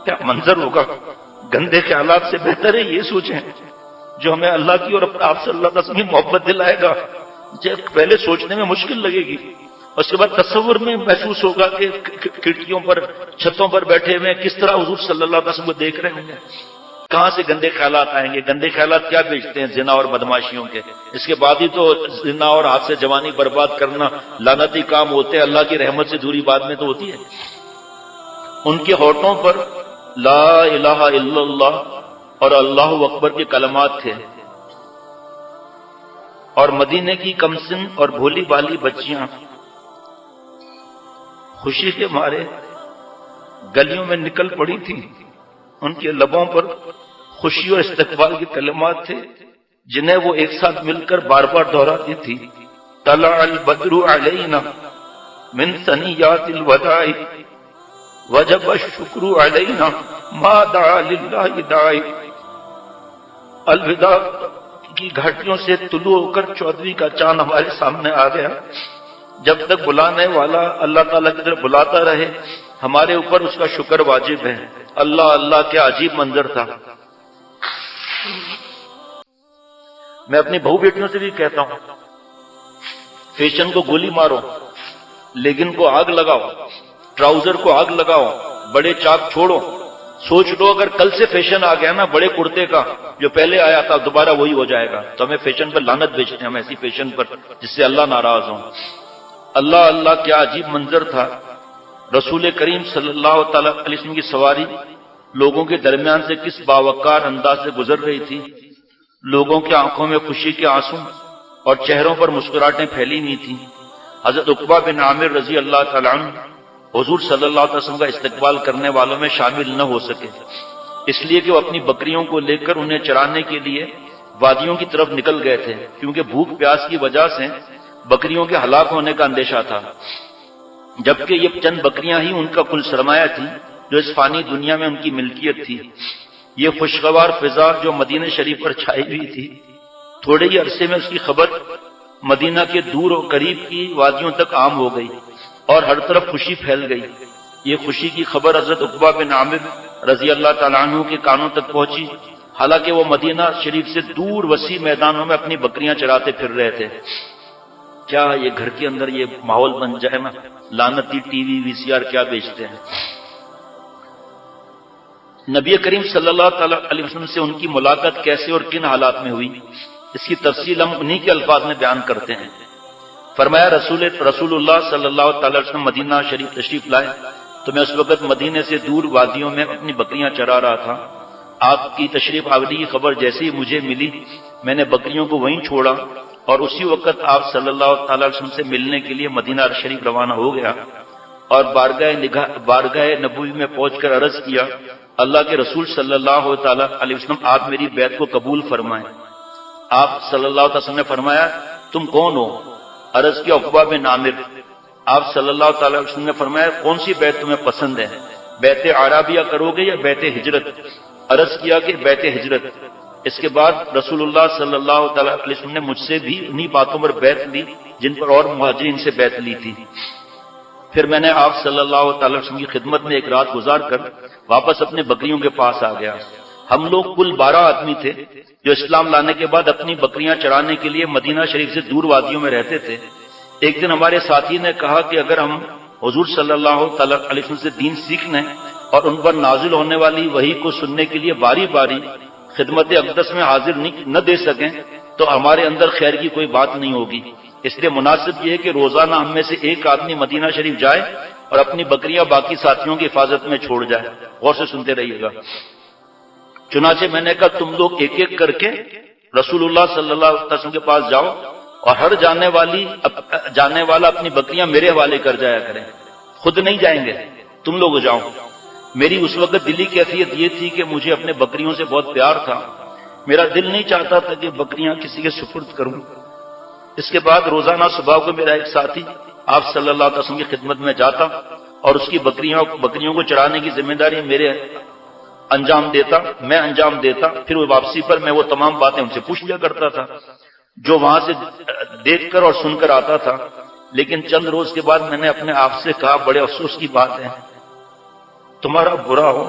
کیا منظر ہوگا! گندے خیالات سے بہتر ہے یہ سوچیں جو ہمیں اللہ کی اور آپ صلی اللہ علیہ وسلم کی محبت دلائے گا. پہلے سوچنے میں مشکل لگے گی، اس کے بعد تصور میں محسوس ہوگا کہ کھڑکیوں پر چھتوں پر بیٹھے ہوئے کس طرح حضور صلی اللہ علیہ وسلم کو دیکھ رہے ہوں گے. کہاں سے گندے خیالات آئیں گے؟ گندے خیالات کیا بیچتے ہیں؟ زنا اور بدماشیوں کے. اس کے بعد ہی تو زنا اور ہاتھ سے جوانی برباد کرنا لعنتی کام ہوتے ہیں. اللہ کی رحمت سے دوری بعد میں تو ہوتی ہے. ان کے ہونٹوں پر لا الہ الا اللہ اور اللہ اکبر کے کلمات تھے، اور مدینے کی کمسن اور بھولی بالی بچیاں خوشی کے مارے گلیوں میں نکل پڑی تھی. ان کے لبوں پر خوشی اور استقبال کے کلمات تھے جنہیں وہ ایک ساتھ مل کر بار بار دہراتی تھی. طلع البدر علینا من ثنیات الوداع وجب الشکر علینا ما دعا للہ داعی. الوداع کی گھاٹیوں سے طلوع ہو کر 14ویں کا چاند ہمارے سامنے آ گیا. جب تک بلانے والا اللہ تعالیٰ کی طرف بلاتا رہے ہمارے اوپر اس کا شکر واجب ہے. اللہ اللہ کیا عجیب منظر تھا. میں اپنی بہو بیٹیوں سے بھی کہتا ہوں فیشن کو گولی مارو، لیگن کو آگ لگاؤ، ٹراؤزر کو آگ لگاؤ، بڑے چاک چھوڑو. سوچ لو اگر کل سے فیشن آ گیا نا بڑے کرتے کا جو پہلے آیا تھا دوبارہ وہی ہو جائے گا. تو ہمیں فیشن پر لعنت بھیجتے ہیں، ہم ایسی فیشن پر جس سے اللہ ناراض ہوں. اللہ اللہ کیا عجیب منظر تھا. رسول کریم صلی اللہ تعالی علیہ وسلم کی سواری لوگوں کے درمیان سے کس باوقار انداز سے گزر رہی تھی. لوگوں کی آنکھوں میں خوشی کے آنسو اور چہروں پر مسکراہٹیں پھیلی ہوئی تھیں. حضرت عقبہ بن عامر رضی اللہ تعالی عنہ حضور صلی اللہ علیہ وسلم کا استقبال کرنے والوں میں شامل نہ ہو سکے، اس لیے کہ وہ اپنی بکریوں کو لے کر انہیں چرانے کے لیے وادیوں کی طرف نکل گئے تھے، کیونکہ بھوک پیاس کی وجہ سے بکریوں کے ہلاک ہونے کا اندیشہ تھا. جبکہ یہ چند بکریاں ہی ان کا کل سرمایہ تھی جو اس فانی دنیا میں ان کی ملکیت تھی. یہ خوشگوار فضا جو مدینہ شریف پر چھائی ہوئی تھی تھوڑے ہی عرصے میں اس کی خبر مدینہ کے دور و قریب کی وادیوں تک عام ہو گئی اور ہر طرف خوشی پھیل گئی. یہ خوشی کی خبر حضرت عقبہ بن عامر رضی اللہ تعالیٰ عنہ کے کانوں تک پہنچی، حالانکہ وہ مدینہ شریف سے دور وسیع میدانوں میں اپنی بکریاں چراتے پھر رہے تھے۔ کیا یہ گھر کے اندر یہ ماحول بن جائے نا، لعنتی ٹی وی وی سی آر کیا بیچتے ہیں۔ نبی کریم صلی اللہ تعالی علیہ وسلم سے ان کی ملاقات کیسے اور کن حالات میں ہوئی، اس کی تفصیل ہم انہی کے الفاظ میں بیان کرتے ہیں۔ فرمایا رسول اللہ صلی اللہ تعالی علیہ وسلم مدینہ شریف تشریف لائے تو میں اس وقت مدینے سے دور وادیوں میں اپنی بکریاں چرا رہا تھا۔ آپ کی تشریف آوری کی خبر جیسے ہی مجھے ملی، میں نے بکریوں کو وہیں چھوڑا اور اسی وقت آپ صلی اللہ تعالی علیہ وسلم سے ملنے کے لیے مدینہ شریف روانہ ہو گیا اور بارگاہ نبوی میں پہنچ کر عرض کیا، اللہ کے رسول صلی اللہ تعالی علیہ وسلم آپ میری بیعت کو قبول فرمائیں۔ آپ صلی اللہ علیہ وسلم نے فرمایا، تم کون ہو؟ عرض کیا، عقبہ بن عامر۔ آپ صلی اللہ تعالی علیہ وسلم نے فرمایا، کون سی بیعت تمہیں پسند ہے، بیعت عرابیہ کرو گے یا بیعت ہجرت؟ عرض کیا کہ بیعت ہجرت۔ اس کے بعد رسول اللہ صلی اللہ تعالی علیہ وسلم نے مجھ سے بھی انہی باتوں پر بیعت لی جن پر اور مہاجرین سے بیعت لی تھی۔ پھر میں نے آپ صلی اللہ تعالی وسلم کی خدمت میں ایک رات گزار کر واپس اپنے بکریوں کے پاس آ گیا۔ ہم لوگ کل 12 آدمی تھے جو اسلام لانے کے بعد اپنی بکریاں چرانے کے لیے مدینہ شریف سے دور وادیوں میں رہتے تھے۔ ایک دن ہمارے ساتھی نے کہا کہ اگر ہم حضور صلی اللہ تعالی علیہ وسلم سے دین سیکھنے اور ان پر نازل ہونے والی وحی کو سننے کے لیے باری باری خدمت اقدس میں حاضر نہ دے سکیں تو ہمارے اندر خیر کی کوئی بات نہیں ہوگی، اس لیے مناسب یہ ہے کہ روزانہ ہم میں سے ایک آدمی مدینہ شریف جائے اور اپنی بکریاں باقی ساتھیوں کی حفاظت میں چھوڑ جائے۔ غور سے سنتے رہیے گا۔ چنانچہ میں نے کہا، تم لوگ ایک ایک کر کے رسول اللہ صلی اللہ علیہ وسلم کے پاس جاؤ اور ہر جانے والا اپنی بکریاں میرے حوالے کر جایا کریں، خود نہیں جائیں گے، تم لوگ جاؤ۔ میری اس وقت دلی کیفیت یہ تھی کہ مجھے اپنے بکریوں سے بہت پیار تھا، میرا دل نہیں چاہتا تھا کہ بکریاں کسی کے سپرد کروں۔ اس کے بعد روزانہ صبح کو میرا ایک ساتھی آپ صلی اللہ علیہ وسلم کی خدمت میں جاتا اور اس کی بکریوں کو چرانے کی ذمہ داری میں انجام دیتا، پھر وہ واپسی پر میں وہ تمام باتیں ان سے پوچھ لیا کرتا تھا جو وہاں سے دیکھ کر اور سن کر آتا تھا۔ لیکن چند روز کے بعد میں نے اپنے آپ سے کہا، بڑے افسوس کی بات ہے، تمہارا برا ہو،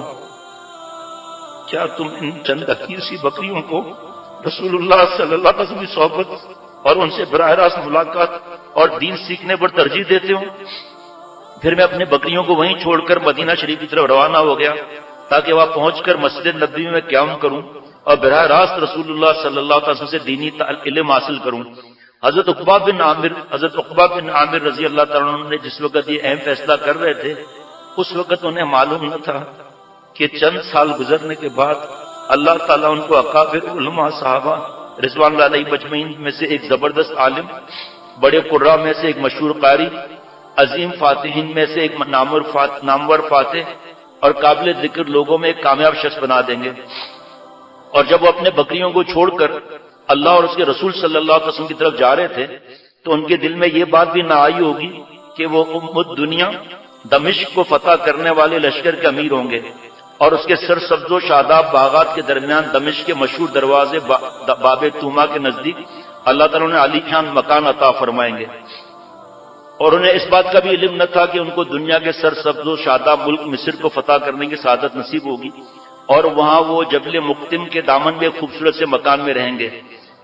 کیا تم ان چند حقیر سی بکریوں کو رسول اللہ صلی اللہ علیہ وسلم کی صحبت اور ان سے براہ راست ملاقات اور دین سیکھنے پر ترجیح دیتے ہو؟ پھر میں اپنے بکریوں کو وہیں چھوڑ کر مدینہ شریف کی طرف روانہ ہو گیا تاکہ وہاں پہنچ کر مسجد نبوی میں قیام کروں اور براہ راست رسول اللہ صلی اللہ علیہ وسلم سے دینی علم حاصل کروں۔ حضرت عقبہ بن عامر رضی اللہ تعالیٰ عنہ نے جس وقت یہ اہم فیصلہ کر رہے تھے، اس وقت انہیں معلوم نہ تھا کہ چند سال گزرنے کے بعد اللہ تعالیٰ ان کو اکابر علماء صحابہ رضوان اللہ علیہ مجمعین میں سے ایک زبردست عالم، بڑے قراء میں سے ایک مشہور قاری، عظیم فاتحین میں سے ایک نامور فاتح اور قابل ذکر لوگوں میں ایک کامیاب شخص بنا دیں گے۔ اور جب وہ اپنے بکریوں کو چھوڑ کر اللہ اور اس کے رسول صلی اللہ علیہ وسلم کی طرف جا رہے تھے تو ان کے دل میں یہ بات بھی نہ آئی ہوگی کہ وہ دنیا دمشق کو فتح کرنے والے لشکر کے امیر ہوں گے اور اس کے سرسبز و شاداب باغات کے درمیان دمشق کے مشہور دروازے باب توما کے نزدیک اللہ تعالیٰ نے عالی شان مکان عطا فرمائیں گے۔ اور انہیں اس بات کا بھی علم نہ تھا کہ ان کو دنیا کے سرسبز و شاداب ملک مصر کو فتح کرنے کی سعادت نصیب ہوگی اور وہاں وہ جبل مقتم کے دامن میں خوبصورت سے مکان میں رہیں گے۔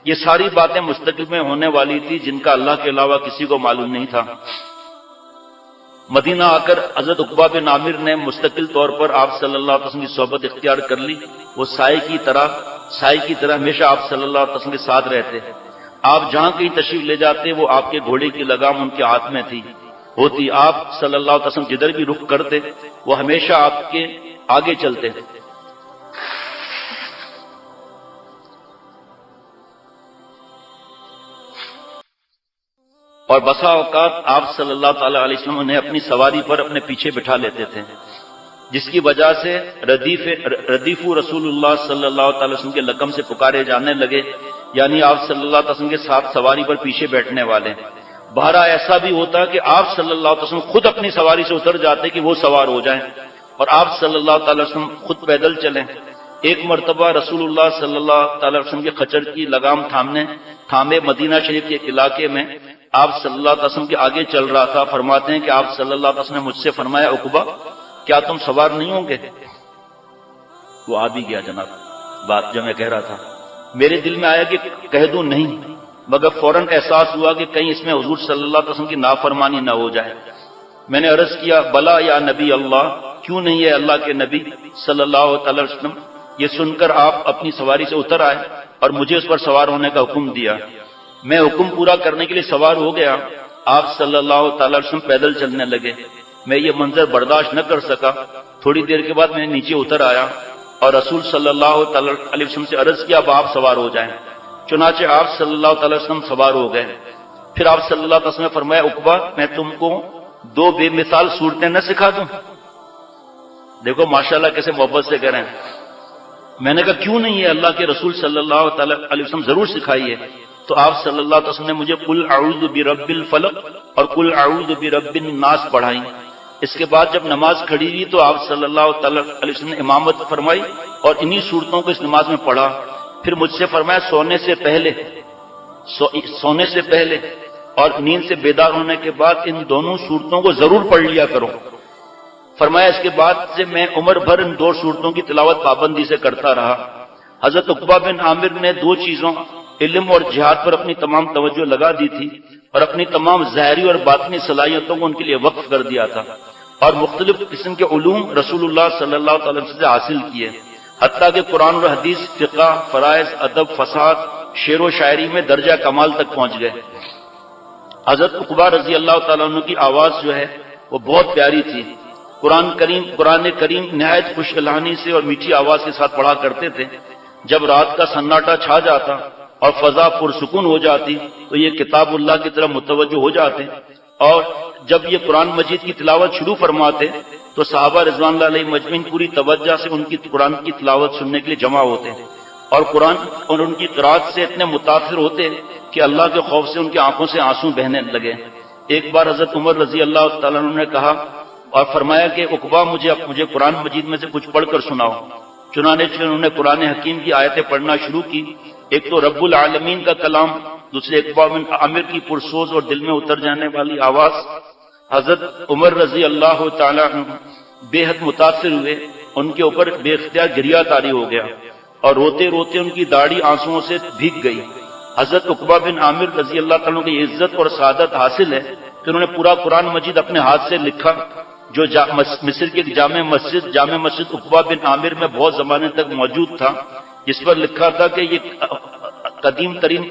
یہ ساری باتیں مستقبل میں ہونے والی تھی جن کا اللہ کے علاوہ کسی کو معلوم نہیں تھا۔ مدینہ آ کر حضرت عقبہ بن عامر نے مستقل طور پر آپ صلی اللہ علیہ وسلم کی صحبت اختیار کر لی۔ وہ سائے کی طرح ہمیشہ آپ صلی اللہ علیہ وسلم کے ساتھ رہتے۔ آپ جہاں کہیں تشریف لے جاتے وہ آپ کے گھوڑے کی لگام ان کے ہاتھ میں ہوتی۔ آپ صلی اللہ علیہ وسلم جدھر بھی رخ کرتے وہ ہمیشہ آپ کے آگے چلتے۔ اور بسا اوقات آپ صلی اللہ تعالی علیہ وسلم انہیں اپنی سواری پر اپنے پیچھے بٹھا لیتے تھے، جس کی وجہ سے ردیف رسول اللہ صلی اللہ تعالی وسلم کے لقب سے پکارے جانے لگے، یعنی آپ صلی اللہ علیہ وسلم کے ساتھ سواری پر پیچھے بیٹھنے والے۔ بہرحال ایسا بھی ہوتا کہ آپ صلی اللہ علیہ وسلم خود اپنی سواری سے اتر جاتے کہ وہ سوار ہو جائیں اور آپ صلی اللہ تعالی وسلم خود پیدل چلیں۔ ایک مرتبہ رسول اللہ صلی اللہ تعالی وسلم کے خچر کی لگام تھامے مدینہ شریف کے علاقے میں آپ صلی اللہ علیہ وسلم کے آگے چل رہا تھا۔ فرماتے ہیں کہ آپ صلی اللہ علیہ وسلم نے مجھ سے فرمایا، عقبہ کیا تم سوار نہیں ہوں گے؟ وہ آ بھی گیا جناب، بات جو میں کہہ رہا تھا میرے دل میں آیا کہ کہہ دوں نہیں، مگر فوراً احساس ہوا کہ کہیں اس میں حضور صلی اللہ علیہ وسلم کی نافرمانی نہ ہو جائے۔ میں نے عرض کیا بلا یا نبی اللہ، کیوں نہیں ہے اللہ کے نبی صلی اللہ علیہ وسلم؟ یہ سن کر آپ اپنی سواری سے اتر آئے اور مجھے اس پر سوار ہونے کا حکم دیا۔ میں حکم پورا کرنے کے لیے سوار ہو گیا۔ آپ صلی اللہ تعالی وسلم پیدل چلنے لگے۔ میں یہ منظر برداشت نہ کر سکا۔ تھوڑی دیر کے بعد میں نیچے اتر آیا اور رسول صلی اللہ تعالی علیہ وسلم سے عرض کیا اب آپ سوار ہو جائیں۔ چنانچہ آپ صلی اللہ تعالی وسلم سوار ہو گئے۔ پھر آپ صلی اللہ تعالی وسلم نے فرمایا عقبہ میں تم کو دو بے مثال صورتیں نہ سکھا دوں؟ دیکھو ماشاءاللہ کیسے محبت سے کریں۔ میں نے کہا کیوں نہیں ہے، اللہ کے رسول صلی اللہ تعالی علیہ وسلم ضرور سکھائیے۔ تو آپ صلی اللہ علیہ وسلم نے مجھے قل اعوذ برب الفلق اور قل اعوذ برب الناس پڑھائیں۔ اس کے بعد جب نماز کھڑی ہوئی تو آپ صلی اللہ تعالی علیہ وسلم نے امامت فرمائی اور انہی صورتوں کو اس نماز میں پڑھا۔ پھر مجھ سے فرمایا سونے سے پہلے اور نیند سے بیدار ہونے کے بعد ان دونوں صورتوں کو ضرور پڑھ لیا کرو۔ فرمایا اس کے بعد سے میں عمر بھر ان دو صورتوں کی تلاوت پابندی سے کرتا رہا۔ حضرت عقبہ بن عامر نے دو چیزوں علم اور جہاد پر اپنی تمام توجہ لگا دی تھی اور اپنی تمام ظاہری اور باطنی صلاحیتوں کو ان کے لیے وقف کر دیا تھا اور مختلف قسم کے علوم رسول اللہ صلی اللہ تعالی وسلم سے حاصل کیے، حتیٰ کہ قرآن اور حدیث، فقہ، فرائض، ادب، فصاحت، شعر و شاعری میں درجہ کمال تک پہنچ گئے۔ حضرت عقبہ رضی اللہ تعالیٰ عنہ کی آواز جو ہے وہ بہت پیاری تھی۔ قرآن کریم نہایت خوش الحانی سے اور میٹھی آواز کے ساتھ پڑھا کرتے تھے۔ جب رات کا سناٹا چھا جاتا اور فضا پرسکون ہو جاتی تو یہ کتاب اللہ کی طرف متوجہ ہو جاتے، اور جب یہ قرآن مجید کی تلاوت شروع فرماتے تو صحابہ رضوان اللہ علیہ مجمعین پوری توجہ سے ان کی قرآن کی تلاوت سننے کے لیے جمع ہوتے اور قرآن اور ان کی قرأت سے اتنے متاثر ہوتے کہ اللہ کے خوف سے ان کی آنکھوں سے آنسو بہنے لگے۔ ایک بار حضرت عمر رضی اللہ تعالیٰ عنہ نے کہا اور فرمایا کہ عقبہ مجھے قرآن مجید میں سے کچھ پڑھ کر سناؤ۔ چنانچہ انہوں نے قرآن حکیم کی آیتیں پڑھنا شروع کی۔ ایک تو رب العالمین کا کلام، دوسرے عقبہ بن عامر کی پرسوز اور دل میں اتر جانے والی آواز۔ حضرت عمر رضی اللہ تعالیٰ عنہ بے حد متاثر ہوئے، ان کے اوپر بے اختیار گریہ طاری ہو گیا اور روتے روتے ان کی داڑھی آنسوؤں سے بھیگ گئی۔ حضرت عقبہ بن عامر رضی اللہ تعالیٰ کی عزت اور سعادت حاصل ہے کہ انہوں نے پورا قرآن مجید اپنے ہاتھ سے لکھا، جو مصر کی ایک جامع مسجد عقبہ بن عامر میں بہت زمانے تک موجود تھا، جس پر لکھا تھا کہ یہ قدیم ترین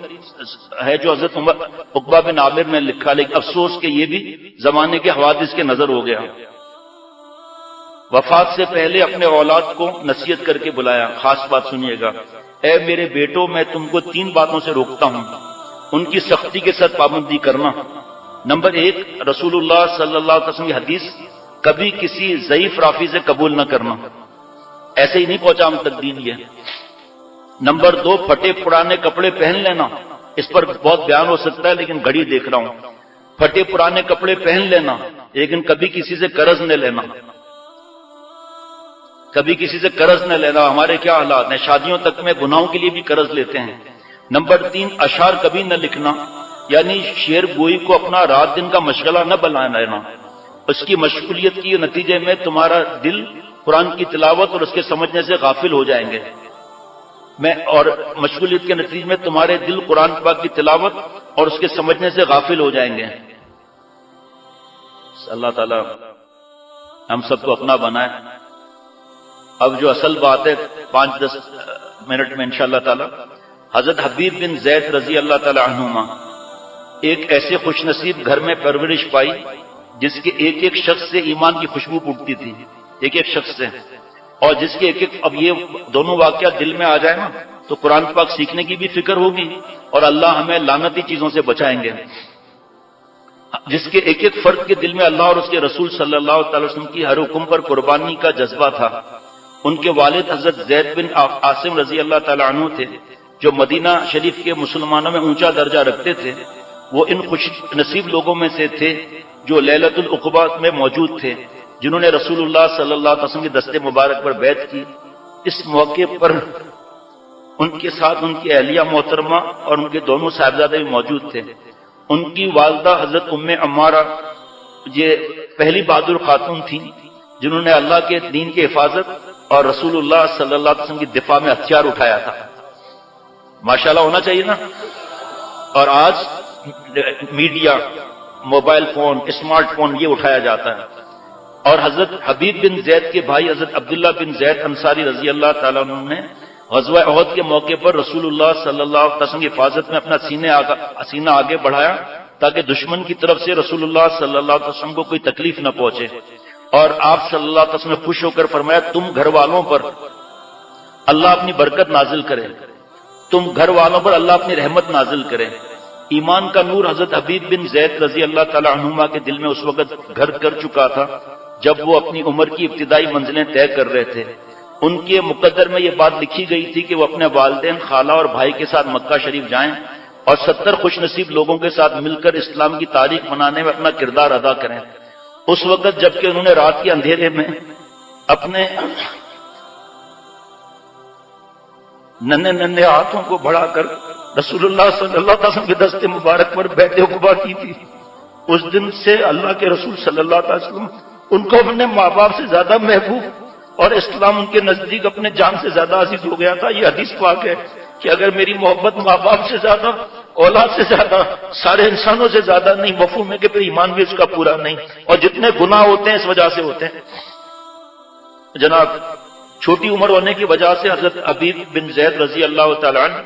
ہے جو حضرت عقبہ بن عامر نے لکھا، لیکن افسوس کہ یہ بھی زمانے کے حوادث کے نظر ہو گیا۔ وفات سے پہلے اپنے اولاد کو نصیحت کر کے بلایا، خاص بات سنیے گا، اے میرے بیٹوں میں تم کو 3 باتوں سے روکتا ہوں، ان کی سختی کے ساتھ پابندی کرنا۔ نمبر 1، رسول اللہ صلی اللہ علیہ وسلم کی حدیث کبھی کسی ضعیف راوی سے قبول نہ کرنا، ایسے ہی نہیں پہنچا ہم تک دین یہ۔ نمبر 2، پھٹے پرانے کپڑے پہن لینا، اس پر بہت بیان ہو سکتا ہے لیکن گھڑی دیکھ رہا ہوں۔ پھٹے پرانے کپڑے پہن لینا لیکن کبھی کسی سے قرض نہ لینا، کبھی کسی سے قرض نہ لینا۔ ہمارے کیا حالات ہیں، شادیوں تک میں گناہوں کے لیے بھی قرض لیتے ہیں۔ نمبر 3، اشعار کبھی نہ لکھنا، یعنی شعر گوئی کو اپنا رات دن کا مشغلہ نہ بنا لینا۔ اس کی مشغولیت کے نتیجے میں تمہارا دل قرآن کی تلاوت اور اس کے سمجھنے سے غافل ہو جائیں گے، اور مشغولیت کے نتیجے میں تمہارے دل قرآن پاک کی تلاوت اور اس کے سمجھنے سے غافل ہو جائیں گے۔ اللہ تعالیٰ ہم سب کو اپنا بنائے۔ اب جو اصل بات ہے 5-10 منٹ میں انشاءاللہ تعالی، حضرت حبیب بن زید رضی اللہ تعالی عنہما ایک ایسے خوش نصیب گھر میں پرورش پائی جس کے ایک ایک شخص سے ایمان کی خوشبو اٹھتی تھی، ایک ایک شخص سے، اور جس کے ایک اب یہ دونوں واقعات دل میں آ جائے نا تو قرآن پاک سیکھنے کی بھی فکر ہوگی اور اللہ ہمیں لعنتی چیزوں سے بچائیں گے۔ جس کے ایک ایک فرد کے دل میں اللہ اور اس کے رسول صلی اللہ تعالی وسلم کی ہر حکم پر قربانی کا جذبہ تھا۔ ان کے والد حضرت زید بن عاصم رضی اللہ تعالی عنہ تھے، جو مدینہ شریف کے مسلمانوں میں اونچا درجہ رکھتے تھے۔ وہ ان خوش نصیب لوگوں میں سے تھے جو لیلۃ العقبہ میں موجود تھے، جنہوں نے رسول اللہ صلی اللہ علیہ وسلم کے دستے مبارک پر بیعت کی۔ اس موقع پر ان کے ساتھ ان کی اہلیہ محترمہ اور ان کے دونوں صاحبزادے بھی موجود تھے۔ ان کی والدہ حضرت ام عمارہ یہ پہلی بہادر خاتون تھیں جنہوں نے اللہ کے دین کی حفاظت اور رسول اللہ صلی اللہ علیہ وسلم کی دفاع میں ہتھیار اٹھایا تھا. ماشاءاللہ ہونا چاہیے نا. اور آج media, mobile phone, smart phone یہ اٹھایا جاتا ہے. اور حضرت حبیب بن زید کے بھائی حضرت عبداللہ بن زید انصاری رضی اللہ تعالیٰ عنہ نے غزوہ احد کے موقع پر رسول اللہ صلی اللہ علیہ وسلم کی حفاظت میں اپنا سینہ آگے بڑھایا تاکہ دشمن کی طرف سے رسول اللہ صلی اللہ علیہ وسلم کو کوئی تکلیف نہ پہنچے. اور آپ صلی اللہ علیہ وسلم نے خوش ہو کر فرمایا تم گھر والوں پر اللہ اپنی برکت نازل کرے، تم گھر والوں پر اللہ اپنی رحمت نازل کرے. ایمان کا نور حضرت حبیب بن زید رضی اللہ تعالی عنہما کے دل میں اس وقت گھر کر چکا تھا جب وہ اپنی عمر کی ابتدائی منزلیں طے کر رہے تھے. ان کے مقدر میں یہ بات لکھی گئی تھی کہ وہ اپنے والدین، خالہ اور بھائی کے ساتھ مکہ شریف جائیں اور 70 خوش نصیب لوگوں کے ساتھ مل کر اسلام کی تاریخ بنانے میں اپنا کردار ادا کریں. اس وقت جبکہ انہوں نے رات کے اندھیرے میں اپنے ننھے ہاتھوں کو بڑھا کر رسول اللہ صلی اللہ علیہ وسلم کے دست مبارک پر بیعت عقبہ کی تھی، اس دن سے اللہ کے رسول صلی اللہ علیہ وسلم ان کو اپنے ماں باپ سے زیادہ محبوب اور اسلام ان کے نزدیک اپنے جان سے زیادہ عزیز ہو گیا تھا. یہ حدیث پاک ہے کہ اگر میری محبت ماں باپ سے زیادہ، اولاد سے زیادہ، سارے انسانوں سے زیادہ نہیں، مفہوم ہے کہ پھر ایمان بھی اس کا پورا نہیں. اور جتنے گناہ ہوتے ہیں اس وجہ سے ہوتے ہیں. جناب چھوٹی عمر ہونے کی وجہ سے حضرت حبیب بن زید رضی اللہ تعالیٰ عنہ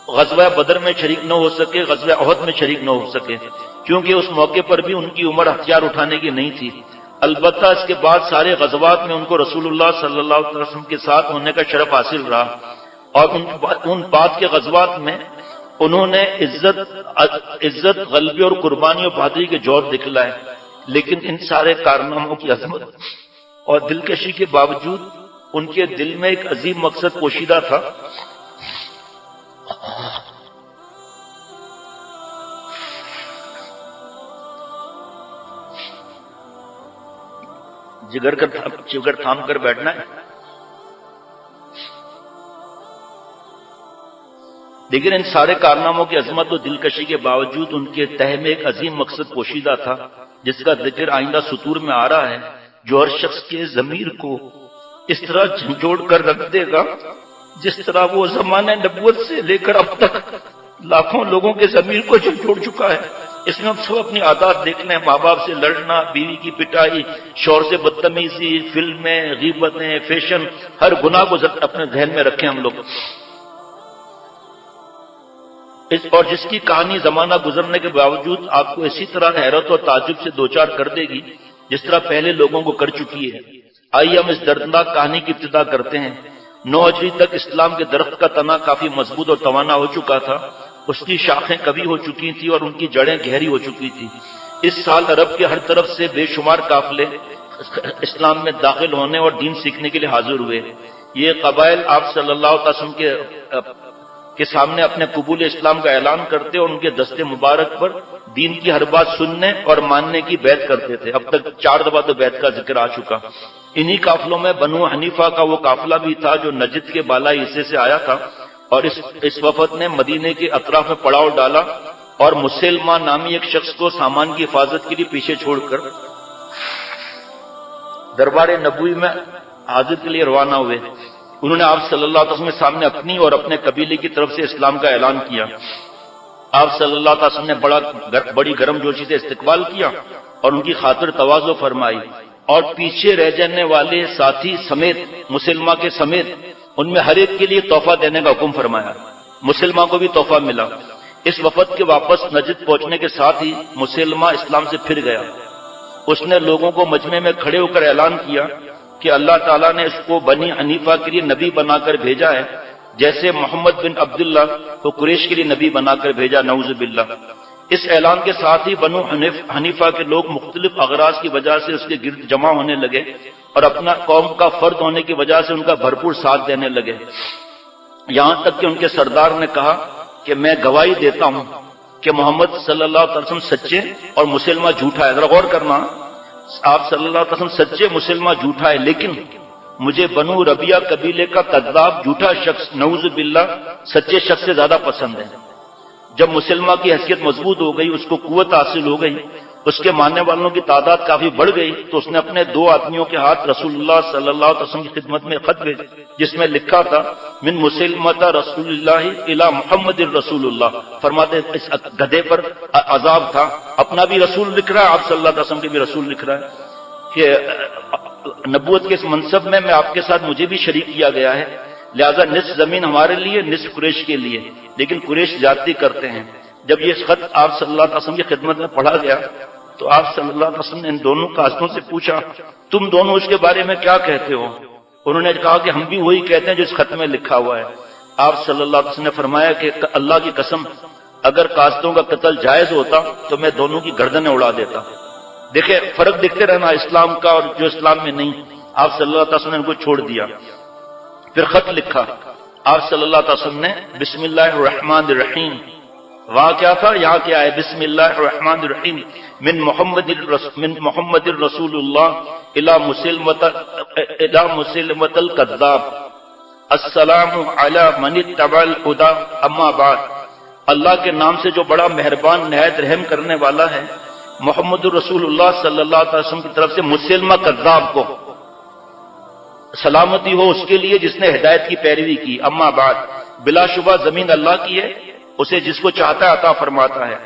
غزوہ بدر میں شریک نہ ہو سکے، غزوہ احد میں شریک نہ ہو سکے، کیونکہ اس موقع پر بھی ان کی عمر ہتھیار اٹھانے کی نہیں تھی. البتہ اس کے بعد سارے غزوات میں ان کو رسول اللہ صلی اللہ علیہ وسلم کے ساتھ ہونے کا شرف حاصل رہا، اور ان بعد کے غزوات میں انہوں نے عزت، غلبے اور قربانی اور بہادری کے جوہر دکھلائے. لیکن ان سارے کارناموں کی عظمت اور دلکشی کے باوجود ان کے دل میں ایک عظیم مقصد پوشیدہ تھا. جگر تھام کر بیٹھنا ہے. لیکن ان سارے کارناموں کی عظمت و دلکشی کے باوجود ان کے تہہ میں ایک عظیم مقصد پوشیدہ تھا جس کا ذکر آئندہ سطور میں آ رہا ہے، جو ہر شخص کے ضمیر کو اس طرح جھنجھوڑ کر رکھ دے گا جس طرح وہ زمانہ نبوت سے لے کر اب تک لاکھوں لوگوں کے ضمیر کو جھنجھوڑ چکا ہے. اس میں ہم سب اپنی عادات دیکھ لیں، ماں باپ سے لڑنا، بیوی کی پٹائی، شوہر سے بدتمیزی، فلمیں، غیبتیں، فیشن، ہر گناہ کو اپنے ذہن میں رکھیں ہم لوگ. اور جس کی کہانی زمانہ گزرنے کے باوجود آپ کو اسی طرح حیرت اور تعجب سے دوچار کر دے گی جس طرح پہلے لوگوں کو کر چکی ہے. آئیے ہم اس دردناک کہانی کی ابتدا کرتے ہیں. 9 ہجری تک اسلام کے درخت کا تنا کافی مضبوط اور توانا ہو چکا تھا، اس کی شاخیں کبھی ہو چکی تھی اور ان کی جڑیں گہری ہو چکی تھی. اس سال عرب کے ہر طرف سے بے شمار قافلے اسلام میں داخل ہونے اور دین سیکھنے کے لیے حاضر ہوئے. یہ قبائل آپ صلی اللہ علیہ وسلم کے سامنے اپنے قبول اسلام کا اعلان کرتے اور ان کے دستے مبارک پر دین کی ہر بات سننے اور ماننے کی بیعت کرتے تھے. اب تک 4 دفعہ تو بیعت کا ذکر آ چکا. انہی قافلوں میں بنو حنیفہ کا وہ قافلہ بھی تھا جو نجد کے بالائی حصے سے آیا تھا، اور اس وفد نے مدینے کے اطراف میں پڑاؤ ڈالا اور مسلمہ نامی ایک شخص کو سامان کی حفاظت کے لیے پیچھے چھوڑ کر دربار نبوی میں حاضر کے لیے روانہ ہوئے. انہوں نے آپ صلی اللہ علیہ وسلم کے سامنے اپنی اور اپنے قبیلے کی طرف سے اسلام کا اعلان کیا. آپ صلی اللہ علیہ وسلم نے بڑی گرم جوشی سے استقبال کیا اور ان کی خاطر تواضع فرمائی، اور پیچھے رہ جانے والے ساتھی سمیت، مسلمہ کے سمیت، ان میں ہر ایک کے لیے تحفہ دینے کا حکم فرمایا. مسلمہ کو بھی تحفہ ملا. اس وفد کے واپس نجد پہنچنے کے ساتھ ہی مسلمہ اسلام سے پھر گیا. اس نے لوگوں کو مجمع میں کھڑے ہو کر اعلان کیا کہ اللہ تعالیٰ نے اس کو بنی حنیفہ کے لیے نبی بنا کر بھیجا ہے، جیسے محمد بن عبداللہ کو قریش کے لیے نبی بنا کر بھیجا، نعوذ باللہ. اس اعلان کے ساتھ ہی بنو حنیفہ کے لوگ مختلف اغراض کی وجہ سے اس کے گرد جمع ہونے لگے اور اپنا قوم کا فرد ہونے کی وجہ سے ان کا بھرپور ساتھ دینے لگے. یہاں تک کہ ان کے سردار نے کہا کہ میں گواہی دیتا ہوں کہ محمد صلی اللہ علیہ وسلم سچے اور مسلمہ جھوٹا ہے. ذرا غور کرنا، آپ صلی اللہ علیہ وسلم سچے، مسلمہ جھوٹا ہے، لیکن مجھے بنو ربیہ قبیلے کا کذاب جھوٹا شخص نعوذ باللہ سچے شخص سے زیادہ پسند ہے. جب مسلمہ کی حیثیت مضبوط ہو گئی، اس کو قوت حاصل ہو گئی اس کے ماننے والوں کی تعداد کافی بڑھ گئی تو اس نے اپنے 2 آدمیوں کے ہاتھ رسول اللہ صلی اللہ علیہ وسلم کی خدمت میں خط بھیجا جس میں لکھا تھا من مسلمۃ رسول اللہ الی محمد رسول اللہ. فرماتے اس گدھے پر عذاب تھا، اپنا بھی رسول لکھ رہا ہے، آپ صلی اللہ علیہ وسلم کے بھی رسول لکھ رہا ہے کہ نبوت کے اس منصب میں آپ کے ساتھ مجھے بھی شریک کیا گیا ہے، لہذا نصف زمین ہمارے لیے، نصف قریش کے لیے، لیکن قریش زیادتی کرتے ہیں. جب یہ خط آپ صلی اللہ علیہ وسلم کی خدمت میں پڑھا گیا تو آپ صلی اللہ علیہ وسلم نے ان دونوں قاصدوں سے پوچھا تم دونوں اس کے بارے میں کیا کہتے ہو؟ انہوں نے کہا کہ ہم بھی وہی کہتے ہیں جو اس خط میں لکھا ہوا ہے. آپ صلی اللہ علیہ وسلم نے فرمایا کہ اللہ کی قسم اگر قاصدوں کا قتل جائز ہوتا تو میں دونوں کی گردنیں اڑا دیتا. دیکھیں فرق دیکھتے رہنا اسلام کا اور جو اسلام میں نہیں. آپ صلی اللہ علیہ وسلم نے ان کو چھوڑ دیا. پھر خط لکھا آپ صلی اللہ علیہ وسلم نے بسم اللہ الرحمن الرحیم. وہاں کیا تھا؟ یہاں کیا ہے؟ بسم اللہ الرحمن الرحیم من محمد رسول اللہ الی مسلمۃ الکذاب السلام علی من اتبع الہدی اما بعد. اللہ کے نام سے جو بڑا مہربان نہایت رحم کرنے والا ہے، محمد رسول اللہ صلی اللہ علیہ وسلم کی طرف سے مسلمہ کذاب کو سلامتی ہو اس کے لیے جس نے ہدایت کی پیروی کی. اما بعد، بلا شبہ زمین اللہ کی ہے، اسے جس کو چاہتا ہے عطا فرماتا ہے،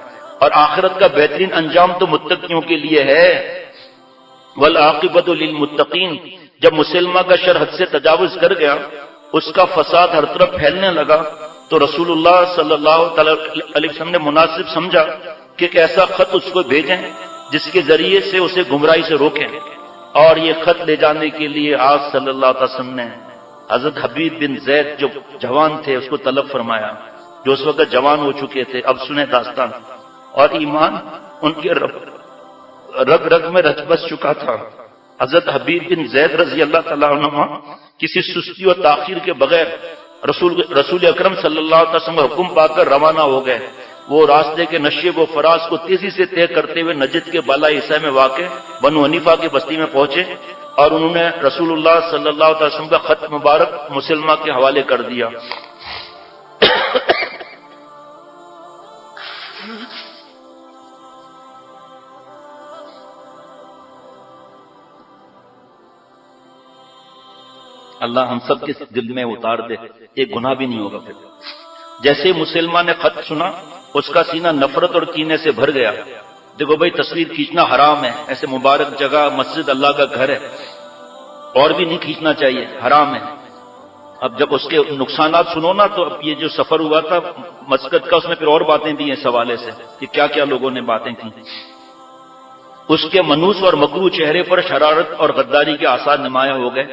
اور آخرت کا بہترین انجام تو متقیوں کے لیے ہے. والعاقبۃ للمتقین. جب مسلمہ کا شر حد سے تجاوز کر گیا، اس کا فساد ہر طرف پھیلنے لگا، تو رسول اللہ صلی اللہ علیہ وسلم نے مناسب سمجھا کہ ایک ایسا خط اس کو بھیجیں جس کے ذریعے سے اسے گمراہی سے روکیں. اور یہ خط لے جانے کے لیے آپ صلی اللہ علیہ وسلم نے حضرت حبیب بن زید جو جوان تھے اس کو طلب فرمایا، جو اس وقت جوان ہو چکے تھے. اب سنیں داستان. اور ایمان ان کے رگ رگ میں رچ بس چکا تھا. حضرت حبیب بن زید رضی اللہ تعالیٰ عنہ کسی سستی اور تاخیر کے بغیر رسول اکرم صلی اللہ علیہ وسلم کا حکم پا کر روانہ ہو گئے. وہ راستے کے نشیب و فراز کو تیزی سے طے کرتے ہوئے نجد کے بالائی حصہ میں واقع بنو حنیفہ کی بستی میں پہنچے، اور انہوں نے رسول اللہ صلی اللہ علیہ وسلم کا خط مبارک مسلمہ کے حوالے کر دیا. اللہ ہم سب کے دل میں اتار دے، ایک گناہ بھی نہیں ہوگا. پھر جیسے مسلمان نے خط سنا اس کا سینہ نفرت اور کینے سے بھر گیا. دیکھو بھائی تصویر کھینچنا حرام ہے، ایسے مبارک جگہ مسجد اللہ کا گھر ہے، اور بھی نہیں کھینچنا چاہیے، حرام ہے. اب جب اس کے نقصانات سنو نا تو اب یہ جو سفر ہوا تھا مسجد کا، اس میں پھر اور باتیں بھی ہیں اس حوالے سے کہ کیا کیا لوگوں نے باتیں کی. اس کے منوس اور مکروہ چہرے پر شرارت اور غداری کے آثار نمایاں ہو گئے.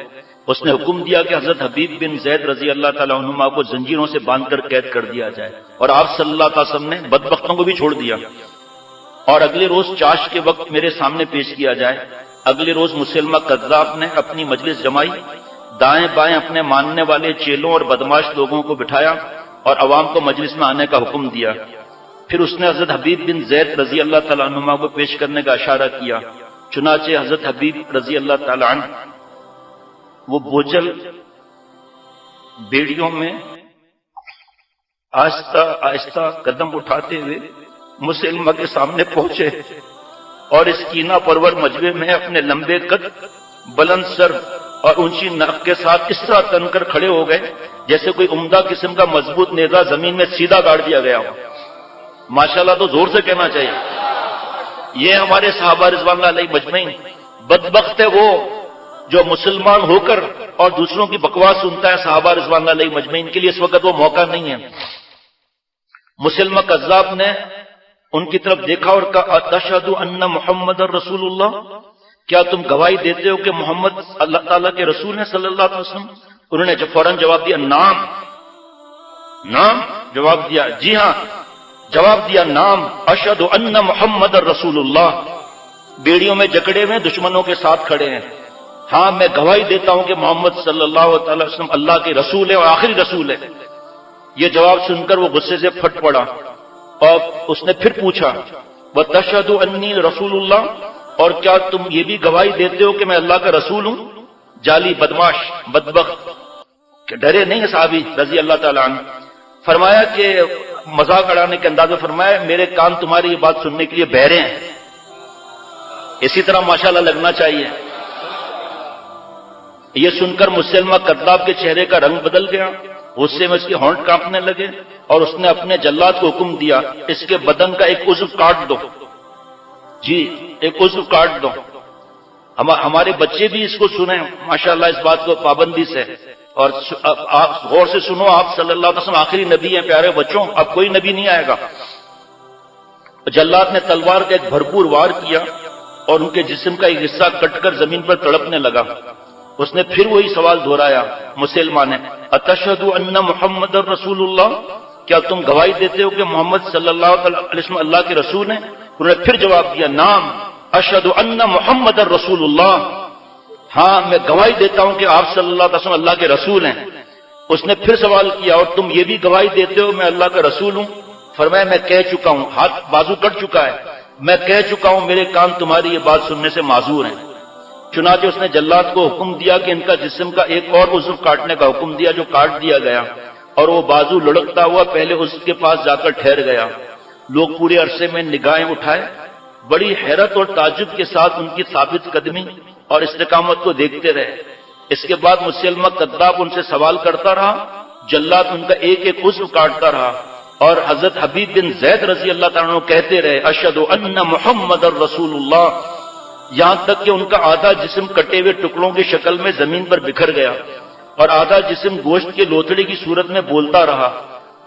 اس نے حکم دیا کہ حضرت حبیب بن زید رضی اللہ تعالیٰ عنہما کو زنجیروں سے باندھ کر قید کر دیا جائے، اور آپ صلی اللہ علیہ وسلم نے بدبختوں کو بھی چھوڑ دیا، اور اگلے روز چاش کے وقت میرے سامنے پیش کیا جائے. اگلے روز مسلمہ کذاب نے اپنی مجلس جمائی، دائیں بائیں اپنے ماننے والے چیلوں اور بدماش لوگوں کو بٹھایا اور عوام کو مجلس میں آنے کا حکم دیا. پھر اس نے حضرت حبیب بن زید رضی اللہ تعالیٰ عنہما کو پیش کرنے کا اشارہ کیا. چنانچہ حضرت حبیب رضی اللہ تعالیٰ عنہ وہ بوجھل بیڑیوں میں آہستہ آہستہ قدم اٹھاتے ہوئے مسلمہ کے سامنے پہنچے، اور اس کینہ پرور مجمع میں اپنے لمبے قد، بلند سر اور اونچی ناک کے ساتھ اس طرح تن کر کھڑے ہو گئے جیسے کوئی عمدہ قسم کا مضبوط نیزہ زمین میں سیدھا گاڑ دیا گیا ہو. ماشاءاللہ تو زور سے کہنا چاہیے. یہ ہمارے صحابہ رضوان اللہ علیہ مجمعین. بدبخت ہے وہ جو مسلمان ہو کر اور دوسروں کی بکواس سنتا ہے. صحابہ رضوان اللہ علیہ مجمعین کے لیے اس وقت وہ موقع نہیں ہے. مسلمہ کذاب نے ان کی طرف دیکھا اور کہا تشہد ان محمد رسول اللہ، کیا تم گواہی دیتے ہو کہ محمد اللہ تعالیٰ کے رسول ہیں صلی اللہ علیہ وسلم؟ انہوں نے فوراً جواب دیا نام. جواب دیا جی ہاں. جواب دیا نام اشہد ان محمد رسول اللہ. بیڑیوں میں جکڑے ہوئے دشمنوں کے ساتھ کھڑے ہیں. ہاں میں گواہی دیتا ہوں کہ محمد صلی اللہ علیہ وسلم اللہ کے رسول ہے اور آخری رسول ہے. یہ جواب سن کر وہ غصے سے پھٹ پڑا اور اس نے پھر پوچھا وَتَشْهَدُ أَنِّي رسول اللہ، اور کیا تم یہ بھی گواہی دیتے ہو کہ میں اللہ کا رسول ہوں؟ جعلی بدماش بدبخت کہ ڈرے نہیں صحابی رضی اللہ تعالیٰ عنہ. فرمایا کہ مذاق اڑانے کے انداز میں فرمایا میرے کان تمہاری یہ بات سننے کے لیے بہرے ہیں. اسی طرح ماشاءاللہ لگنا چاہیے۔ یہ سن کر مسلمہ کذاب کے چہرے کا رنگ بدل گیا، غصے میں اس کے ہونٹ کانپنے لگے، اور اس نے اپنے جلاد کو حکم دیا اس کے بدن کا ایک عضو کاٹ دو، جی ایک عضو کاٹ دو۔ ہمارے بچے بھی اس کو سنیں ماشاءاللہ اس بات کو پابندی سے، اور آپ غور سے سنو، آپ صلی اللہ علیہ وسلم آخری نبی ہیں پیارے بچوں، اب کوئی نبی نہیں آئے گا۔ جلاد نے تلوار کا ایک بھرپور وار کیا اور ان کے جسم کا ایک حصہ کٹ کر زمین پر تڑپنے لگا۔ اس نے پھر وہی سوال دہرایا، مسلمان نے، اتشہد ان محمد رسول اللہ، کیا تم گواہی دیتے ہو کہ محمد صلی اللہ علیہ وسلم اللہ کے رسول ہیں؟ انہوں نے پھر جواب دیا، نام اشہد ان محمد رسول اللہ، ہاں میں گواہی دیتا ہوں کہ آپ صلی اللہ علیہ وسلم اللہ کے رسول ہیں۔ اس نے پھر سوال کیا، اور تم یہ بھی گواہی دیتے ہو میں اللہ کا رسول ہوں؟ فرمایا میں کہہ چکا ہوں، ہاتھ بازو کٹ چکا ہے، میں کہہ چکا ہوں، میرے کان تمہاری یہ بات سننے سے معذور ہیں۔ چنانچہ اس نے جلاد کو حکم دیا کہ ان کا جسم کا ایک اور عضو کاٹنے کا حکم دیا، جو کاٹ دیا گیا، اور وہ بازو لڑکتا ہوا پہلے اس کے پاس جا کر ٹھہر گیا۔ لوگ پورے عرصے میں نگاہیں اٹھائے، بڑی حیرت اور تعجب کے ساتھ ان کی ثابت قدمی اور استقامت کو دیکھتے رہے۔ اس کے بعد مسلمہ کذاب ان سے سوال کرتا رہا، جلاد ان کا ایک ایک عضو کاٹتا رہا، اور حضرت حبیب بن زید رضی اللہ تعالیٰ عنہ کہتے رہے، اشہد ان محمد رسول اللہ، یہاں تک کہ ان کا آدھا جسم کٹے ہوئے ٹکڑوں کی شکل میں زمین پر بکھر گیا، اور آدھا جسم گوشت کے لوتھڑے کی صورت میں بولتا رہا۔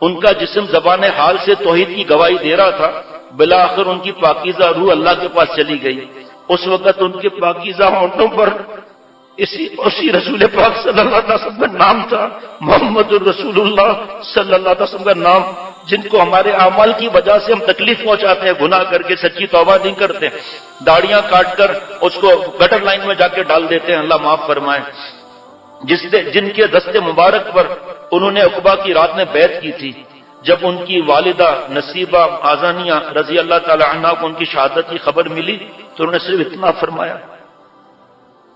ان کا جسم زبان حال سے توحید کی گواہی دے رہا تھا۔ بالآخر ان کی پاکیزہ روح اللہ کے پاس چلی گئی۔ اس وقت ان کے پاکیزہ ہونٹوں پر اسی رسول پاک صلی اللہ علیہ وسلم کا نام تھا، محمد الرسول اللہ صلی اللہ علیہ وسلم کا نام، جن کو ہمارے اعمال کی وجہ سے ہم تکلیف پہنچاتے ہیں، گناہ کر کے سچی توبہ نہیں کرتے، داڑیاں کاٹ کر اس کو گٹر لائن میں جا کے ڈال دیتے ہیں، اللہ معاف فرمائے۔ جن کے دست مبارک پر انہوں نے عقبہ کی رات میں بیعت کی تھی، جب ان کی والدہ نصیبہ آذانیہ رضی اللہ تعالی عنہ کو ان کی شہادت کی خبر ملی تو انہوں نے صرف اتنا فرمایا،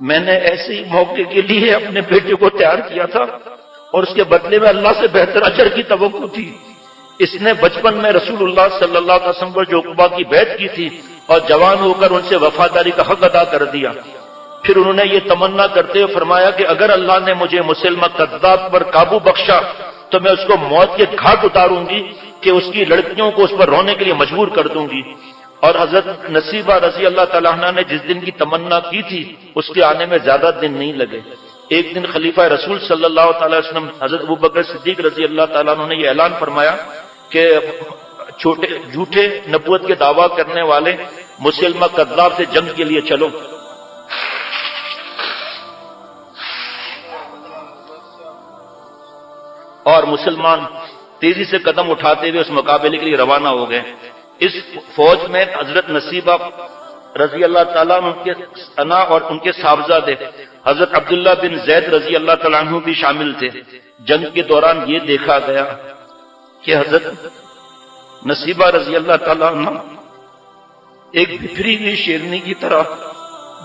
میں نے ایسے ہی موقع کے لیے اپنے بیٹے کو تیار کیا تھا اور اس کے بدلے میں اللہ سے بہتر اجر کی توقع تھی۔ اس نے بچپن میں رسول اللہ صلی اللہ علیہ وسلم پر جو عقبہ کی بیعت کی تھی اور جوان ہو کر ان سے وفاداری کا حق ادا کر دیا۔ پھر انہوں نے یہ تمنا کرتے ہوئے فرمایا کہ اگر اللہ نے مجھے مسلمہ کذاب پر قابو بخشا تو میں اس کو موت کے گھاٹ اتاروں گی کہ اس کی لڑکیوں کو اس پر رونے کے لیے مجبور کر دوں گی۔ اور حضرت نصیبہ رضی اللہ تعالیٰ عنہ نے جس دن کی تمنا کی تھی اس کے آنے میں زیادہ دن نہیں لگے۔ ایک دن خلیفہ رسول صلی اللہ تعالی وسلم حضرت ابوبکر صدیق رضی اللہ تعالیٰ عنہ نے یہ اعلان فرمایا کہ جھوٹے نبوت کے دعویٰ کرنے والے مسلمہ کذاب سے جنگ کے لیے چلو۔ اور مسلمان تیزی سے قدم اٹھاتے ہوئے اس مقابلے کے لیے روانہ ہو گئے۔ اس فوج میں حضرت نصیبہ رضی اللہ تعالیٰ عنہ کے انا اور ان کے صاحبزادے حضرت عبداللہ بن زید رضی اللہ تعالیٰ عنہ بھی شامل تھے۔ جنگ کے دوران یہ دیکھا گیا کہ حضرت نصیبہ رضی اللہ تعالیٰ عنہ ایک بکھری ہوئی شیرنی کی طرح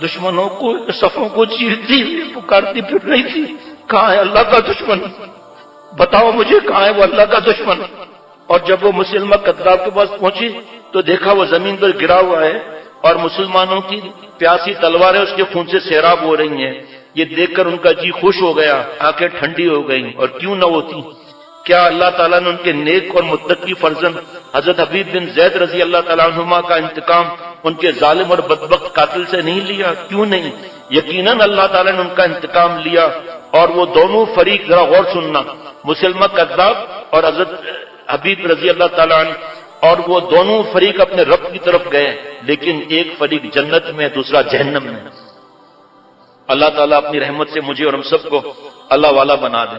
دشمنوں کو صفوں کو چیرتی ہوئی پکارتی پھر رہی تھی، کہاں ہے اللہ کا دشمن، بتاؤ مجھے کہاں ہے وہ اللہ کا دشمن۔ اور جب وہ مسلمہ کذاب کے پاس پہنچی تو دیکھا وہ زمین پر گرا ہوا ہے اور مسلمانوں کی پیاسی تلواریں اس کے خون سے سیراب ہو رہی ہیں۔ یہ دیکھ کر ان کا جی خوش ہو گیا، آنکھیں ٹھنڈی ہو گئیں، اور کیوں نہ ہوتی، کیا اللہ تعالیٰ نے ان کے نیک اور متقی فرزند حضرت حبیب بن زید رضی اللہ تعالیٰ عنہما کا انتقام ان کے ظالم اور بدبخت قاتل سے نہیں لیا؟ کیوں نہیں، یقیناً اللہ تعالیٰ نے ان کا انتقام لیا۔ اور وہ دونوں فریق، ذرا غور سننا، مسلمہ کذاب اور حضرت حبیب رضی اللہ تعالیٰ عنہ، اور وہ دونوں فریق اپنے رب کی طرف گئے، لیکن ایک فریق جنت میں، دوسرا جہنم میں۔ اللہ تعالیٰ اپنی رحمت سے مجھے اور ہم سب کو اللہ والا بنا دے،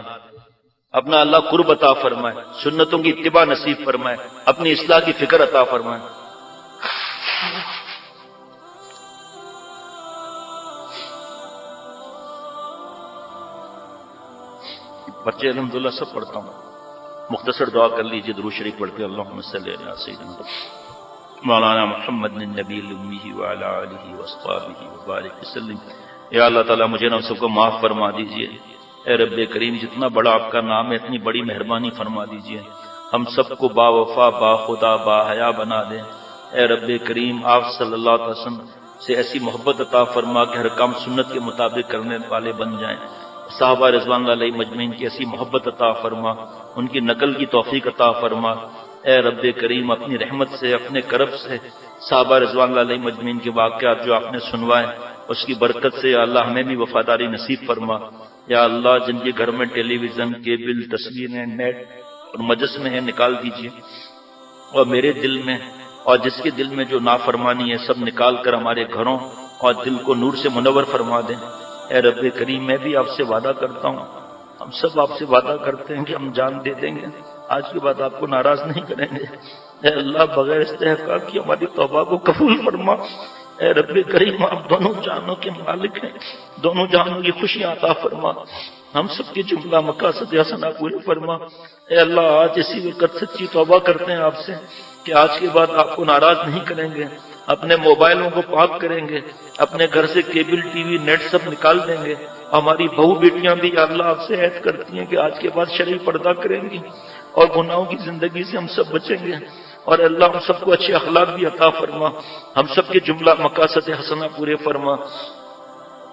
اپنا اللہ قرب عطا فرمائے، سنتوں کی اتباع نصیب فرمائے، اپنی اصلاح کی فکر عطا فرمائے۔ بچے الحمدللہ سب پڑھتا ہوں، مختصر دعا کر لیجیے، درود شریف پڑھتے اللہم صلی علی سیدنا مولانا محمد النبی الامی وعلی آلہ واصحابہ وبارک وسلم۔ یا اللہ تعالیٰ مجھے ہم سب کو معاف فرما دیجیے، اے رب کریم جتنا بڑا آپ کا نام ہے اتنی بڑی مہربانی فرما دیجیے، ہم سب کو با وفا، با خدا، با حیا بنا دیں۔ اے رب کریم آپ صلی اللہ علیہ وسلم سے ایسی محبت عطا فرما کہ ہر کام سنت کے مطابق کرنے والے بن جائیں۔ صحابہ رضوان اللہ علیہ مجمعین کی ایسی محبت عطا فرما، ان کی نقل کی توفیق عطا فرما۔ اے رب کریم اپنی رحمت سے، اپنے کرم سے صحابہ رضوان اللہ علیہ مجمعین کے واقعات جو آپ نے سنوائے اس کی برکت سے یا اللہ ہمیں بھی وفاداری نصیب فرما۔ یا اللہ جن کے گھر میں ٹیلی ویژن، کیبل، تصویریں، نیٹ اور مجسمے ہیں نکال دیجئے، اور میرے دل میں اور جس کے دل میں جو نافرمانی ہے سب نکال کر ہمارے گھروں اور دل کو نور سے منور فرما دیں۔ اے رب کریم میں بھی آپ سے وعدہ کرتا ہوں، ہم سب آپ سے وعدہ کرتے ہیں کہ ہم جان دے دیں گے، آج کے بعد آپ کو ناراض نہیں کریں گے۔ اے اللہ بغیر استحقاق کی ہماری توبہ کو قبول فرما۔ اے رب کریم آپ دونوں جہانوں کے مالک ہیں، دونوں جہانوں کی خوشیاں عطا فرما، ہم سب کی جملہ مقاصد حسنہ پوری فرما۔ اے اللہ آج اسی وقت سچی توبہ کرتے ہیں آپ سے کہ آج کے بعد آپ کو ناراض نہیں کریں گے، اپنے موبائلوں کو پاک کریں گے، اپنے گھر سے کیبل، ٹی وی، نیٹ سب نکال دیں گے۔ ہماری بہو بیٹیاں بھی یا اللہ آپ سے عہد کرتی ہیں کہ آج کے بعد شرعی پردہ کریں گی اور گناہوں کی زندگی سے ہم سب بچیں گے۔ اور اللہ ہم سب کو اچھے اخلاق بھی عطا فرما، ہم سب کے جملہ مقاصد حسنہ پورے فرما۔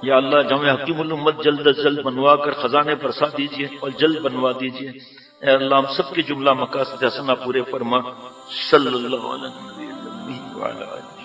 یا اللہ جامع حکیم الامت جلد از جلد بنوا کر خزانے برسا دیجئے اور جلد بنوا دیجئے۔ اے اللہ ہم سب کے جملہ مقاصد حسنہ پورے فرما۔ صلی اللہ علیہ وسلم وعلی آلہ